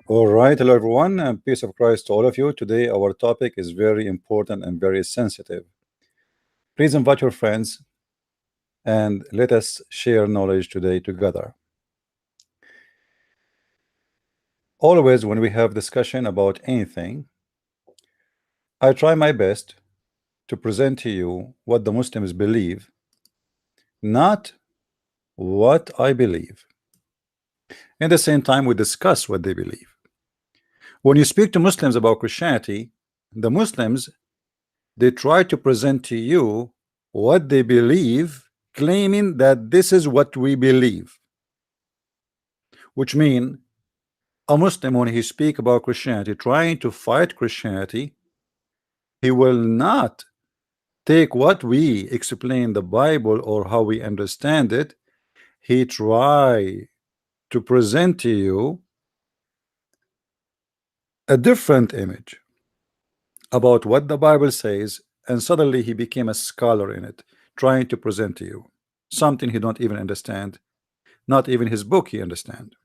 All right, hello everyone, and peace of Christ to all of you. Today, our topic is very important and very sensitive. Please invite your friends and let us share knowledge today together. Always, when we have discussion about anything, I try my best to present to you what the Muslims believe, not what I believe. At the same time, we discuss what they believe. When you speak to Muslims about Christianity, the Muslims they try to present to you what they believe, claiming that this is what we believe, which means a Muslim, when he speak about Christianity, trying to fight Christianity, he will not take what we explain the Bible or how we understand it. He try to present to you a different image about what the Bible says, and suddenly he became a scholar in it, trying to present to you something he don't even understand. Not even his book he understand.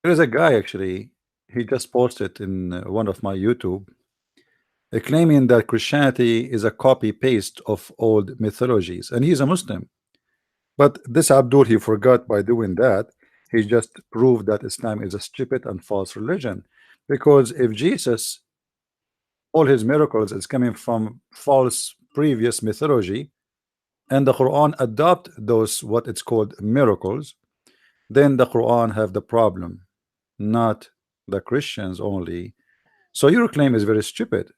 There is a guy actually, he just posted in one of my YouTube, claiming that Christianity is a copy paste of old mythologies, and he's a Muslim. But this Abdul, he forgot by doing that, he just proved that Islam is a stupid and false religion. Because if Jesus, all his miracles is coming from false previous mythology, and the Quran adopt those what it's called miracles, then the Quran have the problem, not the Christians only. So your claim is very stupid.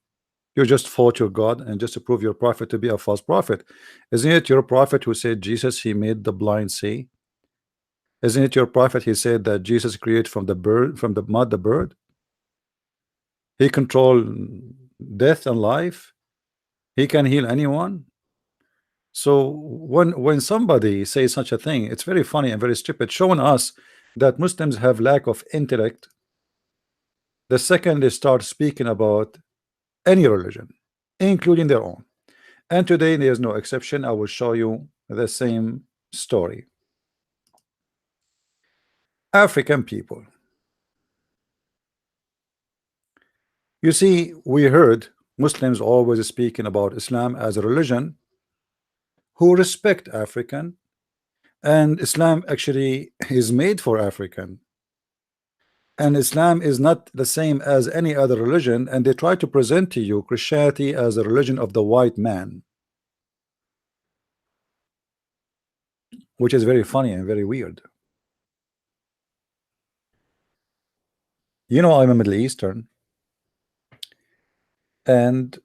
You just fought your God and just to prove your prophet to be a false prophet. Isn't it your prophet who said Jesus he made the blind see? Isn't it your prophet he said that Jesus created from the bird, from the mud, the bird? He control death and life. He can heal anyone. So when somebody says such a thing, it's very funny and very stupid, showing us that Muslims have lack of intellect the second they start speaking about any religion, including their own. And today there's no exception. I will show you the same story. African people. You see, we heard Muslims always speaking about Islam as a religion who respect African, and Islam actually is made for African. And Islam is not the same as any other religion, and they try to present to you Christianity as a religion of the white man, which is very funny and very weird. You know, I'm a Middle Eastern, and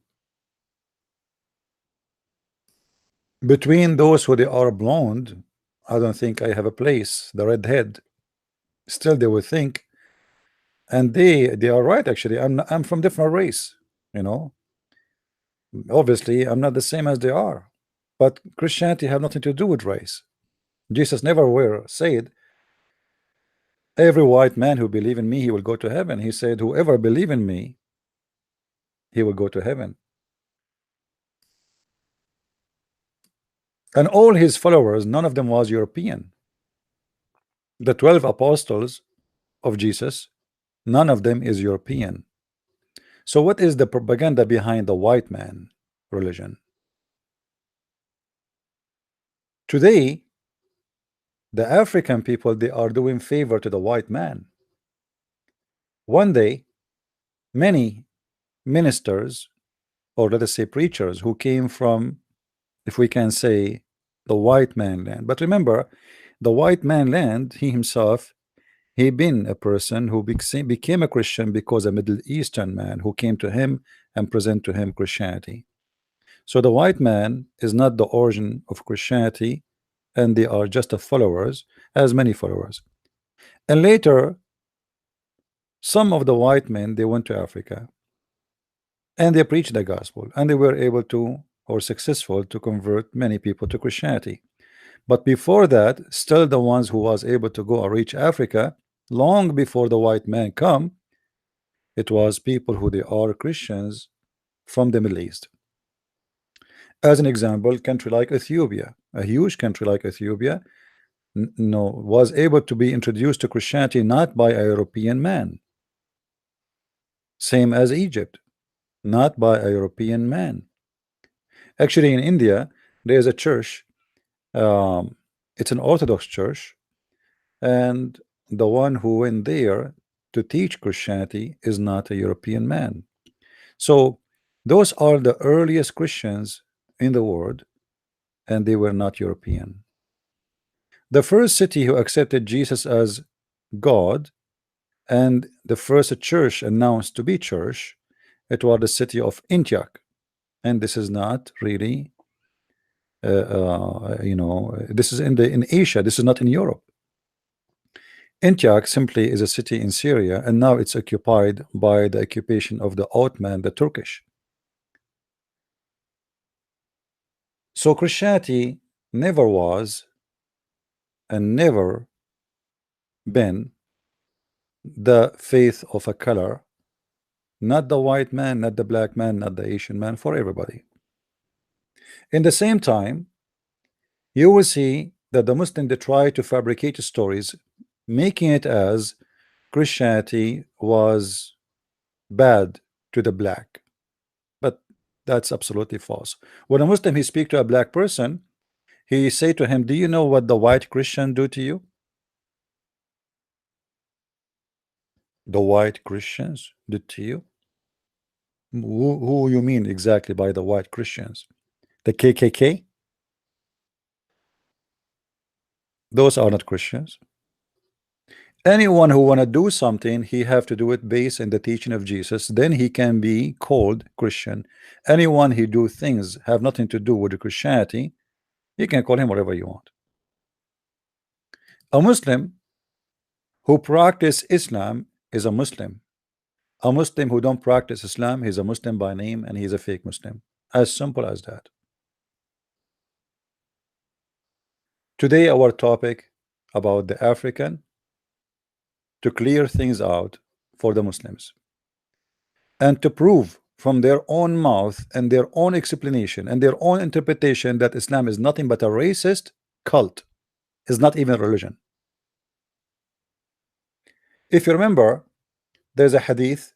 between those who they are blonde, I don't think I have a place. The redhead, still they will think, and they are right. Actually, I'm from different race. You know, obviously I'm not the same as they are, but Christianity have nothing to do with race. Jesus never were said every white man who believe in me he will go to heaven. He said whoever believe in me he will go to heaven. And all his followers, none of them was European. The 12 apostles of Jesus, none of them is European. So what is the propaganda behind the white man religion? Today, the African people, they are doing favor to the white man. One day, many ministers, or let us say preachers, who came from, if we can say, the white man land. But remember, the white man land, he himself, he been a person who became a Christian because a Middle Eastern man who came to him and present to him Christianity. So the white man is not the origin of Christianity, and they are just a followers, as many followers. And later, some of the white men, they went to Africa and they preached the gospel, and they were able to, or successful to convert many people to Christianity. But before that, still the ones who was able to go and reach Africa long before the white man come, it was people who they are Christians from the Middle East. As an example, country like Ethiopia, a huge country like Ethiopia, No, was able to be introduced to Christianity not by a European man, same as Egypt, not by a European man. Actually, in India, there's a church. It's an Orthodox church, and the one who went there to teach Christianity is not a European man. So those are the earliest Christians in the world, and they were not European. The first city who accepted Jesus as God and the first church announced to be church, it was the city of Antioch. And this is not really this is in Asia. This is not in Europe. Antioch simply is a city in Syria, and now it's occupied by the occupation of the Ottoman, the Turkish. So Christianity never was and never been the faith of a color, not the white man, not the black man, not the Asian man, for everybody. In the same time, you will see that the Muslims, they try to fabricate stories, making it as Christianity was bad to the black, but that's absolutely false. When a Muslim he speak to a black person, he say to him, do you know what the white Christian do to you? The white Christians did to you? Who you mean exactly by the white Christians? The KKK? Those are not Christians. Anyone who want to do something, he have to do it based on the teaching of Jesus, then he can be called Christian. Anyone who do things have nothing to do with the Christianity, you can call him whatever you want. A Muslim who practice Islam is a Muslim. A Muslim who don't practice Islam, he's a Muslim by name and he's a fake Muslim. As simple as that. Today our topic about the African, to clear things out for the Muslims and to prove from their own mouth and their own explanation and their own interpretation that Islam is nothing but a racist cult, is not even a religion. If you remember, there's a hadith.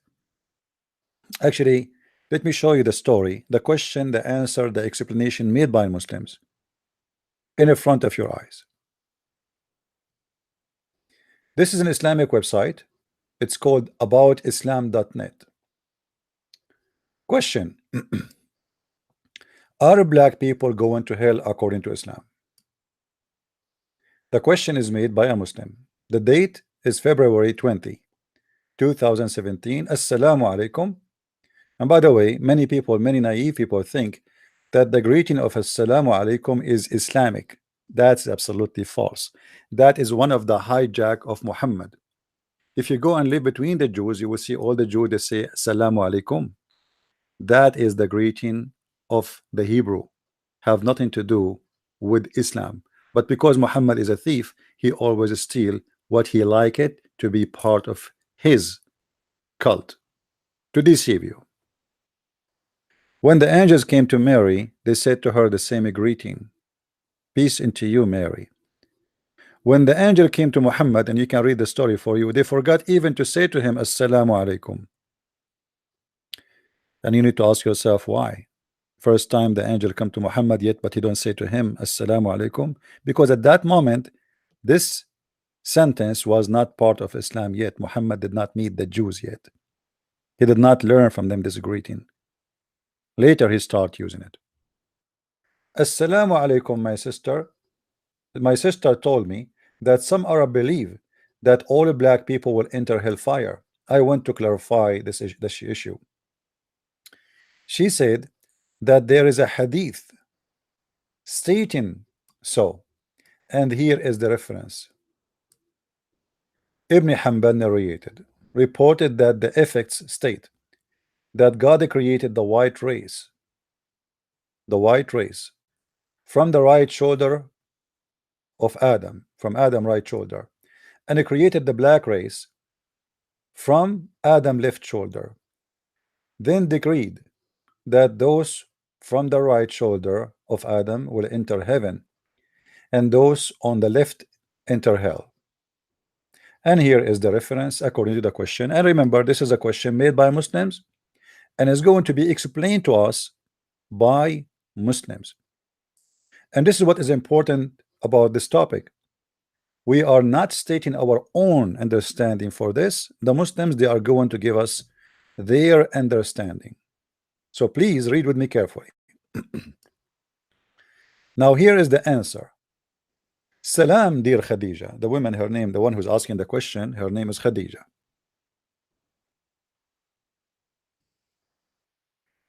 Actually, let me show you the story, the question, the answer, the explanation made by Muslims in front of your eyes. This is an Islamic website. It's called aboutislam.net. Question: are black people going to hell according to Islam? The question is made by a Muslim. The date is February 20, 2017. Assalamu alaikum. And by the way, many people, many naive people think that the greeting of Assalamu alaikum is Islamic. That's absolutely false. That is one of the hijack of Muhammad. If you go and live between the Jews, you will see all the Jews, they say Assalamu alaikum. That is the greeting of the Hebrew, have nothing to do with Islam. But because Muhammad is a thief, he always steal what he like it to be part of his cult, to deceive you. When the angels came to Mary, they said to her the same greeting, peace into you, Mary. When the angel came to Muhammad, and you can read the story for you, they forgot even to say to him Assalamu alaikum. And you need to ask yourself why. First time the angel come to Muhammad yet, but he don't say to him Assalamu alaikum, because at that moment this sentence was not part of Islam yet. Muhammad did not meet the Jews yet. He did not learn from them this greeting. Later he start using it. Assalamu alaikum, my sister. My sister told me that some Arab believe that all black people will enter hellfire. I want to clarify this issue. She said that there is a hadith stating so, and here is the reference. Ibn Hanbal narrated, reported that the effects state that God created the white race, from the right shoulder of Adam, from Adam right shoulder, and he created the black race from Adam left shoulder, then decreed that those from the right shoulder of Adam will enter heaven, and those on the left enter hell. And here is the reference according to the question. And remember, this is a question made by Muslims and is going to be explained to us by Muslims. And this is what is important about this topic. We are not stating our own understanding for this. The Muslims, they are going to give us their understanding. So please read with me carefully. Now here is the answer. Salam, dear Khadija. The woman, her name, the one who's asking the question, her name is Khadija.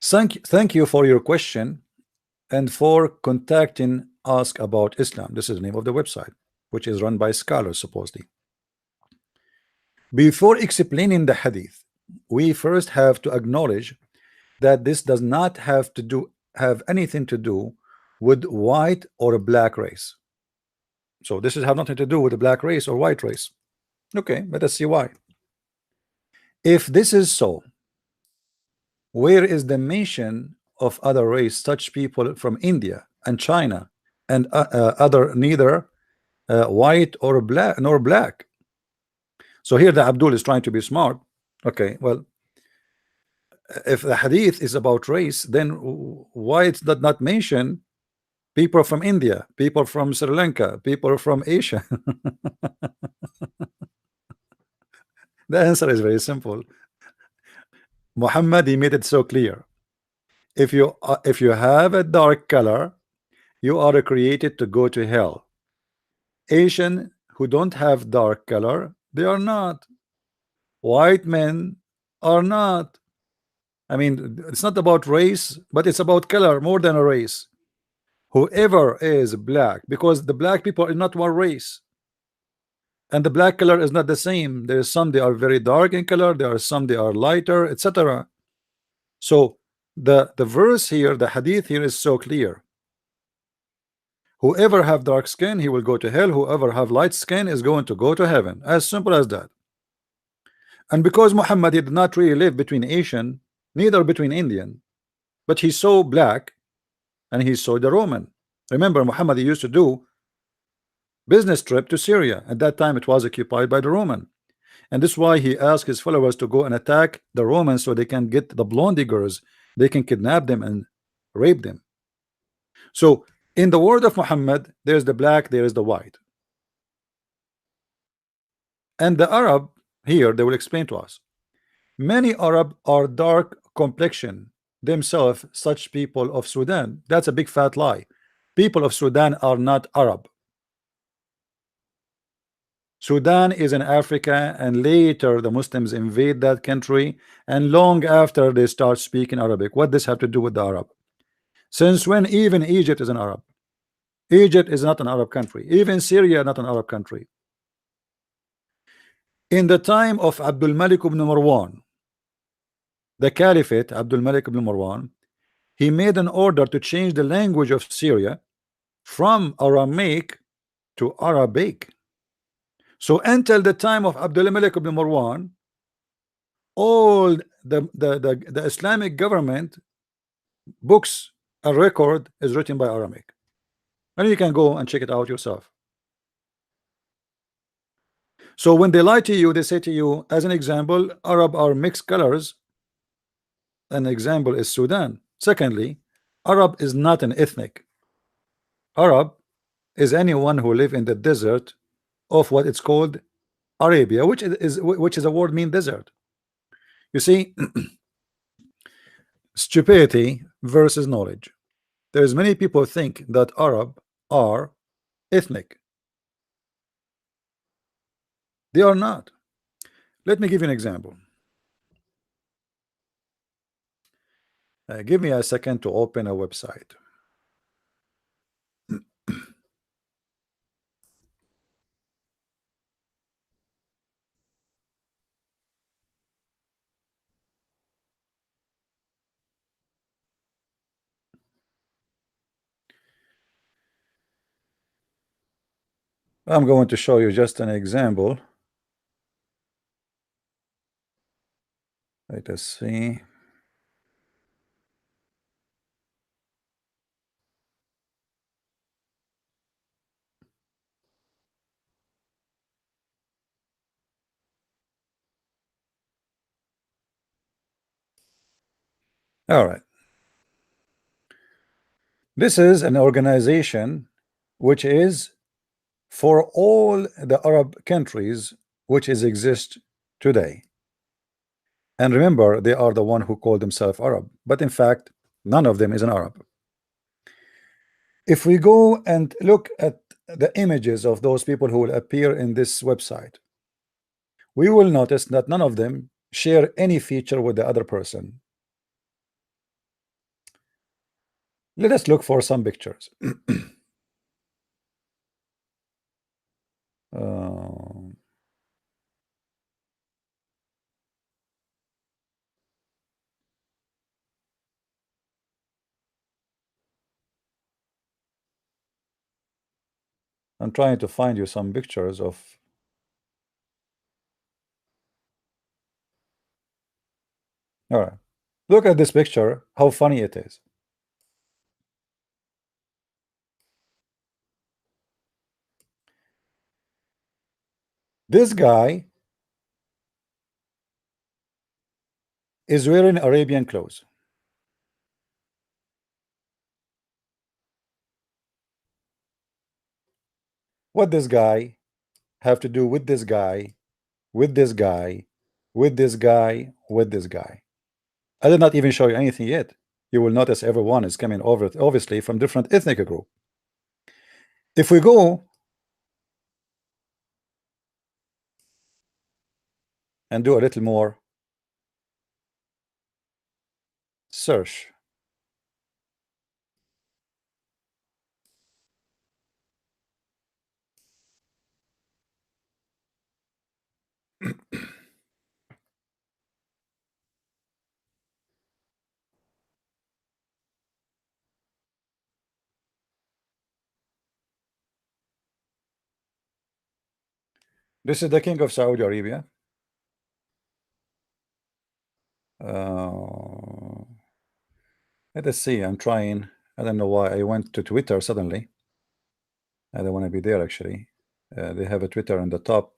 Thank you for your question and for contacting Ask About Islam. This is the name of the website, which is run by scholars, supposedly. Before explaining the hadith, we first have to acknowledge that this does not have anything to do with white or black race. So this is have nothing to do with the black race or white race. Okay, let us see why. If this is so, where is the mention of other race, such people from India and China and other neither white or black nor black? So here the Abdul is trying to be smart. Okay, well, if the hadith is about race, then why it does not mention people from India, people from Sri Lanka, people from Asia? The answer is very simple. Muhammad, he made it so clear. If you have a dark color, you are created to go to hell. Asian who don't have dark color, they are not. White men are not. I mean, it's not about race, but it's about color more than a race. Whoever is black, because the black people are not one race, and the black color is not the same. There's some they are very dark in color, there are some they are lighter, etc. So the verse here, the hadith here is so clear. Whoever have dark skin, he will go to hell. Whoever have light skin is going to go to heaven. As simple as that. And because Muhammad did not really live between Asian, neither between Indian, but he saw black and he saw the Roman. Remember, Muhammad used to do business trip to Syria. At that time it was occupied by the Roman, and this is why he asked his followers to go and attack the Romans so they can get the blondie girls, they can kidnap them and rape them. So in the word of Muhammad, there's the black, there is the white. And the Arab here, they will explain to us. Many Arab are dark complexion themselves, such people of Sudan. That's a big fat lie. People of Sudan are not Arab. Sudan is in Africa, and later the Muslims invade that country, and long after they start speaking Arabic. What does have to do with the Arab? Since when even Egypt is an Arab? Egypt is not an Arab country. Even Syria not an Arab country. In the time of Abdul Malik ibn Marwan, the Caliphate, Abdul Malik ibn Marwan, he made an order to change the language of Syria from Aramaic to Arabic. So until the time of Abdul Malik ibn Marwan, all the Islamic government books and record is written by Aramaic, and you can go and check it out yourself. So when they lie to you, they say to you, as an example, Arab are mixed colors. An example is Sudan. Secondly, Arab is not an ethnic. Arab is anyone who live in the desert of what it's called Arabia, which is a word mean desert. You see, stupidity versus knowledge. There's many people think that Arab are ethnic. They are not. Let me give you an example. Give me a second to open a website. I'm going to show you just an example. Let us see. All right. This is an organization which is for all the Arab countries which is exist today. And remember, they are the one who call themselves Arab, but in fact, none of them is an Arab. If we go and look at the images of those people who will appear in this website, we will notice that none of them share any feature with the other person. Let us look for some pictures. Uh, I'm trying to find you some pictures of. All right, look at this picture, how funny it is. This guy is wearing Arabian clothes. What this guy have to do with this guy, with this guy, with this guy, with this guy? I did not even show you anything yet. You will notice everyone is coming over, obviously, from different ethnic group. If we go and do a little more search, this is the king of Saudi Arabia. Uh, let us see. I'm trying. I don't know why I went to Twitter suddenly. I don't want to be there actually. They have a Twitter on the top,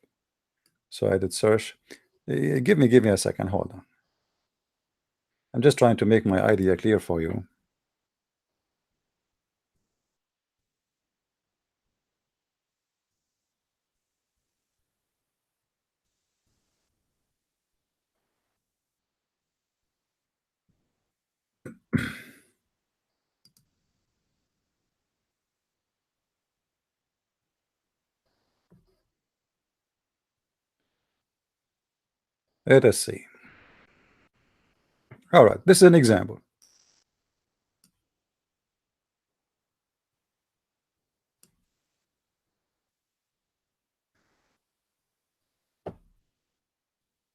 so I did search. Give me a second. Hold on. I'm just trying to make my idea clear for you. Let us see. All right, this is an example.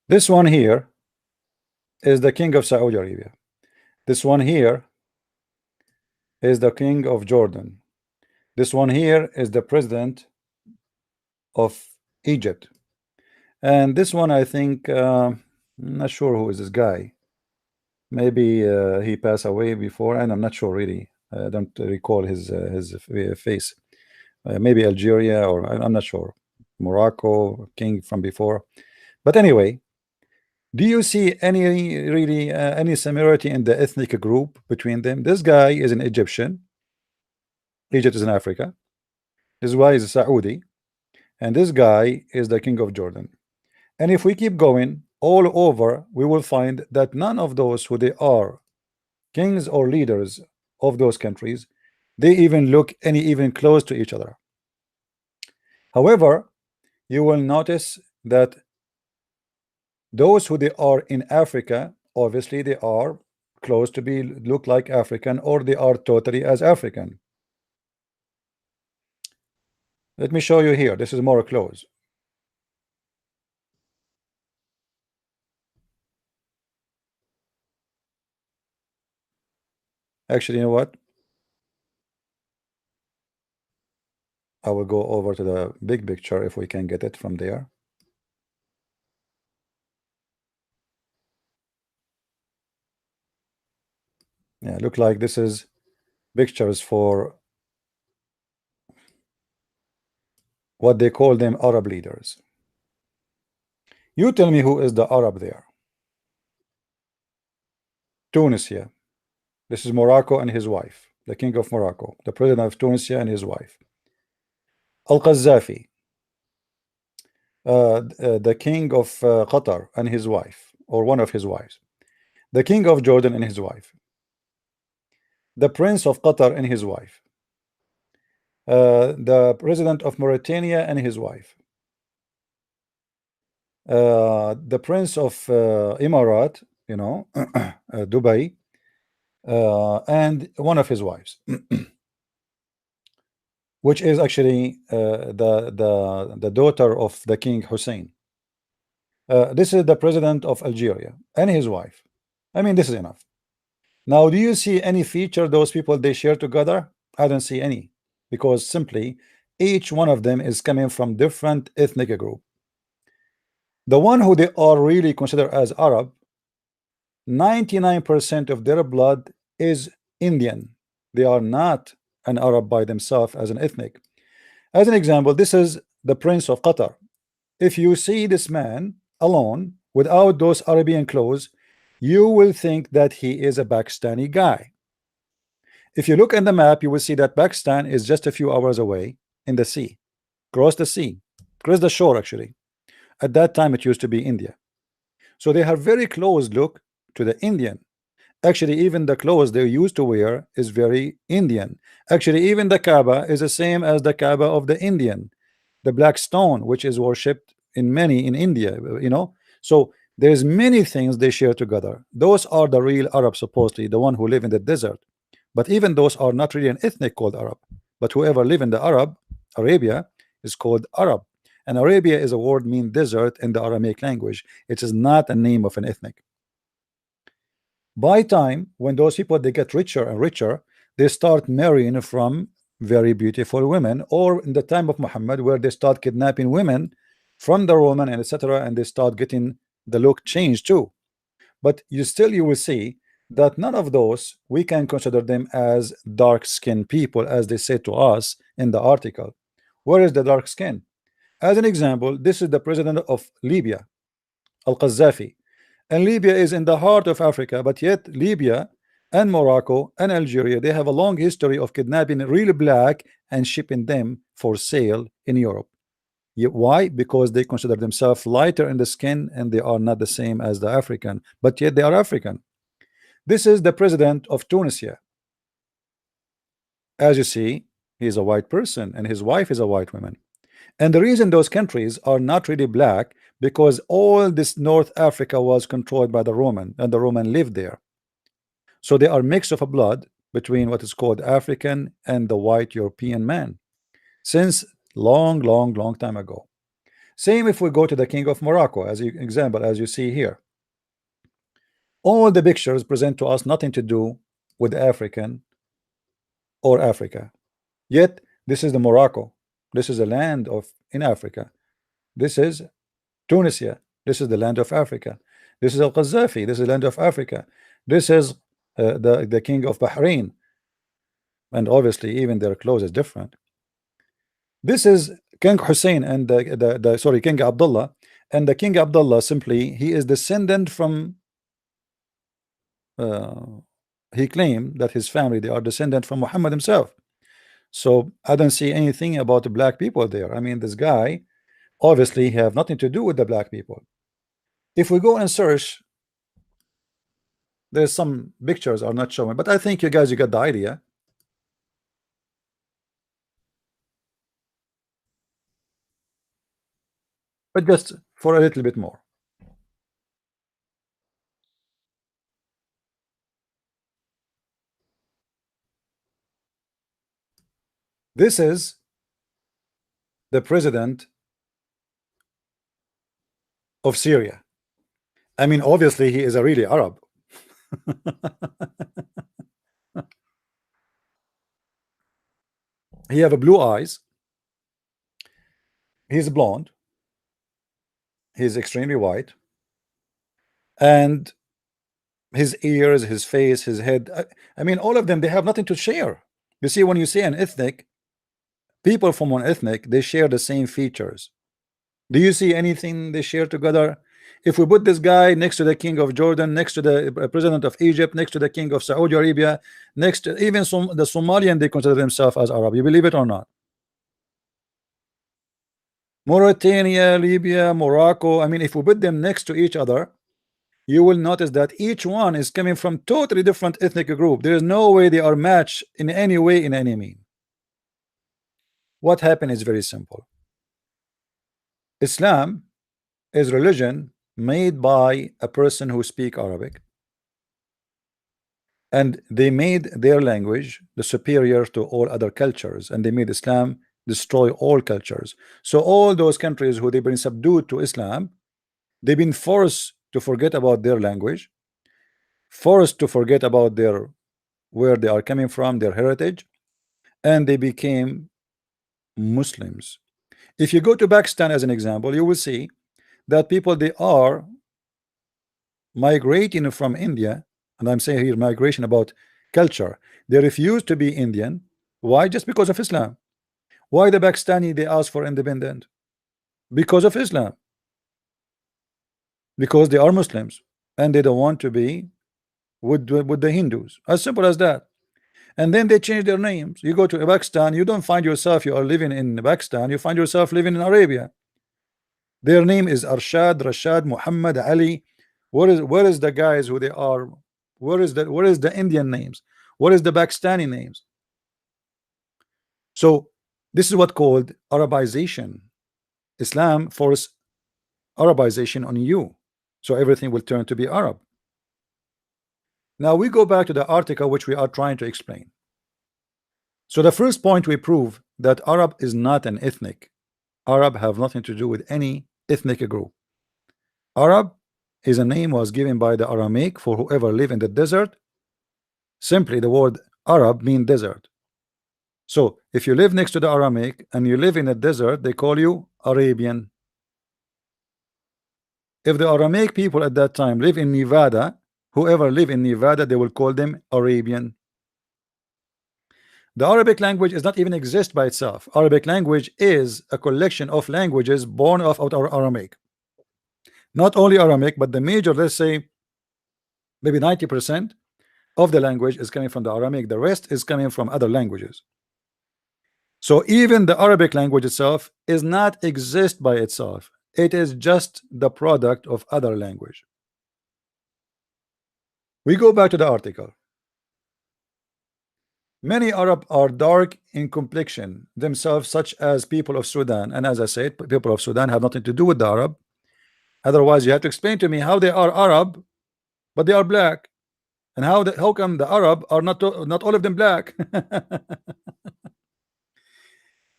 This one here is the king of Saudi Arabia. This one here is the king of Jordan. This one here is the president of Egypt. And this one, I think, I'm not sure who is this guy. Maybe he passed away before, and I'm not sure really. I don't recall his face. Maybe Algeria, or I'm not sure. Morocco, king from before. But anyway, do you see any really any similarity in the ethnic group between them? This guy is an Egyptian. Egypt is in Africa. This guy is a Saudi, and this guy is the king of Jordan. And if we keep going all over, we will find that none of those who they are kings or leaders of those countries, they even look any even close to each other. However, you will notice that those who they are in Africa, obviously they are close to be look like African, or they are totally as African. Let me show you here. This is more close. Actually, you know what? I will go over to the big picture if we can get it from there. Yeah, look like this is pictures for what they call them Arab leaders. You tell me who is the Arab there. Tunisia. This is Morocco and his wife, the king of Morocco, the president of Tunisia and his wife. Al-Qaddafi, the king of Qatar and his wife, or one of his wives. The king of Jordan and his wife. The prince of Qatar and his wife. The president of Mauritania and his wife. The prince of Emirat, you know, Dubai, and one of his wives, which is actually the daughter of the King Hussein. This is the president of Algeria and his wife. I mean, this is enough. Now, do you see any feature those people they share together? I don't see any, because simply each one of them is coming from different ethnic group. The one who they are really considered as Arab, 99% of their blood is Indian. They are not an Arab by themselves as an ethnic. As an example, this is the Prince of Qatar. If you see this man alone without those Arabian clothes, you will think that he is a Pakistani guy. If you look at the map, you will see that Pakistan is just a few hours away in the sea, across the sea, across the shore actually. At that time it used to be India. So they have very close look to the Indian. Actually, even the clothes they used to wear is very Indian. Actually, even the Kaaba is the same as the Kaaba of the Indian, the black stone, which is worshipped in many in India, you know. So there's many things they share together. Those are the real Arabs, supposedly, the one who live in the desert. But even those are not really an ethnic called Arab. But whoever live in the Arabia is called Arab. And Arabia is a word mean desert in the Aramaic language. It is not a name of an ethnic. By time, when those people they get richer and richer, they start marrying from very beautiful women, or in the time of Muhammad, where they start kidnapping women from the Roman and etc., and they start getting the look changed too. But you will see that none of those we can consider them as dark-skinned people, as they say to us in the article. Where is the dark skin? As an example, this is the president of Libya, Al-Qaddafi. And Libya is in the heart of Africa, but yet Libya and Morocco and Algeria, they have a long history of kidnapping real black and shipping them for sale in Europe. Why? Because they consider themselves lighter in the skin and they are not the same as the African, but yet they are African. This is the president of Tunisia. As you see, he is a white person and his wife is a white woman. And the reason those countries are not really black, because all this North Africa was controlled by the Roman, and the Roman lived there. So they are mix of a blood between what is called African and the white European man since long time ago. Same if we go to the king of Morocco as an example, as you see here. All the pictures present to us nothing to do with African or Africa. Yet this is the Morocco. This is a land of in Africa. This is Tunisia. This is the land of Africa. This is Al-Qaddafi. This is the land of Africa. This is the king of Bahrain. And obviously even their clothes is different. This is King Hussein and King Abdullah. And the King Abdullah, simply he is descendant from he claimed that his family they are descendant from Muhammad himself. So I don't see anything about the black people there. I mean, this guy obviously have nothing to do with the black people. If we go and search, there's some pictures are not showing, but I think you got the idea. But just for a little bit more. This is the president of Syria. I mean, obviously he is a really Arab. He have a blue eyes. He's blonde. He's extremely white. And his ears, his face, his head. I mean, all of them, they have nothing to share. You see, when you see an ethnic, people from one ethnic, they share the same features. Do you see anything they share together? If we put this guy next to the king of Jordan, next to the president of Egypt, next to the king of Saudi Arabia, next to even the Somalian, they consider themselves as Arab. You believe it or not? Mauritania, Libya, Morocco. I mean, if we put them next to each other, you will notice that each one is coming from totally different ethnic group. There is no way they are matched in any way, in any mean. What happened is very simple. Islam is religion made by a person who speak Arabic, and they made their language the superior to all other cultures, and they made Islam destroy all cultures. So all those countries who they've been subdued to Islam, they've been forced to forget about their language, forced to forget about their where they are coming from, their heritage, and they became Muslims. If you go to Pakistan as an example, you will see that people, they are migrating from India, and I'm saying here migration about culture. They refuse to be Indian. Why? Just because of Islam. Why the Pakistani, they ask for independence? Because of Islam. Because they are Muslims and they don't want to be with the Hindus. As simple as that. And then they change their names. You go to Pakistan, you don't find yourself you are living in Pakistan, you find yourself living in Arabia. Their name is Arshad, Rashad, Muhammad, Ali. Where is the guys who they are? Where is the Indian names? What is the Pakistani names? So this is what called Arabization. Islam force Arabization on you, so everything will turn to be Arab. Now we go back to the article which we are trying to explain. So the first point, we prove that Arab is not an ethnic. Arab have nothing to do with any ethnic group. Arab is a name was given by the Aramaic for whoever live in the desert. Simply the word Arab mean desert. So if you live next to the Aramaic and you live in a desert, they call you Arabian. If the Aramaic people at that time live in Nevada, whoever live in Nevada, they will call them Arabian. The Arabic language is not even exist by itself. Arabic language is a collection of languages born of our Aramaic. Not only Aramaic, but the major, let's say maybe 90% of the language is coming from the Aramaic. The rest is coming from other languages. So even the Arabic language itself is not exist by itself. It is just the product of other language. We go back to the article. Many Arab are dark in complexion themselves, such as people of Sudan. And as I said, people of Sudan have nothing to do with the Arab. Otherwise, you have to explain to me how they are Arab, but they are black, and how come the Arab are not all of them black?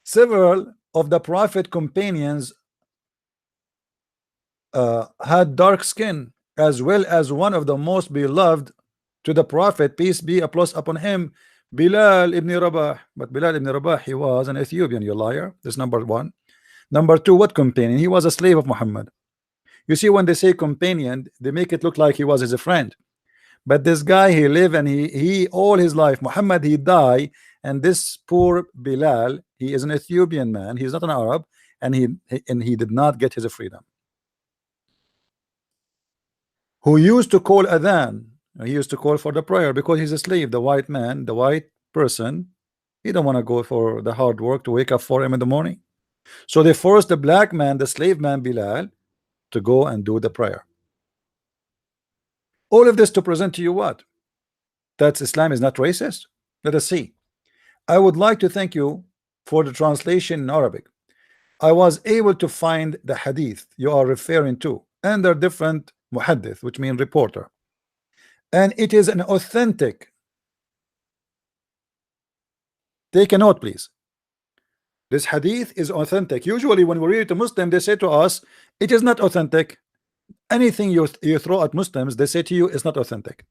Several of the Prophet companions had dark skin, as well as one of the most beloved to the Prophet, peace be upon him, Bilal ibn Rabah. But Bilal ibn Rabah, he was an Ethiopian, you liar. That's number one. Number two, what companion? He was a slave of Muhammad. You see, when they say companion, they make it look like he was his friend. But this guy, he lived and he all his life. Muhammad, he died, and this poor Bilal, he is an Ethiopian man. He's not an Arab, and he did not get his freedom. Who used to call adhan? He used to call for the prayer because he's a slave. The white man, the white person, he don't want to go for the hard work to wake up 4 a.m. in the morning. So they forced the black man, the slave man Bilal, to go and do the prayer. All of this to present to you what? That Islam is not racist? Let us see. I would like to thank you for the translation in Arabic. I was able to find the hadith you are referring to, and they're different muhaddith, which means reporter, and it is an authentic. Take a note, please. This hadith is authentic. Usually when we read it to Muslim, they say to us it is not authentic. Anything you throw at Muslims, they say to you it's not authentic.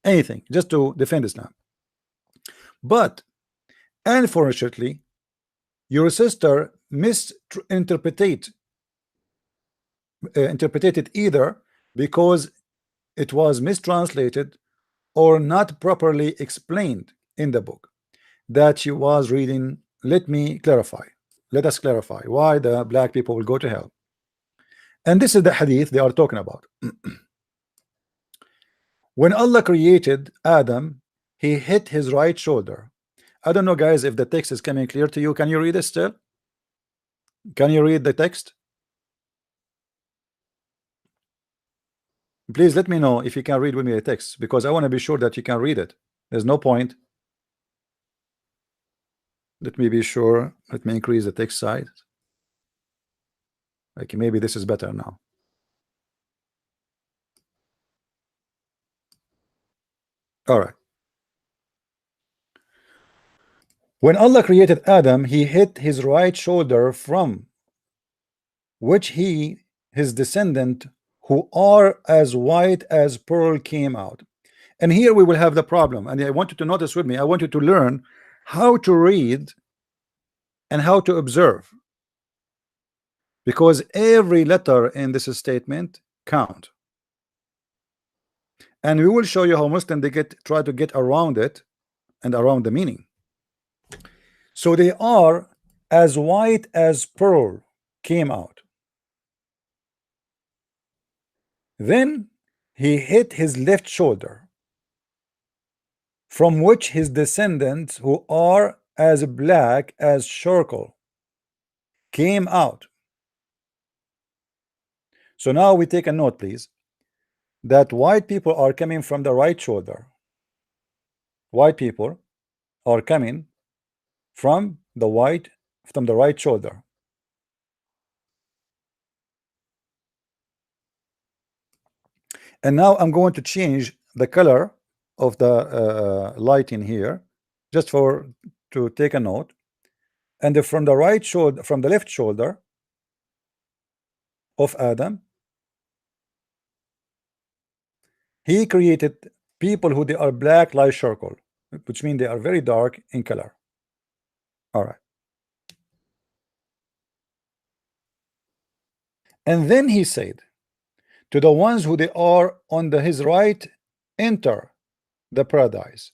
Anything, just to defend Islam. But unfortunately, your sister misinterpreted it either because it was mistranslated or not properly explained in the book that she was reading. Let us clarify why the black people will go to hell. And this is the hadith they are talking about. When Allah created Adam, he hit his right shoulder. I don't know, guys, if the text is coming clear to you. Can you read it still? Can you read the text? Please let me know if you can read with me the text, because I want to be sure that you can read it. There's no point. Let me be sure. Let me increase the text size. Okay, maybe this is better now. All right. When Allah created Adam, he hit his right shoulder, from which his descendant, who are as white as pearl, came out. And here we will have the problem. And I want you to notice with me. I want you to learn how to read and how to observe, because every letter in this statement count. And we will show you how Muslims they try to get around it and around the meaning. So they are as white as pearl came out. Then he hit his left shoulder, from which his descendants, who are as black as charcoal, came out. So now we take a note, please, that white people are coming from the right shoulder. White people are coming from the right shoulder. And now I'm going to change the color of the light in here, just to take a note. And from the right shoulder, from the left shoulder of Adam, he created people who they are black like charcoal, which means they are very dark in color. All right. And then he said, to the ones who they are on his right, enter the paradise,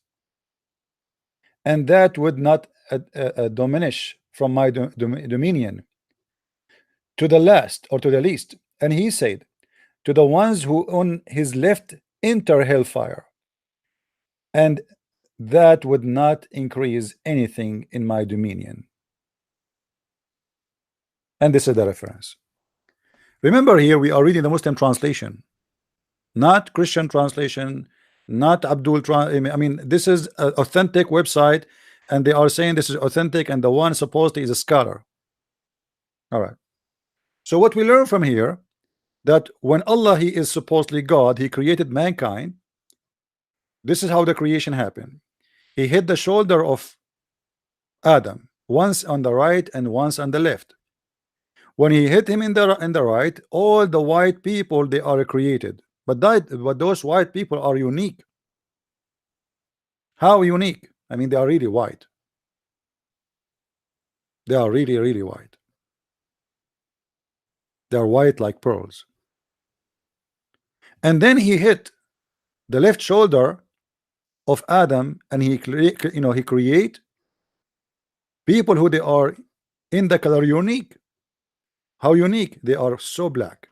and that would not diminish from my dominion to the last or to the least. And he said, to the ones who on his left, enter hellfire, and that would not increase anything in my dominion. And this is the reference. Remember, here we are reading the Muslim translation, not Christian translation, not Abdul. I mean, this is an authentic website, and they are saying this is authentic, and the one supposedly is a scholar. All right. So what we learn from here, that when Allah, he is supposedly God, he created mankind. This is how the creation happened. He hit the shoulder of Adam, once on the right and once on the left. When he hit him in the right, all the white people, they are created, but those white people are unique. How unique? I mean, they are really white. They are really, really white. They are white like pearls. And then he hit the left shoulder of Adam, and he create people who they are in the color unique. How unique? They are so black.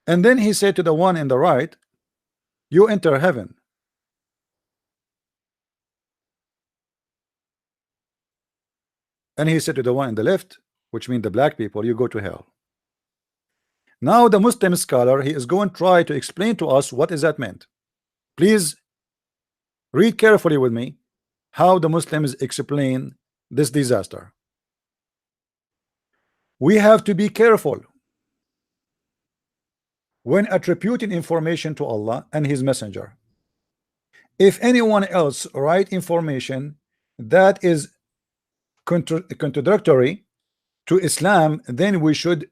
And then he said to the one in the right, you enter heaven. And he said to the one in the left, which means the black people, you go to hell. Now the Muslim scholar, he is going to try to explain to us what is that meant. Please read carefully with me how the Muslims explain this disaster. We have to be careful when attributing information to Allah and his messenger. If anyone else write information that is contradictory to Islam, then we should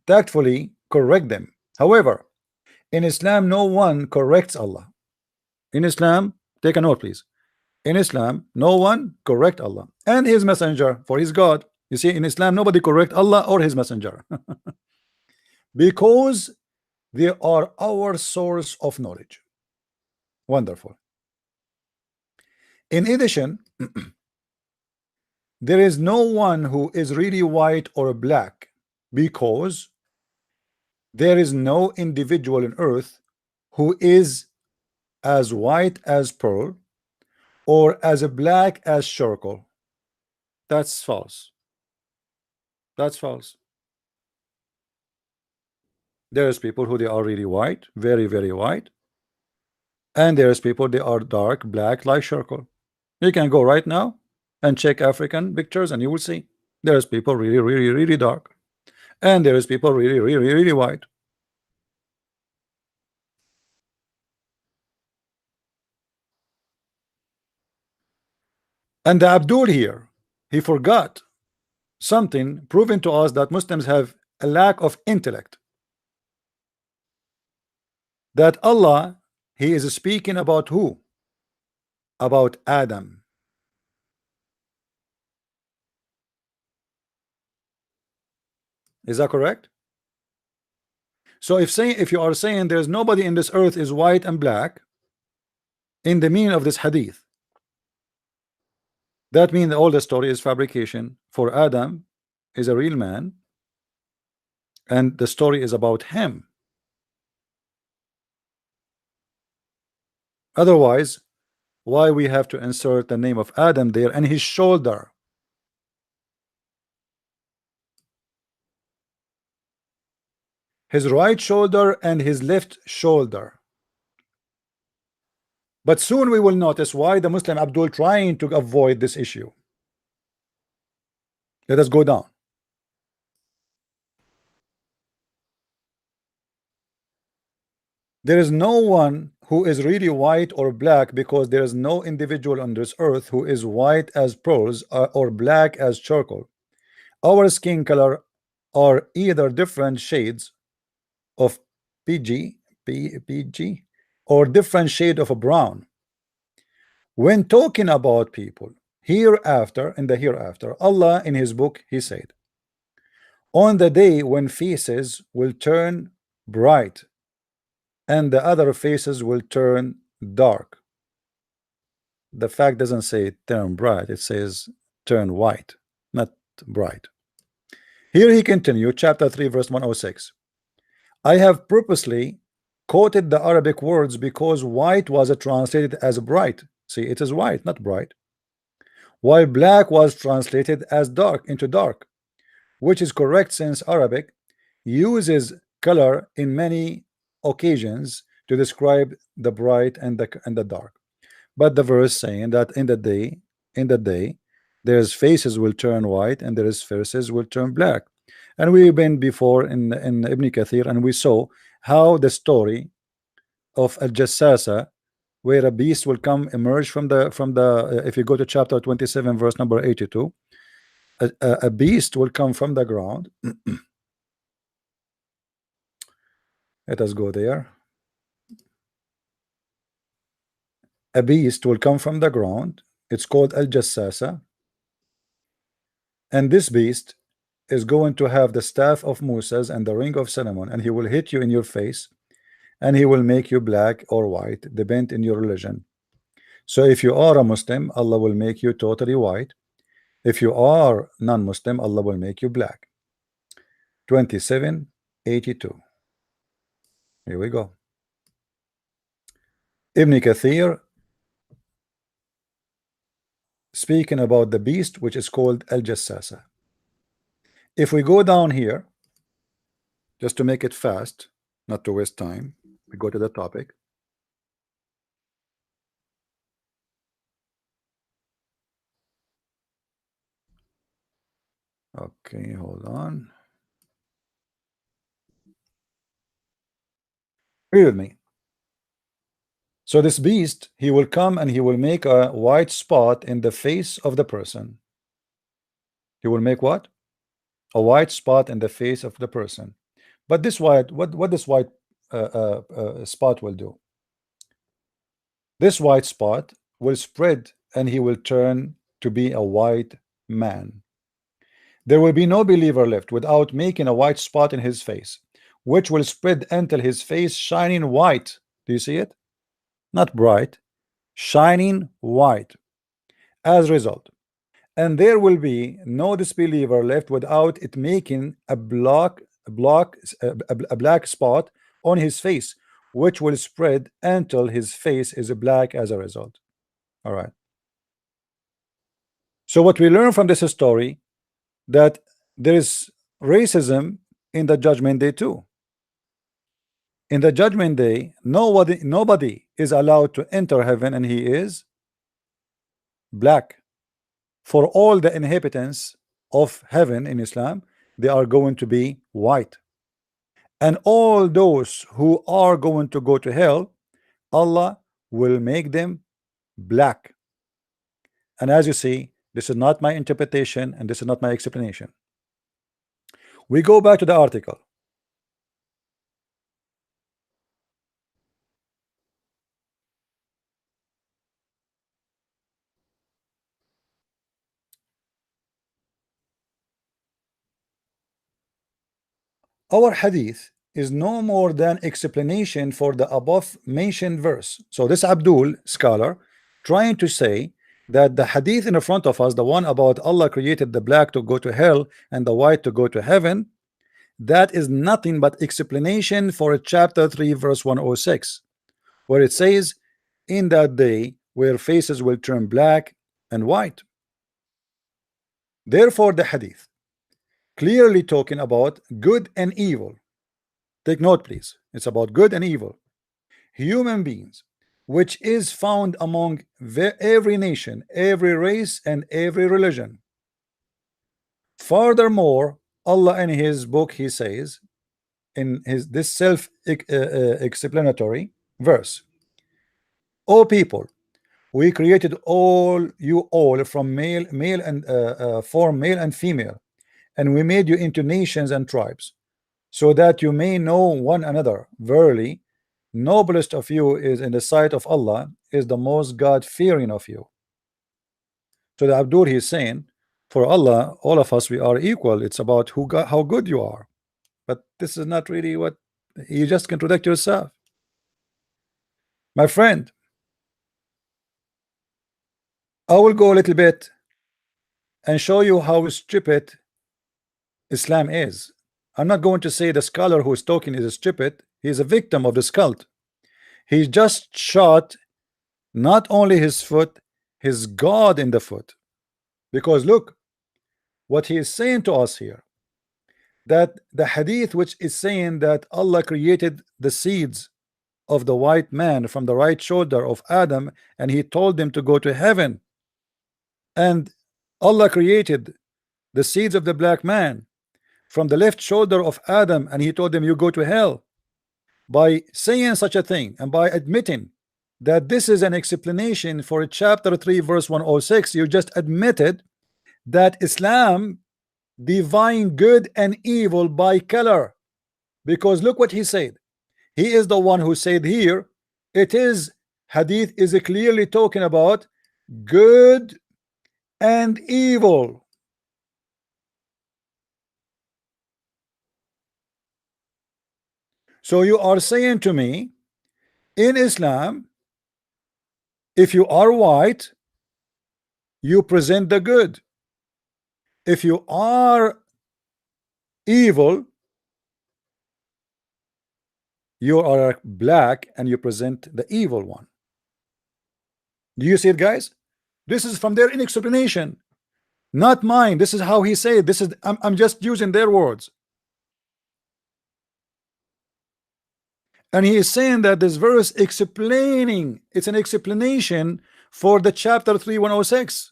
tactfully correct them. However, in Islam, no one corrects Allah. In Islam, take a note, please. In Islam, no one correct Allah and his messenger, for his God. You see, in Islam, nobody correct Allah or his messenger because they are our source of knowledge. Wonderful. In addition, There is no one who is really white or black, because there is no individual on earth who is as white as pearl or as black as charcoal. That's false. That's false. There's people who they are really white, very, very white, and there's people they are dark black like charcoal. You can go right now and check African pictures and you will see there's people really, really, really dark, and there is people really, really, really white. And the Abdul here, he forgot something proven to us that Muslims have a lack of intellect. That Allah, he is speaking about who? About Adam. Is that correct? So if you are saying there's nobody in this earth is white and black, in the meaning of this hadith, that means all the story is fabrication. For Adam is a real man, and the story is about him. Otherwise, why we have to insert the name of Adam there and his shoulder? His right shoulder and his left shoulder. But soon we will notice why the Muslim Abdul trying to avoid this issue. Let us go down. There is no one who is really white or black, because there is no individual on this earth who is white as pearls or black as charcoal. Our skin color are either different shades of PG or different shade of a brown. When talking about people hereafter, in the hereafter, Allah in his book, he said, on the day when faces will turn bright and the other faces will turn dark. The fact doesn't say turn bright, it says turn white, not bright. Here he continued, chapter 3 verse 106. I have purposely quoted the Arabic words because white was translated as bright. See, it is white, not bright, while black was translated as dark into dark, which is correct since Arabic uses color in many occasions to describe the bright and the dark. But the verse saying that in the day there's faces will turn white and there is faces will turn black. And we've been before in Ibn Kathir, and we saw how the story of Al-Jassasa, where a beast will emerge from the if you go to chapter 27 verse number 82, a beast will come from the ground. Let us go there. A beast will come from the ground. It's called Al-Jassasa, and this beast is going to have the staff of Moses and the ring of Solomon, and he will hit you in your face, and he will make you black or white, depend in your religion. So if you are a Muslim, Allah will make you totally white. If you are non-Muslim, Allah will make you black. 27:82. Here we go. Ibn Kathir speaking about the beast which is called Al-Jassasa. If we go down here, just to make it fast, not to waste time, we go to the topic. Okay, hold on. Read with me. So this beast, he will come and he will make a white spot in the face of the person. He will make what? A white spot in the face of the person. But this white, what this white spot will do? This white spot will spread and he will turn to be a white man. There will be no believer left without making a white spot in his face, which will spread until his face shining white. Do you see it? Not bright, shining white. As a result, and there will be no disbeliever left without it making a black spot on his face, which will spread until his face is black as a result. All right. So what we learn from this story, that there is racism in the judgment day too. In the judgment day, nobody is allowed to enter heaven, and he is black. For all the inhabitants of heaven in Islam, they are going to be white. And all those who are going to go to hell, Allah will make them black. And as you see, this is not my interpretation and this is not my explanation. We go back to the article. Our hadith is no more than explanation for the above mentioned verse. So this Abdul scholar trying to say that the hadith in front of us, the one about Allah created the black to go to hell and the white to go to heaven, that is nothing but explanation for chapter 3 verse 106, where it says, in that day where faces will turn black and white. Therefore the hadith clearly talking about good and evil. Take note, please. It's about good and evil human beings, which is found among every nation, every race, and every religion. Furthermore, Allah in his book, he says in his this self-explanatory verse, O people, we created you all from male and female, and we made you into nations and tribes, so that you may know one another. Verily, noblest of you is in the sight of Allah is the most God-fearing of you. So the Abdul, he's saying, for Allah, all of us, we are equal. It's about how good you are. But this is not really what you just contradict yourself, my friend. I will go a little bit and show you how stupid Islam is. I'm not going to say the scholar who is talking is stupid. He's a victim of this cult. He just shot not only his foot, his God in the foot. Because look what he is saying to us here, that the hadith which is saying that Allah created the seeds of the white man from the right shoulder of Adam, and he told them to go to heaven, and Allah created the seeds of the black man from the left shoulder of Adam, and he told them you go to hell. By saying such a thing and by admitting that this is an explanation for chapter 3 verse 106, you just admitted that Islam divine good and evil by color. Because look what he said. He is the one who said here, it is hadith is clearly talking about good and evil. So you are saying to me, in Islam, if you are white, you present the good. If you are evil, you are black and you present the evil one. Do you see it, guys? This is from their explanation, not mine. This is how he said. This is I'm just using their words. And he is saying that this verse explaining, it's an explanation for the chapter 3 106,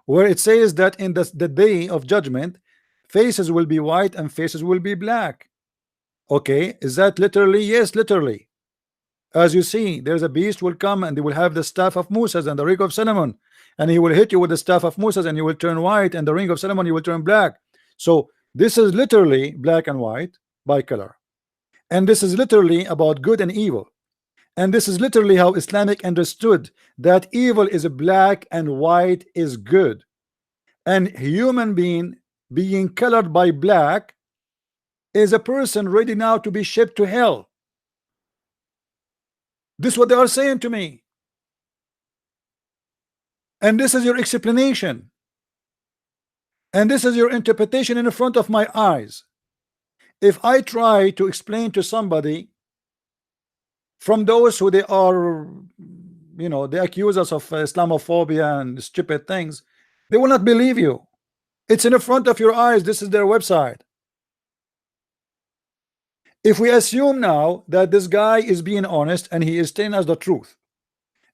where it says that in the day of judgment, faces will be white and faces will be black. Okay, is that literally? Yes, literally. As you see, there's a beast will come and they will have the staff of Moses and the ring of Solomon, and he will hit you with the staff of Moses and you will turn white, and the ring of Solomon you will turn black. So this is literally black and white by color, and this is literally about good and evil, and this is literally how Islamic understood that evil is black and white is good, and human being colored by black is a person ready now to be shipped to hell. This is what they are saying to me, and this is your explanation. And this is your interpretation in front of my eyes. If I try to explain to somebody from those who they are, you know, they accuse us of Islamophobia and stupid things, they will not believe you. It's in the front of your eyes. This is their website. If we assume now that this guy is being honest and he is telling us the truth,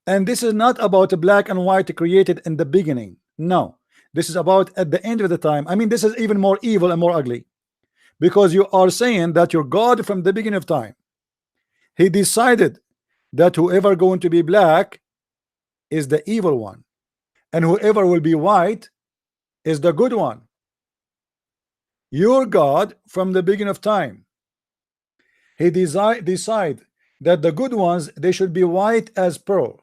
and this is not about a black and white created in the beginning, no, this is about at the end of the time. I mean, this is even more evil and more ugly, because you are saying that your God from the beginning of time, he decided that whoever going to be black is the evil one, and whoever will be white is the good one. Your God from the beginning of time, he decide that the good ones, they should be white as pearl,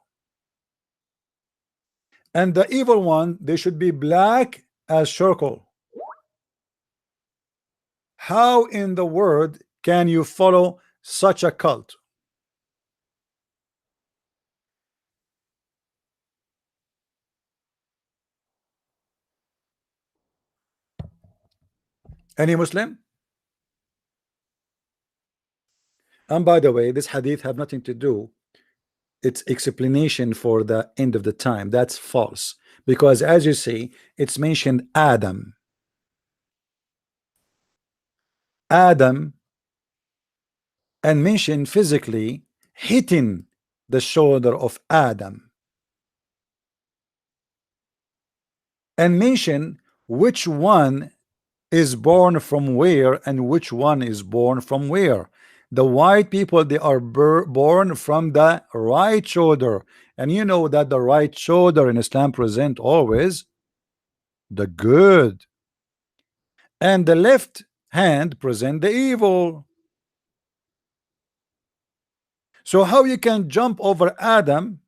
and the evil one, they should be black as charcoal. How in the world can you follow such a cult? Any Muslim? And by the way, this hadith have nothing to do, it's explanation for the end of the time. That's false, because as you see, it's mentioned Adam, and mentioned physically hitting the shoulder of Adam, and mention which one is born from where and which one is born from where. The white people, they are born from the right shoulder, and you know that the right shoulder in Islam present always the good, and the left hand present the evil. So how you can jump over Adam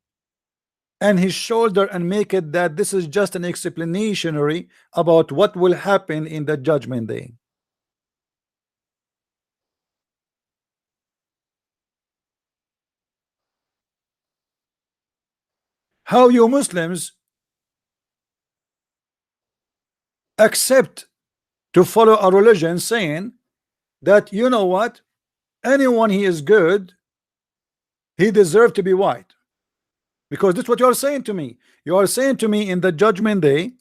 and his shoulder and make it that this is just an explanatory about what will happen in the judgment day? How you Muslims accept to follow a religion saying that, you know what, anyone he is good, he deserves to be white? Because that's what you are saying to me. You are saying to me in the judgment day,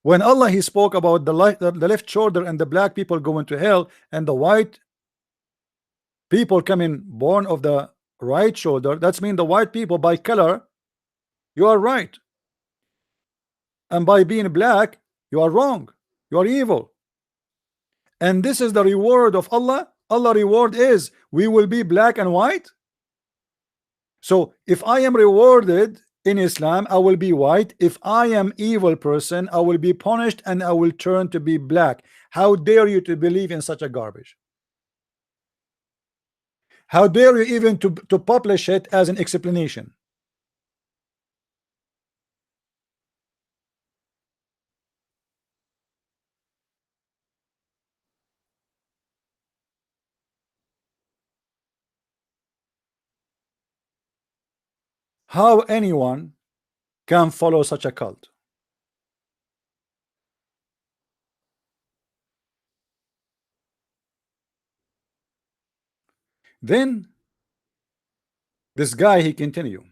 when Allah he spoke about the left shoulder and the black people going to hell and the white people coming born of the right shoulder, that's mean the white people by color, you are right, and by being black, you are wrong, you are evil. And this is the reward of Allah. Allah reward is we will be black and white. So if I am rewarded in Islam, I will be white. If I am evil person, I will be punished and I will turn to be black. How dare you to believe in such a garbage? How dare you even to publish it as an explanation? How anyone can follow such a cult? Then this guy he continue.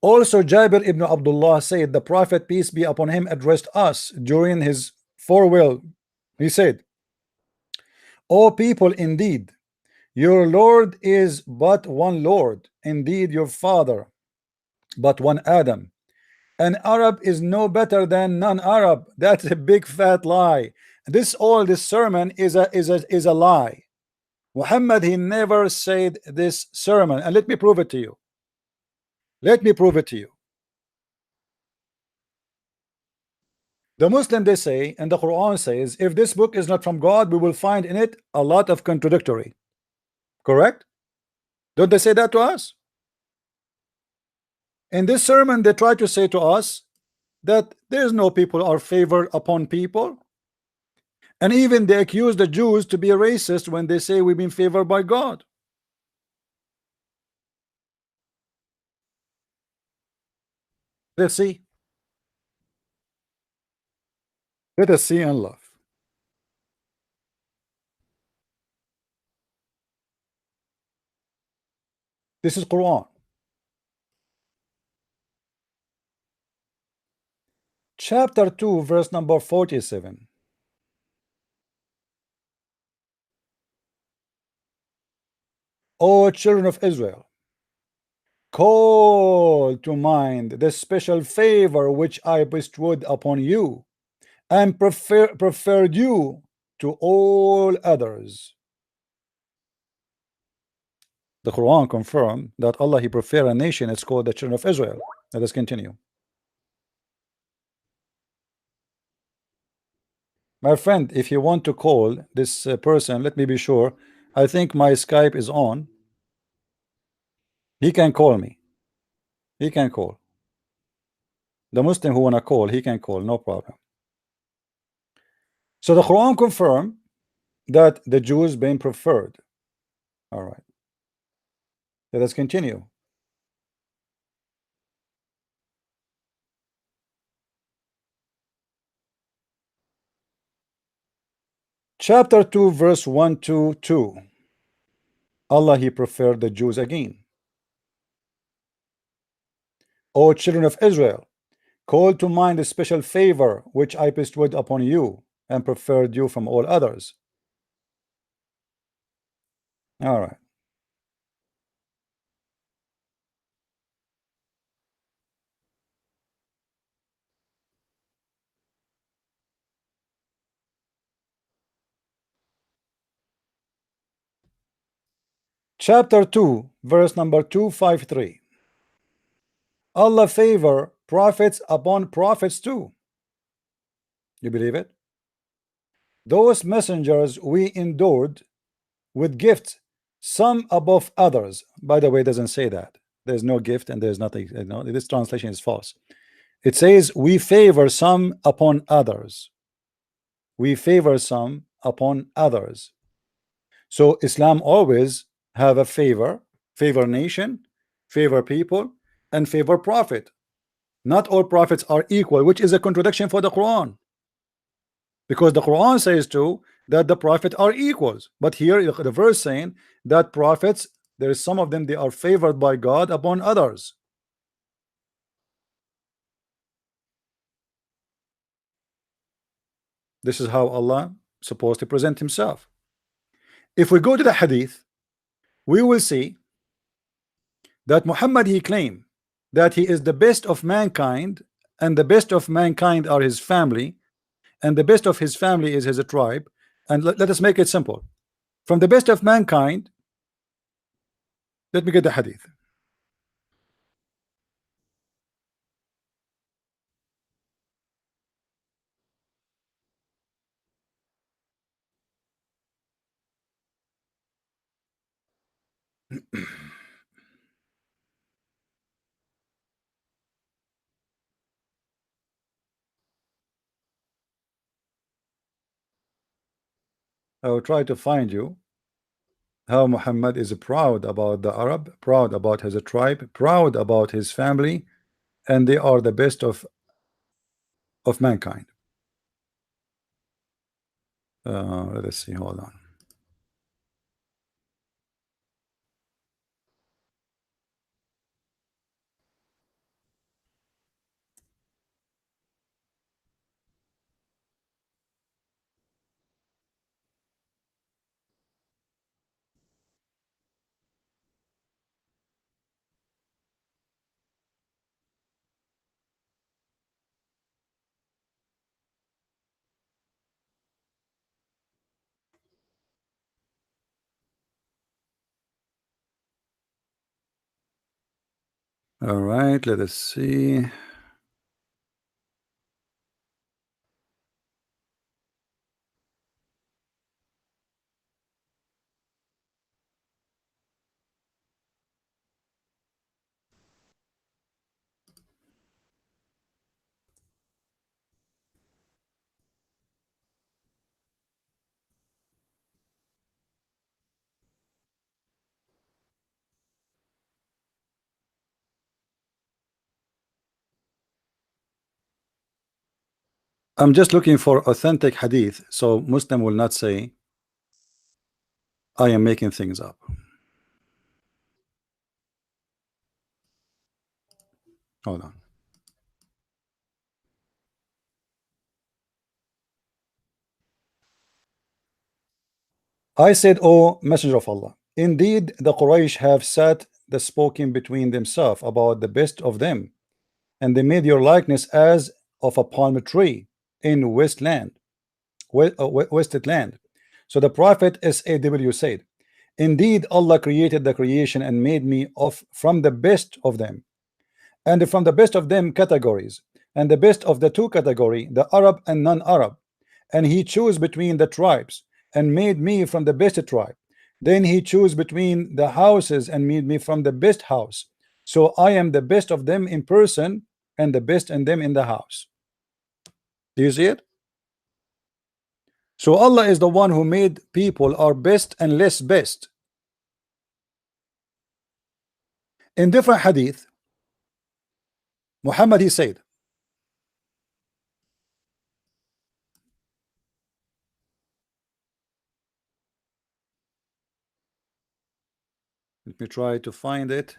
Also Jabir ibn Abdullah said the Prophet peace be upon him addressed us during his farewell. He said, O people, indeed your Lord is but one Lord, indeed your father but one Adam. An Arab is no better than non-Arab. That's a big fat lie. This sermon is a lie. Muhammad he never said this sermon, and let me prove it to you. Let me prove it to you. The Muslim they say, and the Quran says, if this book is not from God, we will find in it a lot of contradictory. Correct? Don't they say that to us? In this sermon, they try to say to us that there's no people are favored upon people, and even they accuse the Jews to be racist when they say we've been favored by God. Let's see. Let us see and love. This is Quran. Chapter 2, verse number 47. O children of Israel, call to mind the special favor which I bestowed upon you and preferred you to all others. The Quran confirmed that Allah He preferred a nation. It's called the children of Israel. Let us continue. My friend, if you want to call this person, let me be sure. I think my Skype is on. He can call me. He can call. The Muslim who wanna call, he can call, no problem. So the Quran confirmed that the Jews being preferred. All right. Let us continue. Chapter 2, verse 1 to 2. Allah He preferred the Jews again. O children of Israel, call to mind the special favor which I bestowed upon you and preferred you from all others. All right. Chapter 2, verse number 253. Allah favor prophets upon prophets too. You believe it? Those messengers we endured with gifts, some above others. By the way, it doesn't say that. There's no gift and there's nothing. You know, this translation is false. It says we favor some upon others. We favor some upon others. So Islam always have a favor nation, favor people, and favor prophet. Not all prophets are equal, which is a contradiction for the Quran. Because the Quran says too that the prophet are equals, but here the verse saying that prophets, there is some of them they are favored by God upon others. This is how Allah supposed to present himself. If we go to the hadith, we will see that Muhammad he claimed that he is the best of mankind, and the best of mankind are his family, and the best of his family is his tribe. And let us make it simple. From the best of mankind, let me get the hadith. I will try to find you how Muhammad is proud about the Arab, proud about his tribe, proud about his family, and they are the best of mankind. Let us see. Hold on. All right, let us see. I'm just looking for authentic hadith, so Muslim will not say I am making things up. Hold on. I said, O Messenger of Allah, indeed the Quraysh have sat the spoken between themselves about the best of them, and they made your likeness as of a palm tree in wasted land. So the Prophet SAW said, indeed Allah created the creation and made me of from the best of them, and from the best of them categories, and the best of the two category, the Arab and non-Arab, and he chose between the tribes and made me from the best tribe. Then he chose between the houses and made me from the best house. So I am the best of them in person and the best in them in the house. Do you see it? So Allah is the one who made people are best and less best. In different hadith, Muhammad he said, let me try to find it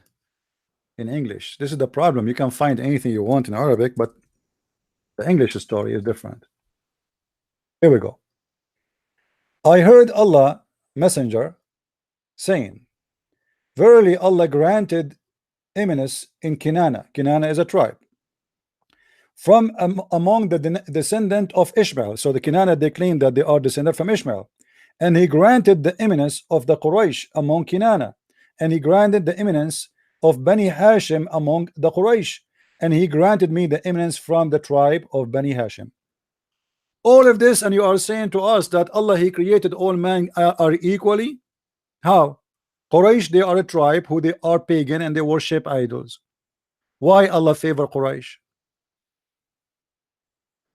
in English. This is the problem. You can find anything you want in Arabic, but the English story is different. Here we go. I heard Allah Messenger saying, verily Allah granted eminence in Kinana. Kinana is a tribe. From among the descendant of Ishmael. So the Kinana, they claim that they are descended from Ishmael. And he granted the eminence of the Quraysh among Kinana. And he granted the eminence of Bani Hashim among the Quraysh. And he granted me the eminence from the tribe of Bani Hashim. All of this, and you are saying to us that Allah he created all men are equally? How? Quraysh, they are a tribe who they are pagan and they worship idols. Why Allah favor Quraysh?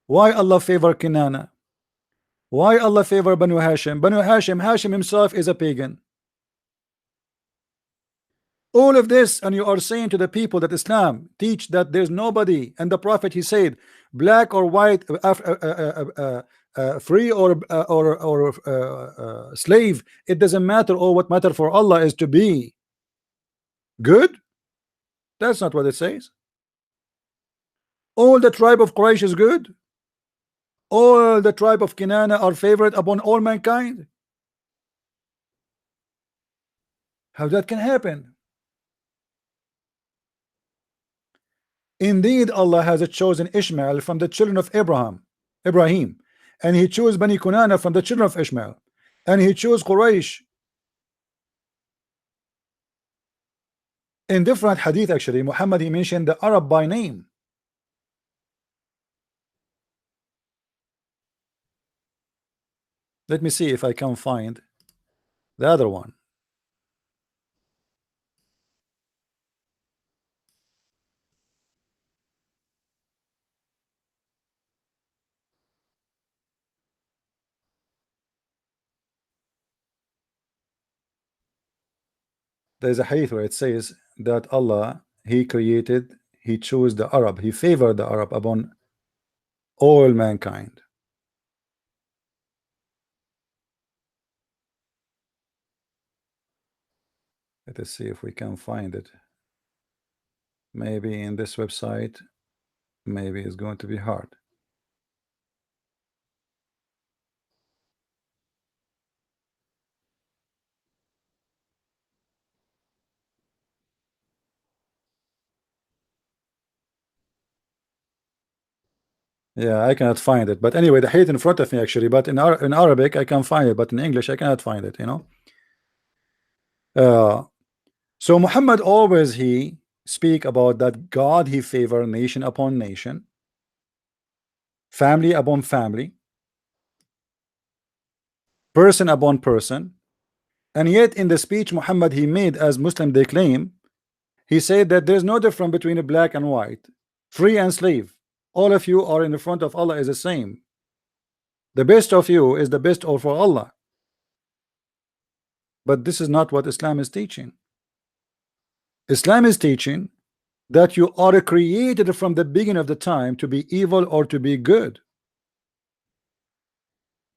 Why Allah favor Kinana? Why Allah favor Banu Hashim? Banu Hashim, Hashim himself is a pagan. All of this, and you are saying to the people that Islam teach that there's nobody, and the Prophet he said, black or white, free or slave, it doesn't matter. All what matter for Allah is to be good. That's not what it says. All the tribe of Quraysh is good. All the tribe of Kinana are favored upon all mankind. How that can happen? Indeed, Allah has chosen Ishmael from the children of Ibrahim, and he chose Bani Kunana from the children of Ishmael, and he chose Quraysh. In different hadith, actually, Muhammad he mentioned the Arab by name. Let me see if I can find the other one. There's a hadith where it says that Allah he chose the Arab, he favored the Arab upon all mankind. Let us see if we can find it. Maybe in this website, maybe it's going to be hard. Yeah, I cannot find it. But anyway, the hadith in front of me actually, but in Arabic I can find it, but in English I cannot find it, you know. So Muhammad always he speak about that God he favor nation upon nation, family upon family, person upon person, and yet in the speech Muhammad he made, as Muslim they claim, he said that there's no difference between a black and white, free and slave. All of you are in the front of Allah is the same. The best of you is the best of Allah. But this is not what Islam is teaching. Islam is teaching that you are created from the beginning of the time to be evil or to be good.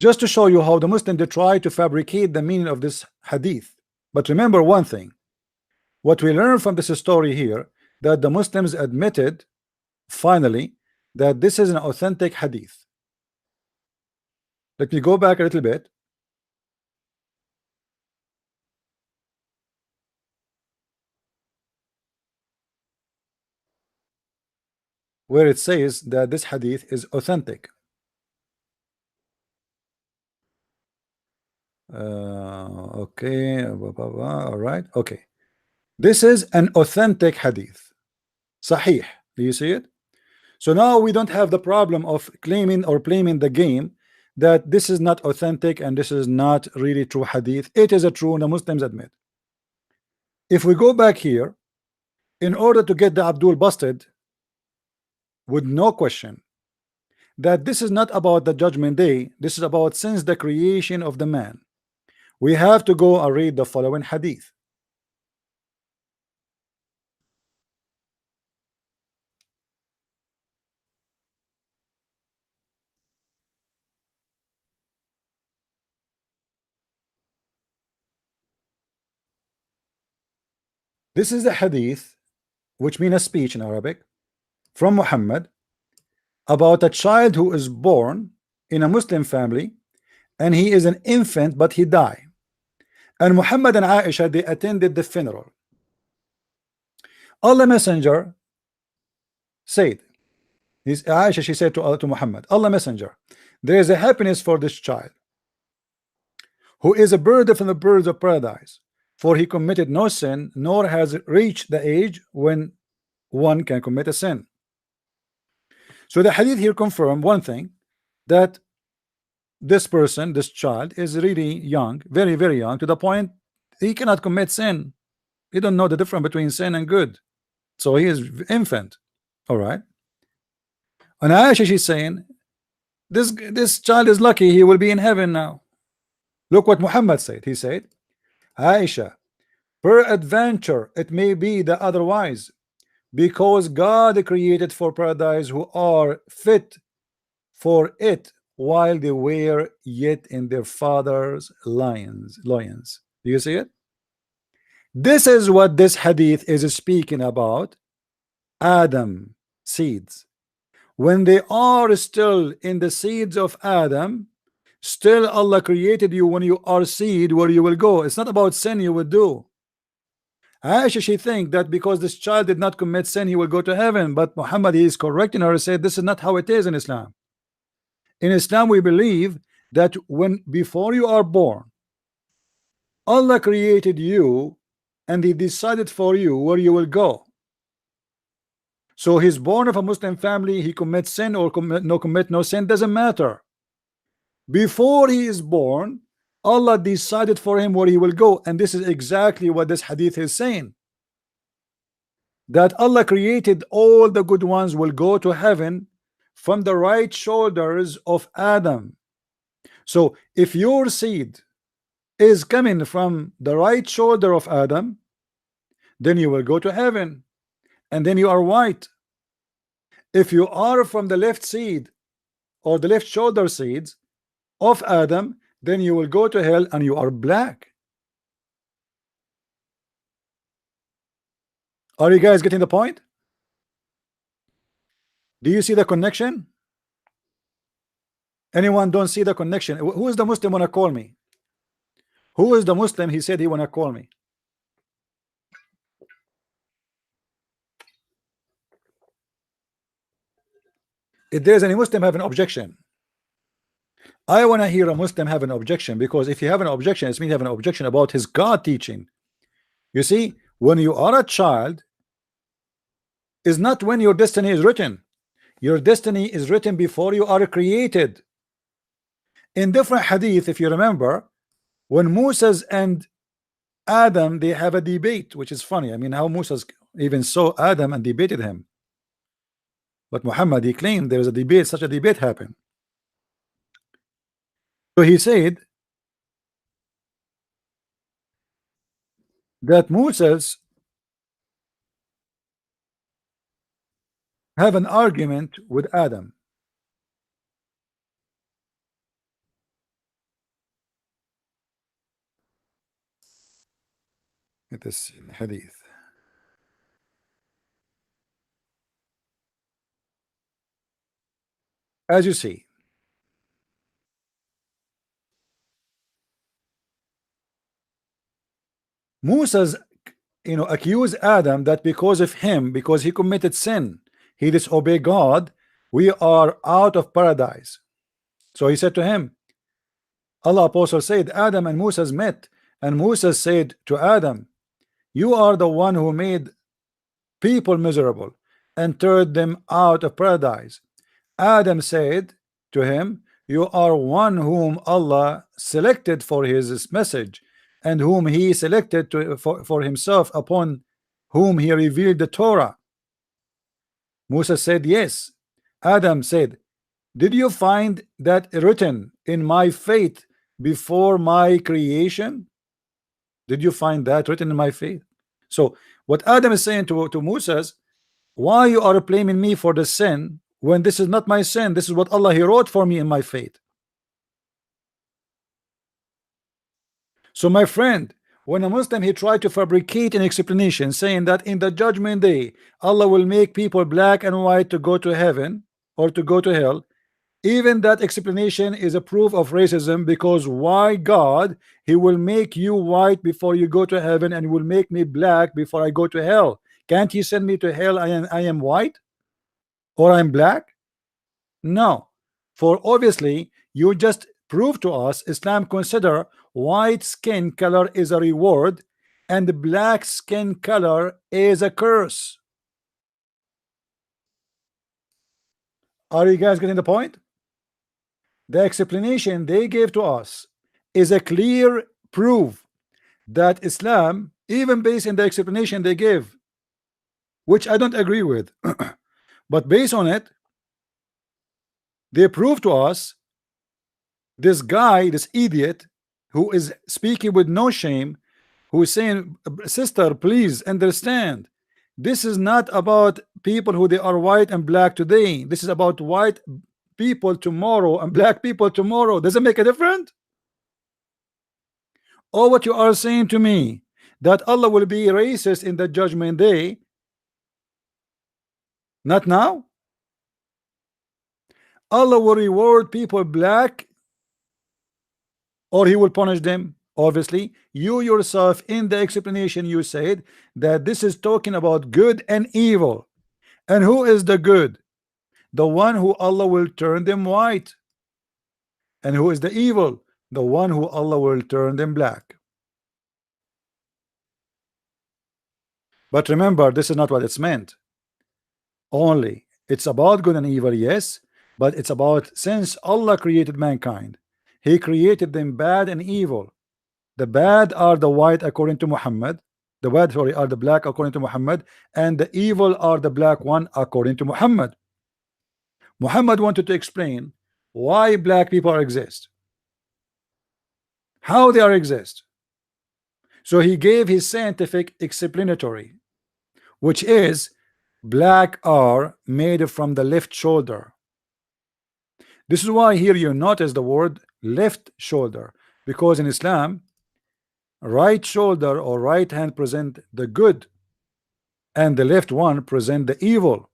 just to show you how the Muslim they try to fabricate the meaning of this hadith. But remember one thing, what we learn from this story here, that the Muslims admitted finally that this is an authentic hadith. Let me go back a little bit. Where it says that this hadith is authentic. Okay, all right, okay. This is an authentic hadith, sahih. Do you see it? So now we don't have the problem of claiming or blaming the game that this is not authentic and this is not really true hadith. It is a true, and the Muslims admit. If we go back here, in order to get the Abdul busted, with no question, that this is not about the judgment day, this is about since the creation of the man, we have to go and read the following hadith. This is a hadith, which means a speech in Arabic, from Muhammad about a child who is born in a Muslim family, and he is an infant, but he died. And Muhammad and Aisha, they attended the funeral. Allah Messenger said, Aisha, she said to Muhammad, Allah Messenger, there is a happiness for this child, who is a bird from the birds of paradise, for he committed no sin, nor has reached the age when one can commit a sin. So the hadith here confirm one thing, that this person, this child, is really young, very, very young, to the point he cannot commit sin. He don't know the difference between sin and good. So he is infant. All right. And Aisha, she's saying, this child is lucky, he will be in heaven now. Look what Muhammad said. He said, Aisha, peradventure it may be the otherwise, because God created for paradise who are fit for it while they were yet in their father's loins. Do you see it? This is what this hadith is speaking about. Adam seeds, when they are still in the seeds of Adam, still Allah created you. When you are seed, where you will go, it's not about sin you would do. Aisha, she think that because this child did not commit sin, he will go to heaven. But Muhammad, he is correcting her, said this is not how it is in Islam. In Islam, we believe that when before you are born, Allah created you and he decided for you where you will go. So he's born of a Muslim family, he commits sin or commit no sin, doesn't matter. Before he is born, Allah decided for him where he will go, and this is exactly what this hadith is saying, that Allah created all the good ones will go to heaven from the right shoulders of Adam. So if your seed is coming from the right shoulder of Adam, then you will go to heaven, and then you are white. If you are from the left seed or the left shoulder seeds of Adam, then you will go to hell and you are black. Are you guys getting the point? Do you see the connection? Anyone don't see the connection? Who is the Muslim wanna call me? Who is the Muslim? He said he wanna call me. If there's any Muslim have an objection, I want to hear a Muslim have an objection, because if you have an objection, it means you have an objection about his God teaching. You see, when you are a child, is not when your destiny is written. Your destiny is written before you are created. In different hadith, if you remember, when Moses and Adam, they have a debate, which is funny. I mean, how Moses even saw Adam and debated him. But Muhammad, he claimed there was a debate, such a debate happened. So he said that Moses have an argument with Adam. this hadith. As you see, Musa's accused Adam that because of him, because he committed sin, he disobeyed God, we are out of paradise. So he said to him, Allah apostle said, Adam and Musa's met, and Musa said to Adam, you are the one who made people miserable and turned them out of paradise. Adam said to him, you are one whom Allah selected for his message, and whom he selected for himself, upon whom he revealed the Torah. Musa said, yes. Adam said, did you find that written in my fate before my creation? Did you find that written in my fate? So what Adam is saying to Musa is, why you are blaming me for the sin when this is not my sin? This is what Allah he wrote for me in my fate. So my friend, when a Muslim he tried to fabricate an explanation saying that in the judgment day Allah will make people black and white to go to heaven or to go to hell, even that explanation is a proof of racism, because why God he will make you white before you go to heaven and will make me black before I go to hell? Can't he send me to hell? I am white or I'm black? No, for obviously you just prove to us Islam consider white skin color is a reward and black skin color is a curse. Are you guys getting the point? The explanation they gave to us is a clear proof that Islam, even based on the explanation they give, which I don't agree with, but based on it, they prove to us this guy, this idiot, who is speaking with no shame, who is saying, sister, please understand, this is not about people who they are white and black today. This is about white people tomorrow and black people tomorrow. Does it make a difference? Or what you are saying to me that Allah will be racist in the judgment day? Not now. Allah will reward people black, or he will punish them. Obviously you yourself in the explanation you said that this is talking about good and evil, and who is the good? The one who Allah will turn them white. And who is the evil? The one who Allah will turn them black. But remember, this is not what it's meant. Only it's about good and evil, yes, but it's about, since Allah created mankind, he created them bad and evil. The bad are the white according to Muhammad, the bad, sorry, are the black according to Muhammad, and the evil are the black one according to Muhammad. Muhammad wanted to explain why black people exist, how they are exist. So he gave his scientific explanatory, which is black are made from the left shoulder. This is why here you notice the word left shoulder, because in Islam right shoulder or right hand present the good and the left one present the evil.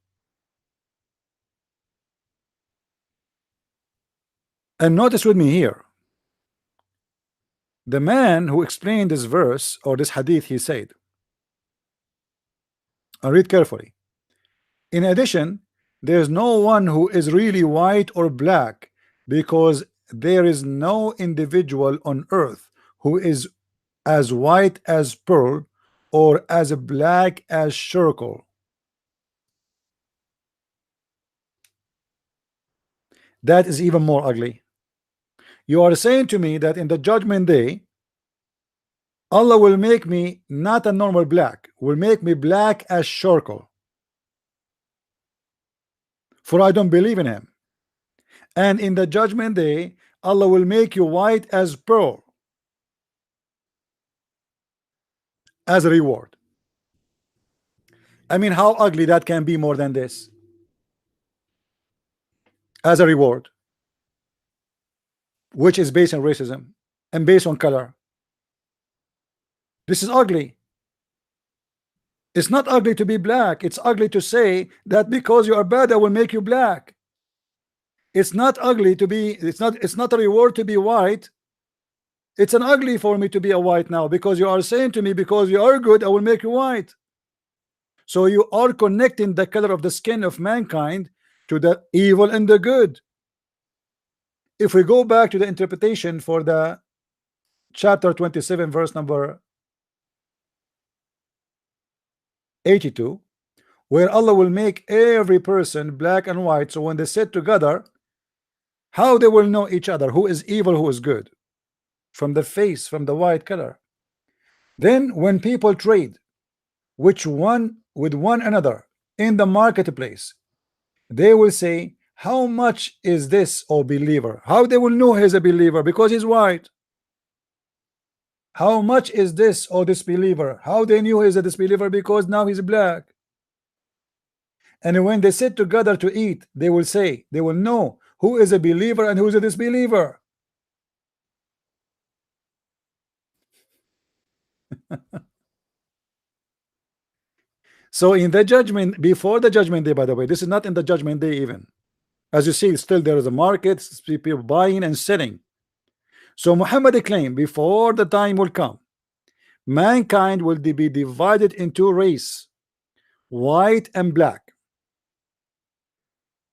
And notice with me here, the man who explained this verse or this hadith, he said, I read carefully, in addition, there is no one who is really white or black, because there is no individual on earth who is as white as pearl or as black as charcoal. That is even more ugly. You are saying to me that in the judgment day Allah will make me not a normal black, will make me black as charcoal, for I don't believe in him. And in the judgment day Allah will make you white as pearl as a reward. I mean, how ugly that can be more than this? As a reward, which is based on racism and based on color. This is ugly. It's not ugly to be black. It's ugly to say that because you are bad, I will make you black. It's not ugly to be, it's not a reward to be white. It's an ugly for me to be a white now, because you are saying to me, because you are good, I will make you white. So you are connecting the color of the skin of mankind to the evil and the good. If we go back to the interpretation for the chapter 27 verse number 82, where Allah will make every person black and white, so when they sit together, how they will know each other, who is evil, who is good, from the face, from the white color. Then when people trade which one with one another in the marketplace, they will say, how much is this, O believer? How they will know he's a believer? Because he's white. How much is this, O disbeliever? How they knew he's a disbeliever? Because now he's black. And when they sit together to eat, they will say, they will know who is a believer and who is a disbeliever. So in the judgment, before the judgment day, by the way, this is not in the judgment day even. As you see, still there is a market, people buying and selling. So Muhammad claimed before the time will come, mankind will be divided into race, white and black.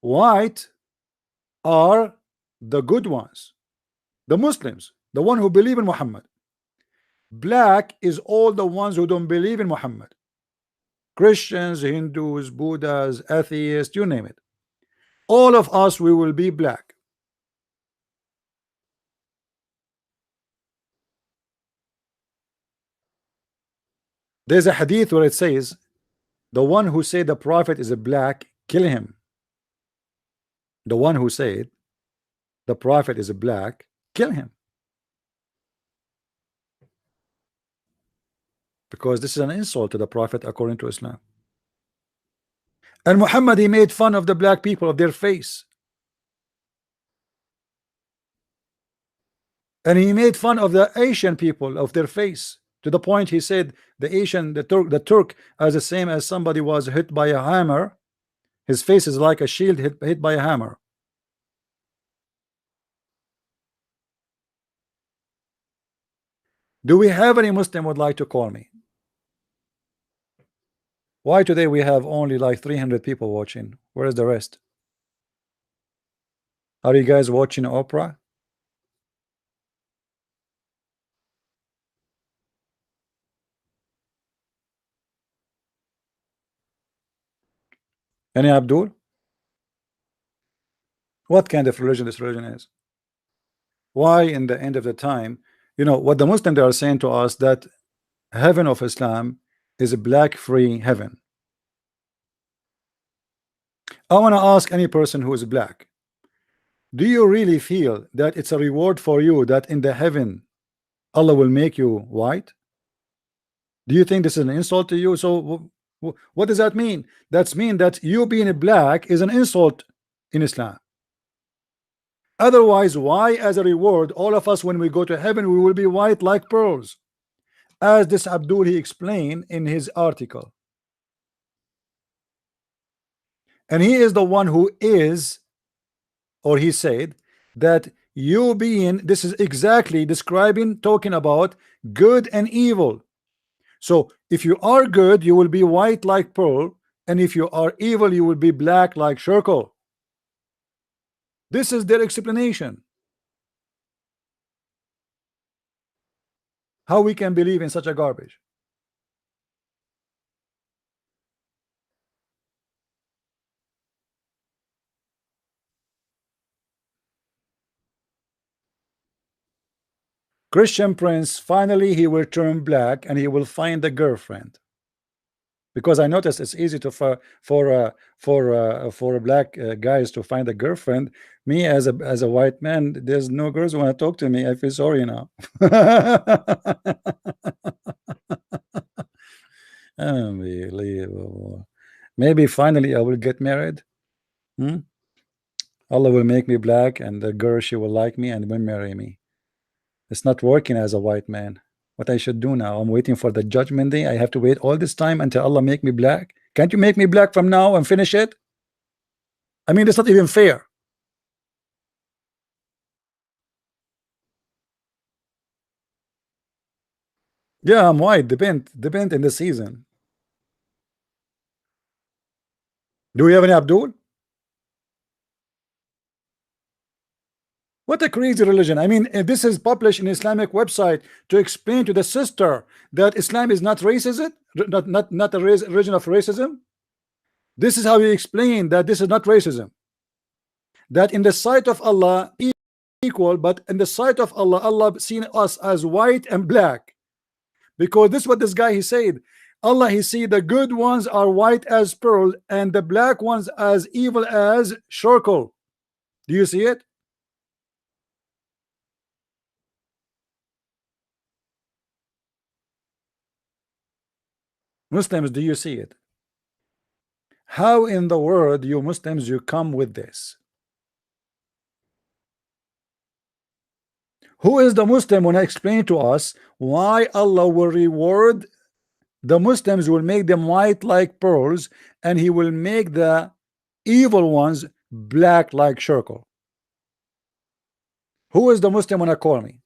White are the good ones, the Muslims, the one who believe in Muhammad. Black is all the ones who don't believe in Muhammad. Christians, Hindus, Buddhas, atheists, you name it. All of us, we will be black. There's a hadith where it says, the one who said the prophet is a black, kill him. The one who said the prophet is a black, kill him. Because this is an insult to the prophet according to Islam. And Muhammad, he made fun of the black people, of their face. And he made fun of the Asian people, of their face, to the point he said the Asian, the Turk as the same as somebody was hit by a hammer. His face is like a shield hit by a hammer. Do we have any Muslim would like to call me? Why today we have only like 300 people watching? Where is the rest? Are you guys watching Oprah? Any Abdul? What kind of religion this religion is? Why in the end of the time, you know what the Muslims they are saying to us, that heaven of Islam is a black free heaven. I want to ask any person who is black, do you really feel that it's a reward for you that in the heaven Allah will make you white? Do you think this is an insult to you? So what does that mean? That's mean that you being a black is an insult in Islam. Otherwise, why as a reward all of us when we go to heaven we will be white like pearls, as this Abdul he explained in his article. And he is the one who is, or he said that you being, this is exactly describing, talking about good and evil. So if you are good, you will be white like pearl, and if you are evil, you will be black like charcoal. This is their explanation. How we can believe in such a garbage? Christian Prince, finally he will turn black and he will find a girlfriend. Because I noticed it's easy to for black guys to find a girlfriend. Me as a white man, there's no girls who want to talk to me. I feel sorry now. Unbelievable. Maybe finally I will get married. Hmm? Allah will make me black and the girl she will like me and will marry me. It's not working as a white man. What I should do now? I'm waiting for the judgment day. I have to wait all this time until Allah make me black. Can't you make me black from now and finish it? I mean, that's not even fair. Yeah, I'm white. Depend in the season. Do we have any Abdul? What a crazy religion. I mean, this is published in Islamic website to explain to the sister that Islam is not racism, not a religion of racism. This is how you explain that this is not racism. That in the sight of Allah equal, but in the sight of Allah, Allah seen us as white and black. Because this is what this guy he said. Allah he see the good ones are white as pearl and the black ones as evil as charcoal. Do you see it? Muslims, do you see it? How in the world you Muslims you come with this? Who is the Muslim when I explain to us why Allah will reward the Muslims, will make them white like pearls, and he will make the evil ones black like charcoal? Who is the Muslim when I call me?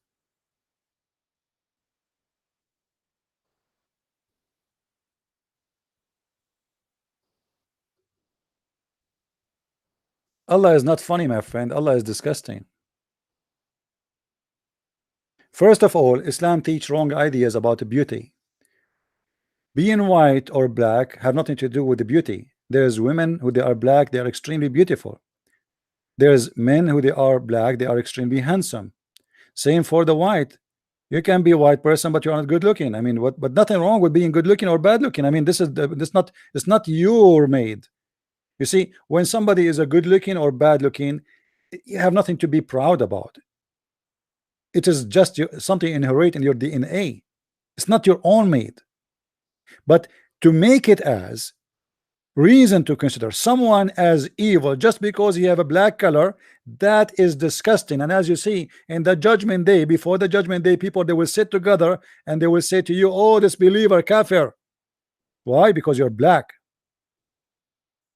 Allah is not funny, my friend. Allah is disgusting. First of all, Islam teach wrong ideas about beauty. Being white or black have nothing to do with the beauty. There's women who they are black, they are extremely beautiful. There's men who they are black, they are extremely handsome. Same for the white. You can be a white person, but you're not good looking. I mean, what? But nothing wrong with being good looking or bad looking. I mean, this not it's not your made. You see, when somebody is a good looking or bad looking, you have nothing to be proud about. It is just something inherent in your DNA. It's not your own made. But to make it as reason to consider someone as evil just because he have a black color, that is disgusting. And as you see in the judgment day, before the judgment day, people they will sit together and they will say to you, oh, this believer kafir. Why? Because you're black.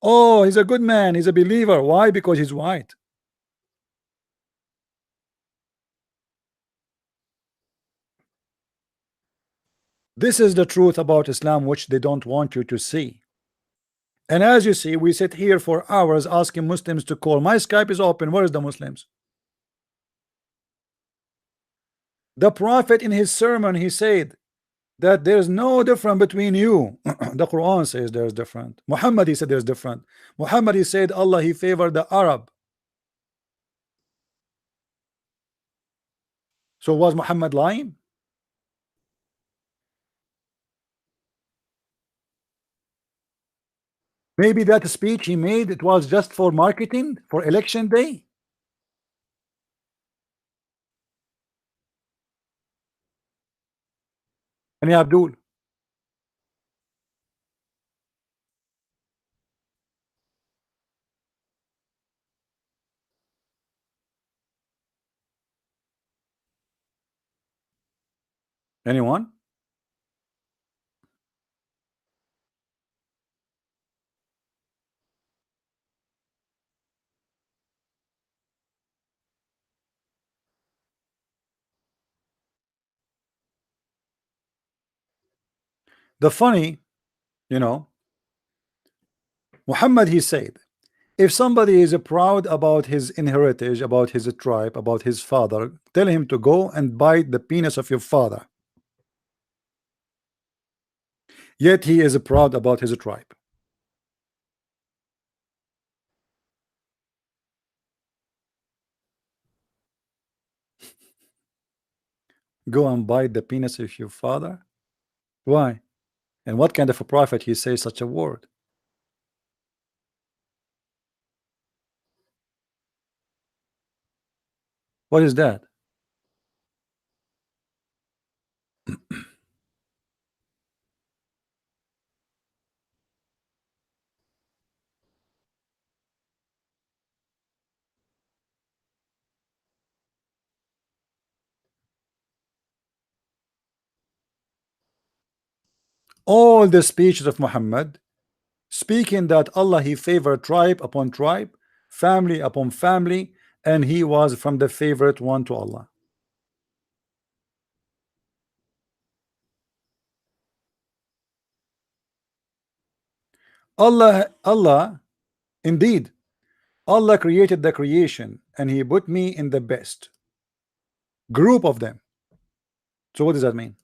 Oh, he's a good man, he's a believer. Why? Because he's white. This is the truth about Islam, which they don't want you to see. And as you see, we sit here for hours asking Muslims to call. My Skype is open. Where is the Muslims? The Prophet in his sermon, he said that there's no difference between you. The Quran says there's different. Muhammad, he said there's different. Muhammad, he said Allah, he favored the Arab. So was Muhammad lying? Maybe that speech he made, it was just for marketing, for election day. And Abdul, anyone? The funny, you know, Muhammad, he said, if somebody is proud about his inheritance, about his tribe, about his father, tell him to go and bite the penis of your father. Yet he is proud about his tribe. Go and bite the penis of your father. Why? And what kind of a prophet he says such a word? What is that? All the speeches of Muhammad speaking that Allah he favored tribe upon tribe, family upon family, and he was from the favorite one to Allah. Allah, indeed, Allah created the creation and he put me in the best group of them. So what does that mean?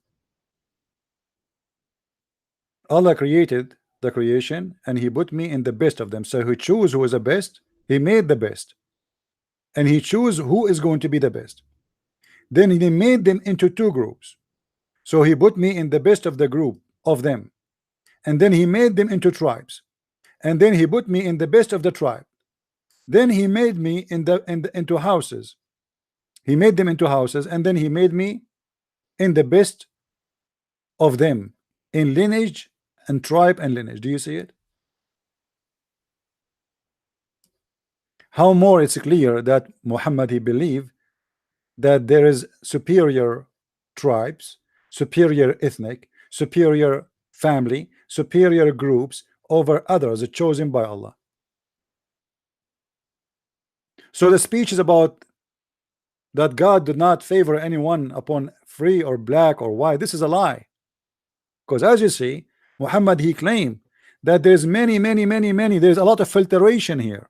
Allah created the creation and he put me in the best of them. So he chose who is the best, he made the best, and he chose who is going to be the best. Then he made them into two groups. So he put me in the best of the group of them, and then he made them into tribes, and then he put me in the best of the tribe. Then he made me into houses. He made them into houses, and then he made me in the best of them in lineage and tribe and lineage. Do you see it? How more it's clear that Muhammad he believed that there is superior tribes, superior ethnic, superior family, superior groups over others chosen by Allah. So the speech is about that God did not favor anyone upon free or black or white. This is a lie, because as you see, Muhammad he claimed that there's many there's a lot of filtration here.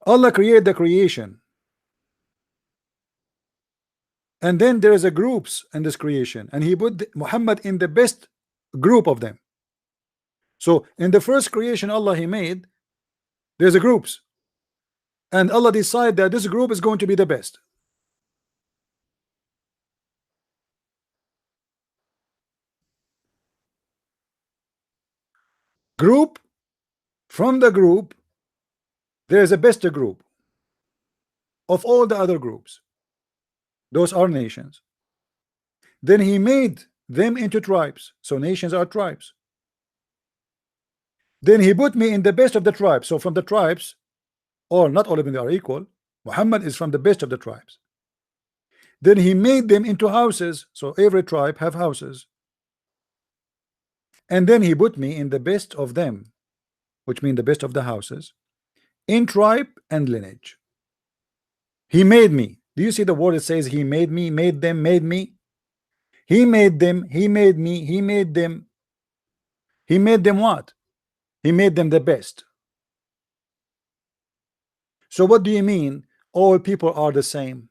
Allah created the creation, and then there is a groups in this creation, and he put Muhammad in the best group of them. So in the first creation Allah he made, there's a groups, and Allah decided that this group is going to be the best. Group, from the group there is a best group of all the other groups. Those are nations. Then he made them into tribes, so nations are tribes. Then he put me in the best of the tribes. So from the tribes, or not all of them are equal, Muhammad is from the best of the tribes. Then he made them into houses, so every tribe have houses. And then he put me in the best of them, which means the best of the houses, in tribe and lineage. He made me. Do you see the word? It says he made me, made them, made me. He made them, he made me, he made them. He made them what? He made them the best. So what do you mean all people are the same?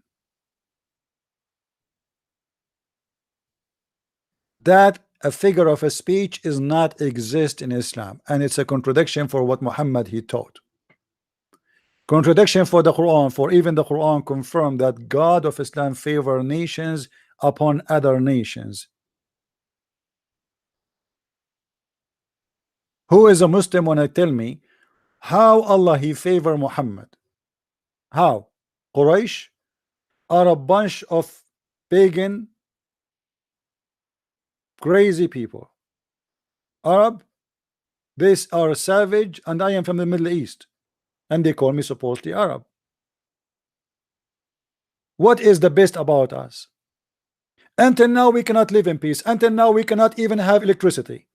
That a figure of a speech is not exist in Islam, and it's a contradiction for what Muhammad he taught. Contradiction for the Quran, for even the Quran confirmed that God of Islam favor nations upon other nations. Who is a Muslim when I tell me how Allah he favor Muhammad? How? Quraysh are a bunch of pagan crazy people. Arab, they are savage, and I am from the Middle East, and they call me supposedly Arab. What is the best about us? Until now we cannot live in peace. Until now we cannot even have electricity.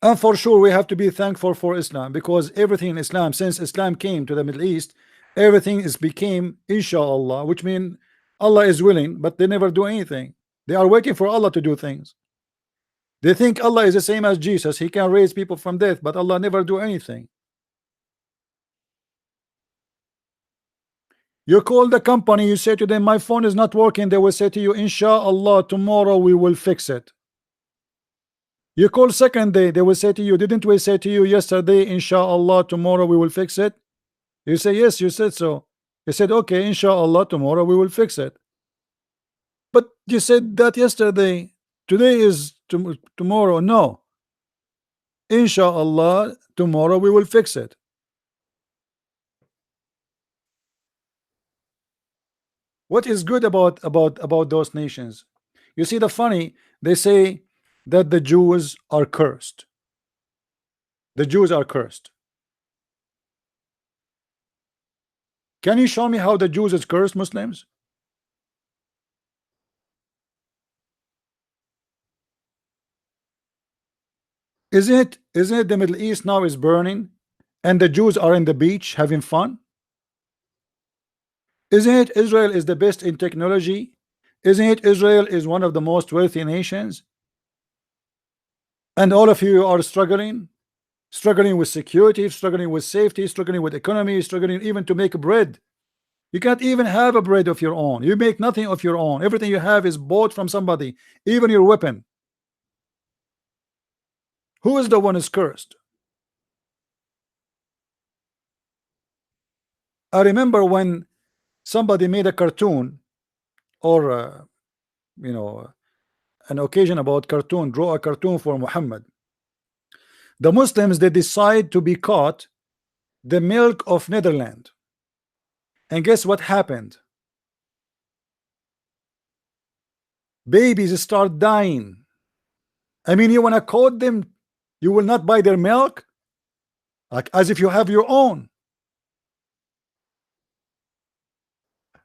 And for sure we have to be thankful for Islam, because everything in Islam, since Islam came to the Middle East, everything is became inshallah, which means Allah is willing, but they never do anything. They are waiting for Allah to do things. They think Allah is the same as Jesus. He can raise people from death, but Allah never do anything. You call the company, you say to them, my phone is not working. They will say to you, inshallah, tomorrow we will fix it. You call second day, they will say to you, didn't we say to you yesterday, inshallah, tomorrow we will fix it? You say, yes, you said so. He said, okay, inshallah, tomorrow we will fix it. But you said that yesterday. Today is tomorrow. No. Inshallah, tomorrow we will fix it. What is good about those nations? You see the funny, they say that the Jews are cursed. The Jews are cursed. Can you show me how the Jews is cursed, Muslims? Isn't it the Middle East now is burning and the Jews are in the beach having fun? Isn't it Israel is the best in technology? Isn't it Israel is one of the most wealthy nations? And all of you are struggling with security, struggling with safety, struggling with economy, struggling even to make bread. You can't even have a bread of your own. You make nothing of your own. Everything you have is bought from somebody, even your weapon. Who is the one is cursed? I remember when somebody made a cartoon or you know, an occasion about cartoon, draw a cartoon for Muhammad. The Muslims, they decide to boycott the milk of Netherlands. And guess what happened? Babies start dying. I mean, you want to quote them, you will not buy their milk, like as if you have your own.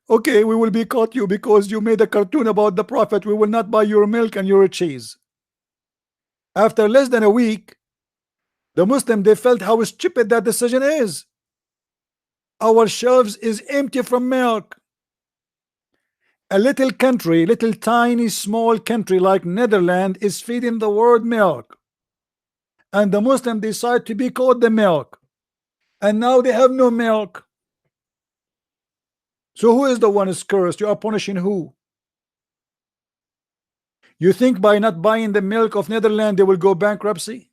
Okay, we will boycott you because you made a cartoon about the prophet. We will not buy your milk and your cheese. After less than a week, the Muslim, they felt how stupid that decision is. Our shelves is empty from milk. A little country, little tiny small country like Netherlands is feeding the world milk, and the Muslim decide to boycott the milk, and now they have no milk. So who is the one is cursed? You are punishing who? You think by not buying the milk of Netherlands they will go bankruptcy?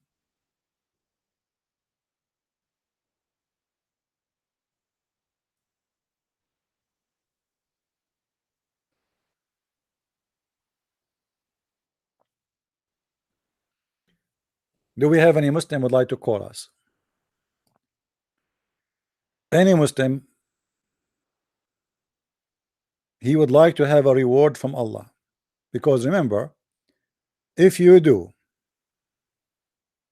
Do we have any Muslim would like to call us? Any Muslim, he would like to have a reward from Allah, because remember, if you do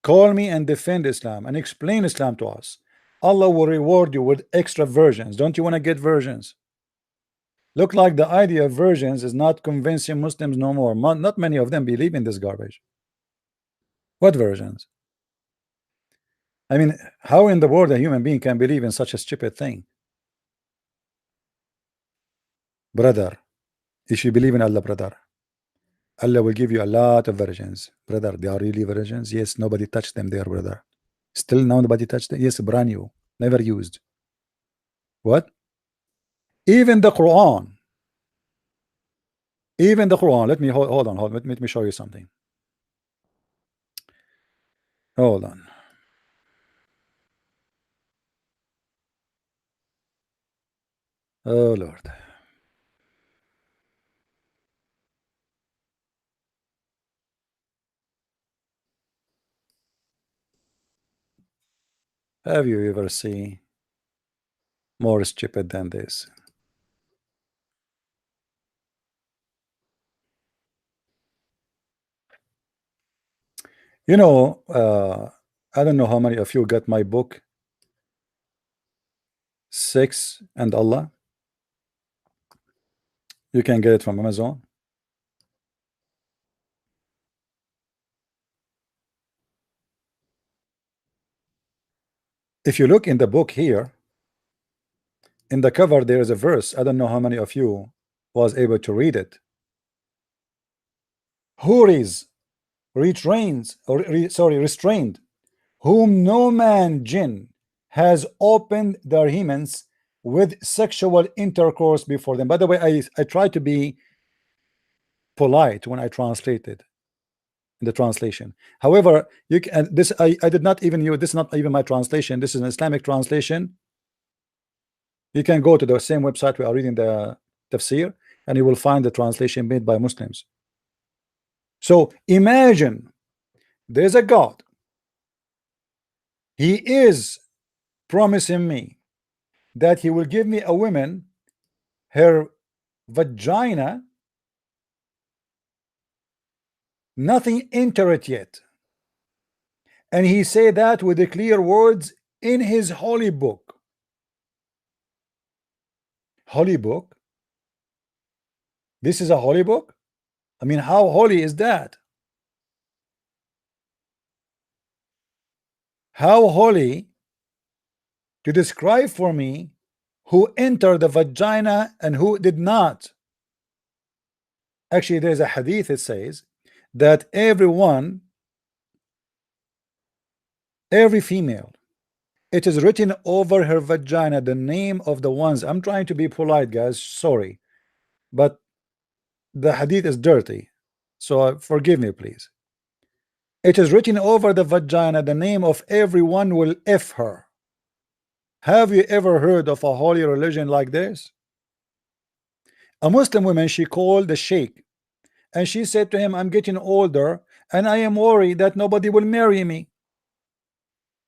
call me and defend Islam and explain Islam to us, Allah will reward you with extra versions. Don't you want to get versions? Look like the idea of versions is not convincing Muslims no more. Not many of them believe in this garbage. What versions? I mean, how in the world a human being can believe in such a stupid thing? Brother, if you believe in Allah, brother, Allah will give you a lot of versions. Brother, they are really versions. Yes, nobody touched them there, brother. Still nobody touched them. Yes, brand new, never used. What? Even the Quran. Even the Quran. Let me hold on. Let me show you something. Hold on. Oh Lord. Have you ever seen more stupid than this? You know, I don't know how many of you got my book, Sex and Allah. You can get it from Amazon. If you look in the book here, in the cover, there is a verse. I don't know how many of you was able to read it. Houris restrained, whom no man jinn has opened their hymens with sexual intercourse before them. By the way, I try to be polite when I translated in the translation. However, you can this I did not even use this, is not even my translation. This is an Islamic translation. You can go to the same website we are reading the tafsir, and you will find the translation made by Muslims. So imagine there's a God. He is promising me that he will give me a woman, her vagina, nothing enter it yet, and he say that with the clear words in his holy book. Holy book? This is a holy book? I mean, how holy is that? How holy to describe for me who entered the vagina and who did not? Actually, there's a hadith that says that every female, it is written over her vagina the name of the ones. I'm trying to be polite, guys, sorry, but the hadith is dirty, so forgive me, please. It is written over the vagina the name of everyone will F her. Have you ever heard of a holy religion like this? A Muslim woman, she called the sheikh and she said to him, I'm getting older and I am worried that nobody will marry me.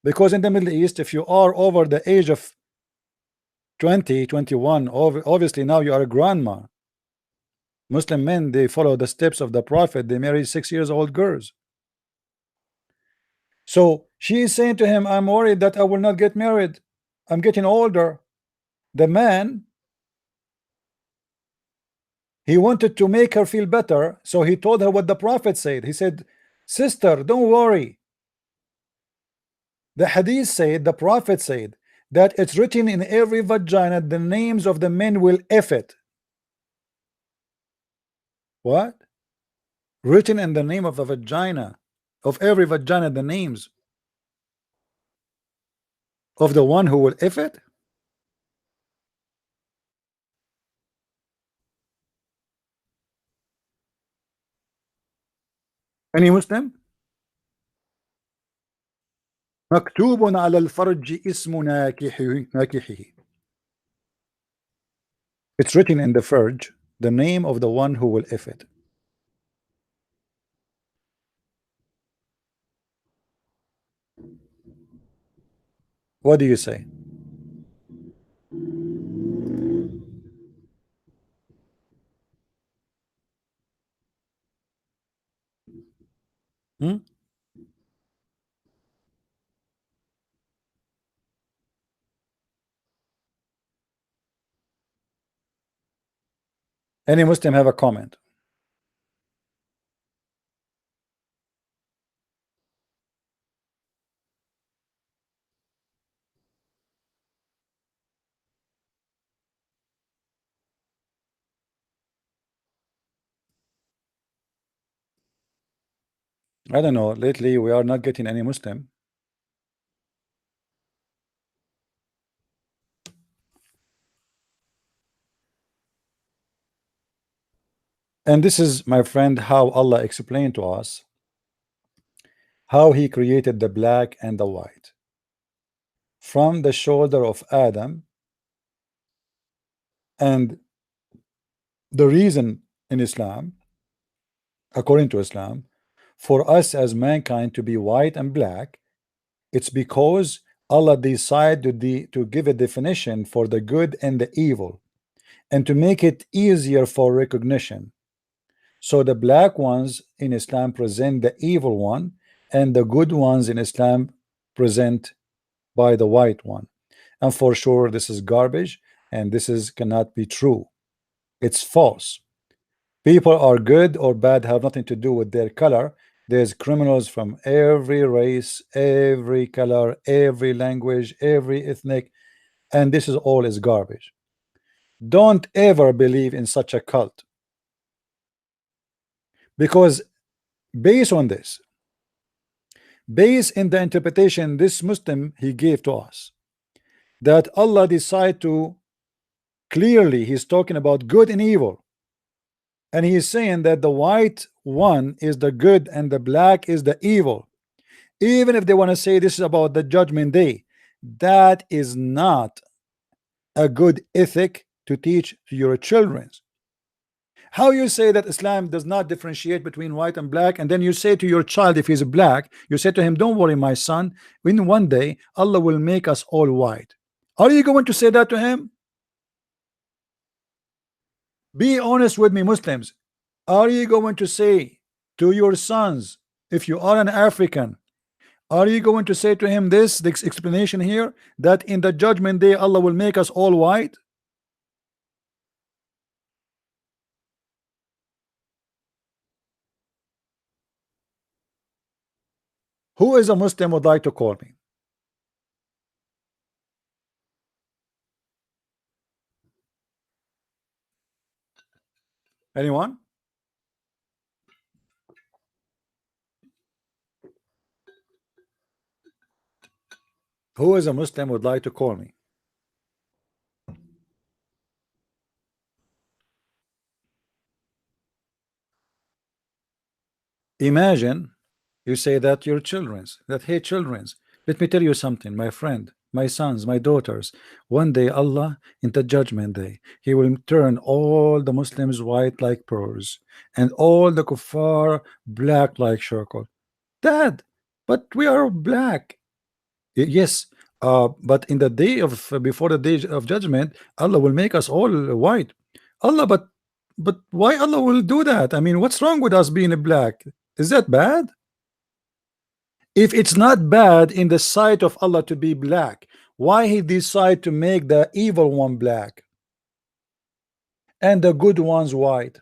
Because in the Middle East, if you are over the age of 20, 21, obviously now you are a grandma. Muslim men, they follow the steps of the Prophet. They marry 6 years old girls. So she is saying to him, I'm worried that I will not get married. I'm getting older. The man, he wanted to make her feel better, so he told her what the Prophet said. He said, sister, don't worry. The hadith said, the Prophet said, that it's written in every vagina the names of the men will F it. What? Written in the name of the vagina, of every vagina, the names of the one who will F it? Any Muslim? مكتوب على الفرج اسم ناكحه. It's written in the farj the name of the one who will F it. What do you say? Hmm? Any Muslim have a comment? I don't know. Lately, we are not getting any Muslim. And this is, my friend, how Allah explained to us how He created the black and the white. From the shoulder of Adam, and the reason in Islam, according to Islam, for us as mankind to be white and black, it's because Allah decided to give a definition for the good and the evil, and to make it easier for recognition. So the black ones in Islam present the evil one, and the good ones in Islam present by the white one. And for sure, this is garbage, and this is cannot be true. It's false. People are good or bad have nothing to do with their color. There's criminals from every race, every color, every language, every ethnic, and this is all is garbage. Don't ever believe in such a cult, because based on this, based in the interpretation this Muslim he gave to us, that Allah decided to clearly, he's talking about good and evil, and he is saying that the white one is the good and the black is the evil. Even if they want to say this is about the judgment day, that is not a good ethic to teach to your children. How you say that Islam does not differentiate between white and black, and then you say to your child, if he's black, you say to him, don't worry my son, in one day Allah will make us all white. Are you going to say that to him? Be honest with me, Muslims. Are you going to say to your sons, if you are an African, are you going to say to him this explanation here, that in the judgment day Allah will make us all white? Who is a Muslim would like to call me? Anyone? Who is a Muslim would like to call me? Imagine you say that your children's, that hey children's, let me tell you something, my friend, my sons, my daughters, one day Allah in the judgment day, he will turn all the Muslims white like pearls and all the kuffar black like charcoal. Dad, but we are black. Yes, but in the day of before the day of judgment, Allah will make us all white. Allah, but why Allah will do that? I mean, what's wrong with us being black? Is that bad? If it's not bad in the sight of Allah to be black, why he decide to make the evil one black and the good ones white?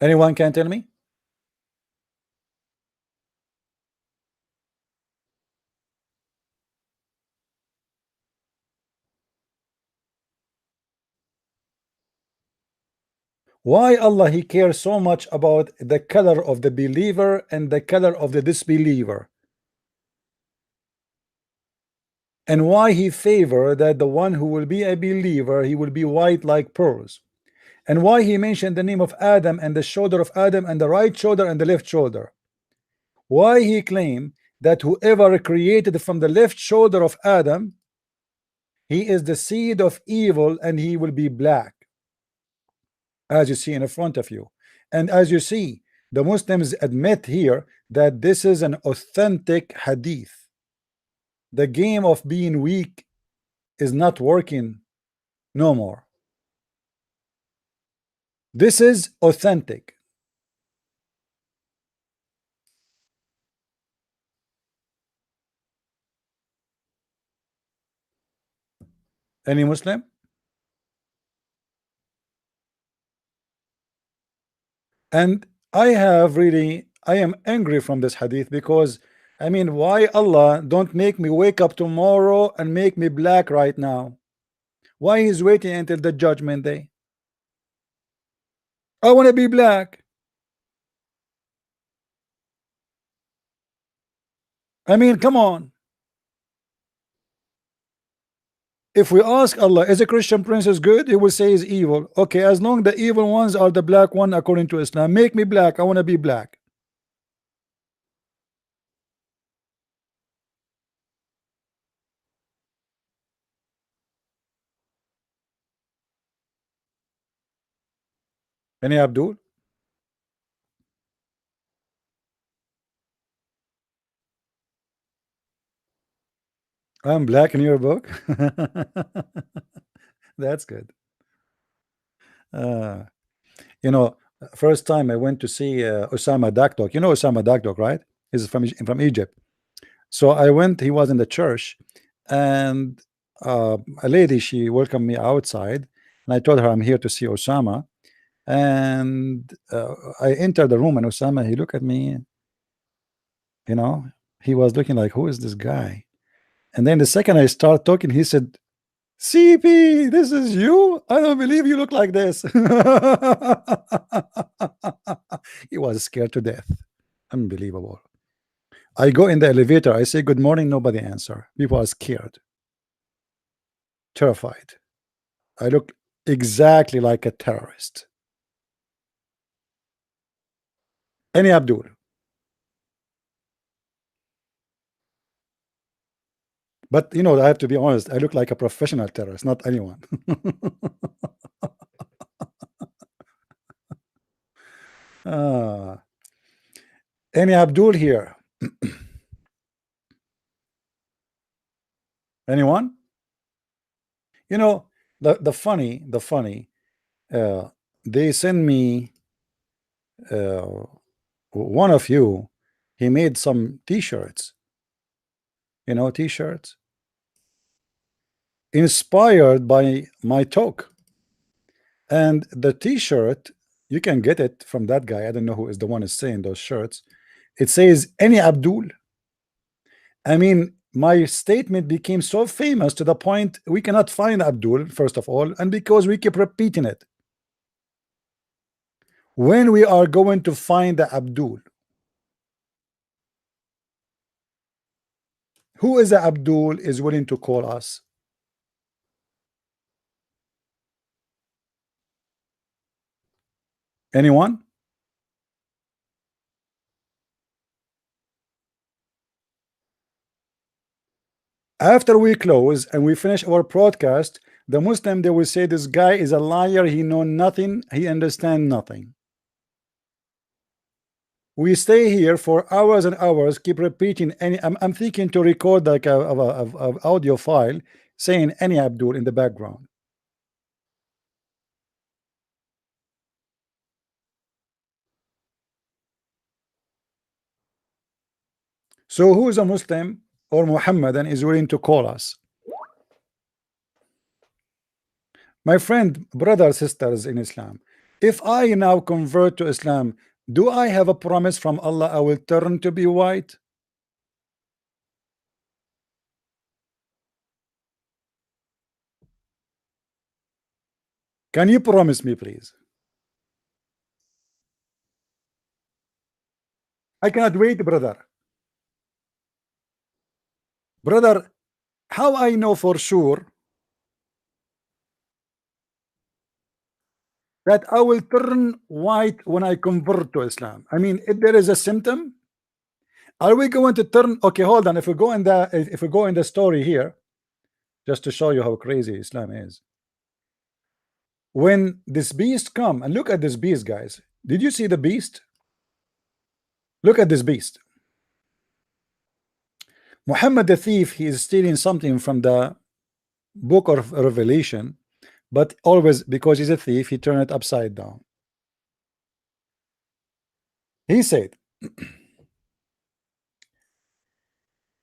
Anyone can tell me? Why Allah he cares so much about the color of the believer and the color of the disbeliever? And why he favor that the one who will be a believer he will be white like pearls? And why he mentioned the name of Adam and the shoulder of Adam and the right shoulder and the left shoulder? Why he claimed that whoever created from the left shoulder of Adam, he is the seed of evil and he will be black, as you see in front of you. And as you see, the Muslims admit here that this is an authentic hadith. The game of being weak is not working no more. This is authentic. Any Muslim? And I am angry from this hadith because I mean, why Allah don't make me wake up tomorrow and make me black right now? Why he's waiting until the judgment day? I want to be black. I mean, come on. If we ask Allah, is a Christian princess good? He will say is evil. Okay, as long the evil ones are the black one according to Islam, make me black. I want to be black. Any Abdul? I'm black in your book. That's good. Uh, you know, first time I went to see Osama Dakdok. You know Osama Dakdok, right? He's from Egypt. So I went. He was in the church, and a lady she welcomed me outside, and I told her I'm here to see Osama. And I entered the room, and Osama he looked at me. You know, he was looking like, who is this guy? And then the second I start talking, he said, CP, this is you? I don't believe you look like this. He was scared to death. Unbelievable. I go in the elevator, I say good morning, nobody answer. People are scared, terrified. I look exactly like a terrorist. Any Abdul? But you know, I have to be honest, I look like a professional terrorist, not anyone. Any Abdul here? Anyone? You know, the funny, uh, they send me uh, one of you. He made some T-shirts. You know, T-shirts inspired by my talk, and the T-shirt you can get it from that guy. I don't know who is the one is saying those shirts. It says any Abdul. I mean, my statement became so famous to the point we cannot find Abdul, first of all, and because we keep repeating it. When we are going to find the Abdul, who is the Abdul is willing to call us? Anyone? After we close and we finish our broadcast, the Muslim, they will say this guy is a liar, he know nothing, he understand nothing. We stay here for hours and hours, keep repeating any. I'm thinking to record like a audio file saying any Abdul in the background. So who is a Muslim or Muhammadan is willing to call us? My friend, brothers, sisters in Islam, if I now convert to Islam, do I have a promise from Allah I will turn to be white? Can you promise me, please? I cannot wait, brother. Brother, how I know for sure that I will turn white when I convert to Islam? I mean, if there is a symptom, are we going to turn? Okay, hold on. If we go in the story here, just to show you how crazy Islam is. When this beast come, and look at this beast, guys. Did you see the beast? Look at this beast. Muhammad the thief, he is stealing something from the book of Revelation, but always because he's a thief, he turned it upside down. He said,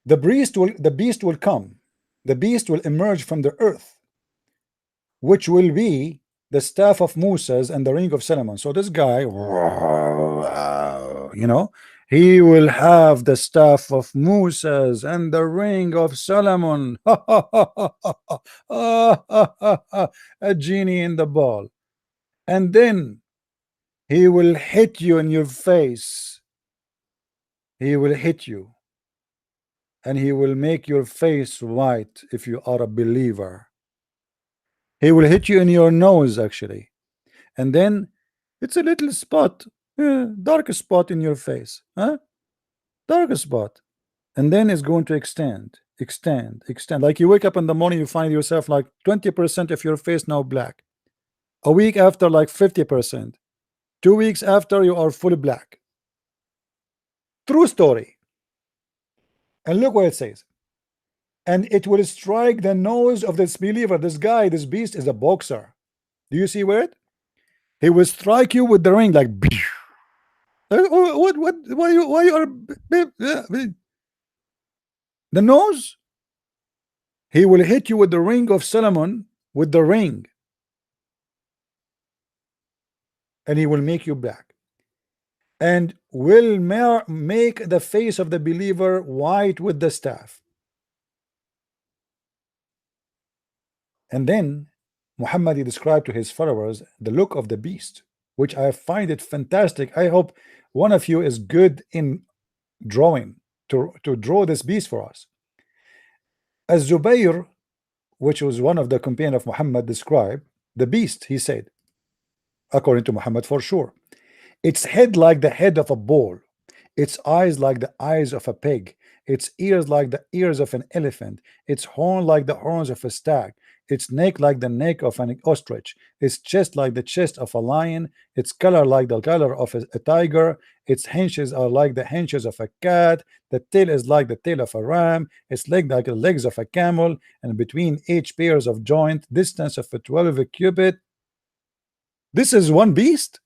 the beast will come, the beast will emerge from the earth, which will be the staff of Moses and the ring of Solomon. So this guy, you know, he will have the staff of Moses and the ring of Solomon. A genie in the ball. And then he will hit you in your face. He will hit you. And he will make your face white if you are a believer. He will hit you in your nose, actually. And then it's a little spot, dark spot in your face. Huh? Dark spot. And then it's going to extend. Like you wake up in the morning, you find yourself like 20% of your face now black. A week after, like 50%. 2 weeks after, you are fully black. True story. And look what it says. And it will strike the nose of this believer. This guy, this beast is a boxer. Do you see where it? He will strike you with the ring like what why you are the nose. He will hit you with the ring of Solomon, with the ring, and he will make you black, and will make the face of the believer white with the staff. And then Muhammad, he described to his followers the look of the beast, which I find it fantastic. I hope one of you is good in drawing to draw this beast for us. As Zubayr, which was one of the companions of Muhammad, described the beast, he said, according to Muhammad for sure, its head like the head of a bull, its eyes like the eyes of a pig, its ears like the ears of an elephant, its horn like the horns of a stag, its neck like the neck of an ostrich, its chest like the chest of a lion, its color like the color of a tiger, its hinges are like the hinges of a cat, the tail is like the tail of a ram, its leg like the legs of a camel, and between each pairs of joint distance of a 12 cubit. This is one beast.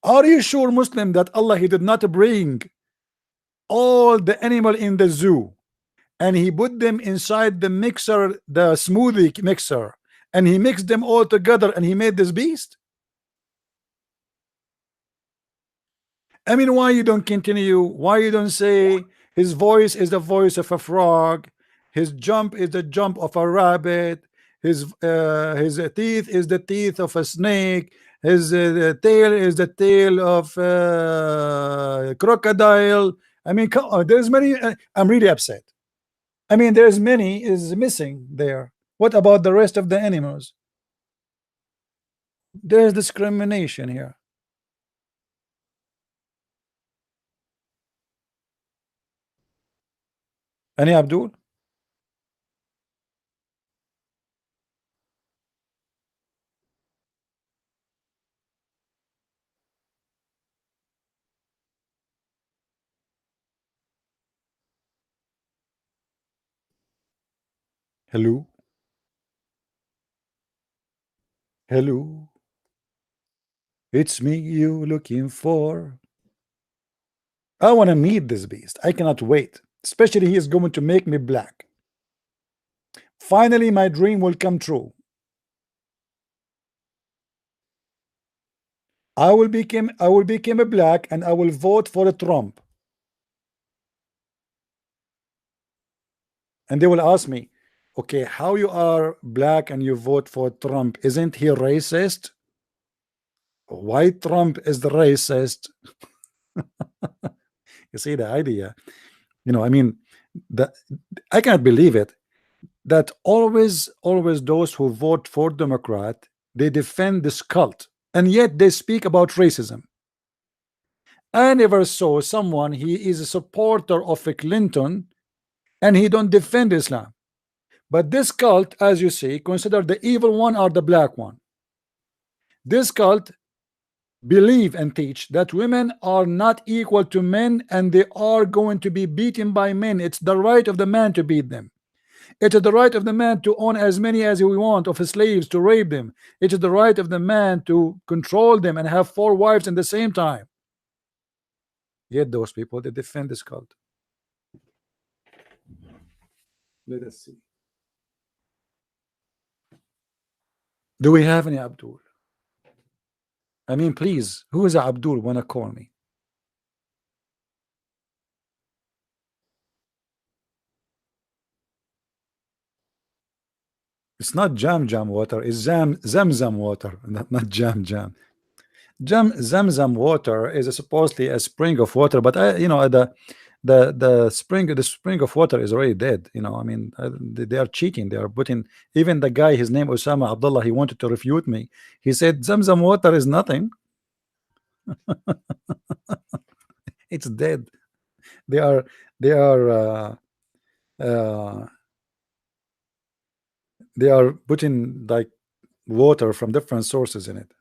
Are you sure, Muslim, that Allah, he did not bring all the animal in the zoo and he put them inside the mixer, the smoothie mixer, and he mixed them all together and he made this beast? I mean, why you don't continue? Why you don't say his voice is the voice of a frog, his jump is the jump of a rabbit, his teeth is the teeth of a snake, his tail is the tail of crocodile. I mean, come on, there's many. I'm really upset. I mean, there's many is missing there. What about the rest of the animals? There's discrimination here. Any Abdul? Hello? Hello? It's me you looking for. I want to meet this beast. I cannot wait. Especially he is going to make me black. Finally, my dream will come true. I will become a black and I will vote for a Trump. And they will ask me, okay, how you are black and you vote for Trump? Isn't he racist? Why Trump is the racist? You see the idea? I mean, the I cannot believe it. That always those who vote for Democrat, they defend this cult, and yet they speak about racism. I never saw someone he is a supporter of a Clinton and he don't defend Islam. But this cult, as you see, consider the evil one or the black one. This cult believe and teach that women are not equal to men and they are going to be beaten by men. It's the right of the man to beat them. It is the right of the man to own as many as he want of his slaves, to rape them. It is the right of the man to control them and have 4 wives at the same time. Yet those people, they defend this cult. Let us see. Do we have any Abdul? I mean, please, who is Abdul wanna call me? It's not jam water, it's zamzam water, not jam. Zamzam water is supposedly a spring of water, but the spring of water is already dead. I mean, they are cheating. They are putting, even the guy, his name Osama Abdullah, he wanted to refute me. He said Zamzam water is nothing. It's dead. They are they are uh, they are putting like water from different sources in it.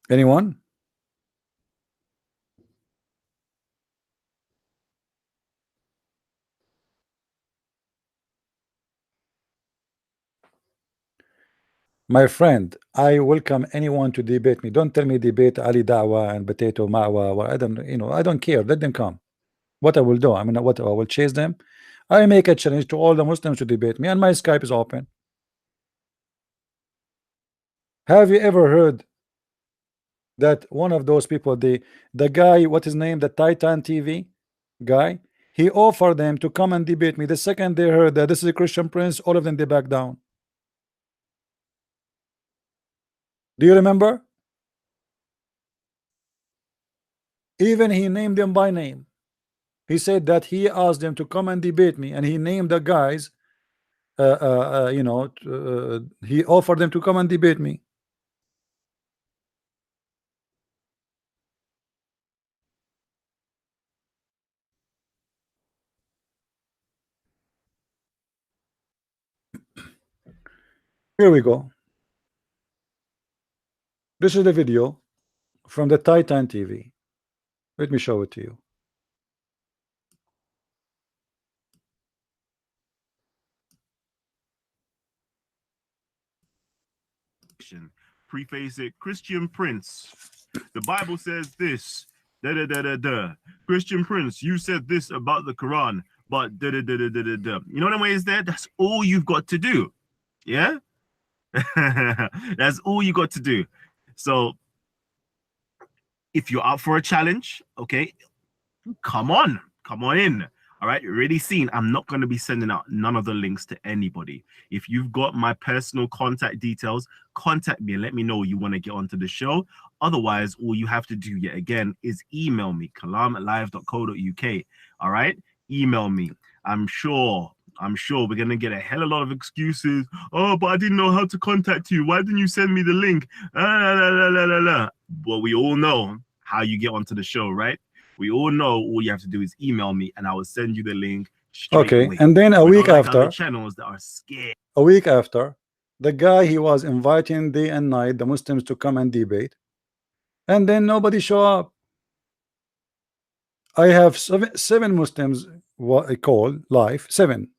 Anyone? My friend, I welcome anyone to debate me. Don't tell me debate Ali Dawah and Potato Mawa. Well, I don't care. Let them come. What I will do, I mean, what I will chase them. I make a challenge to all the Muslims to debate me, and my Skype is open. Have you ever heard that one of those people, the guy, what his name, the Titan TV guy, he offered them to come and debate me. The second they heard that this is a Christian prince, all of them, they back down. Do you remember? Even he named them by name. He said that he asked them to come and debate me, and he named the guys. He offered them to come and debate me. Here we go. This is the video from the Titan TV. Let me show it to you. Preface it, Christian Prince. The Bible says this. Da da da da da. Christian Prince, you said this about the Quran, but da da da da da da da. You know what I mean? Is that that's all you've got to do? Yeah. That's all you got to do. So if you're up for a challenge, okay, come on in. All right, already seen. I'm not going to be sending out none of the links to anybody. If you've got my personal contact details, contact me and let me know you want to get onto the show. Otherwise, all you have to do yet again is email me, kalam@live.co.uk. All right, email me. I'm sure we're going to get a hell of a lot of excuses. Oh, but I didn't know how to contact you. Why didn't you send me the link? Well, we all know how you get onto the show, right? We all know all you have to do is email me and I will send you the link straight away. And then a week after, channels that are scared. a week after, the guy he was inviting day and night the Muslims to come and debate, and then nobody show up. I have seven Muslims what I call live, 7,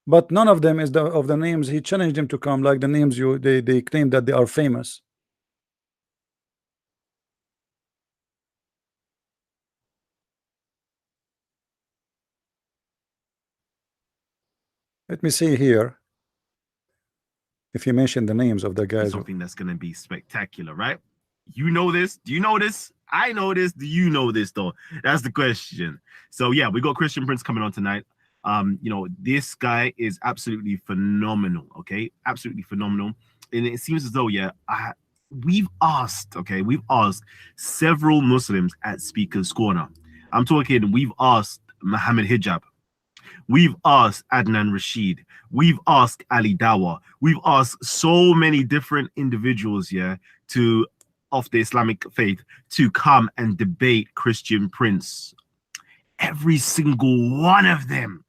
but none of them is of the names he challenged them to come, like the names they claim that they are famous. Let me see here if you mention the names of the guys. Something that's going to be spectacular, right? You know this? Do you know this? I know this. Do you know this though? That's the question. So yeah, we got Christian Prince coming on tonight. You know, this guy is absolutely phenomenal. Okay, absolutely phenomenal. And it seems as though we've asked several Muslims at Speaker's Corner. I'm talking. We've asked Muhammad Hijab. We've asked Adnan Rashid. We've asked Ali Dawah. We've asked so many different individuals, of the Islamic faith to come and debate Christian Prince. Every single one of them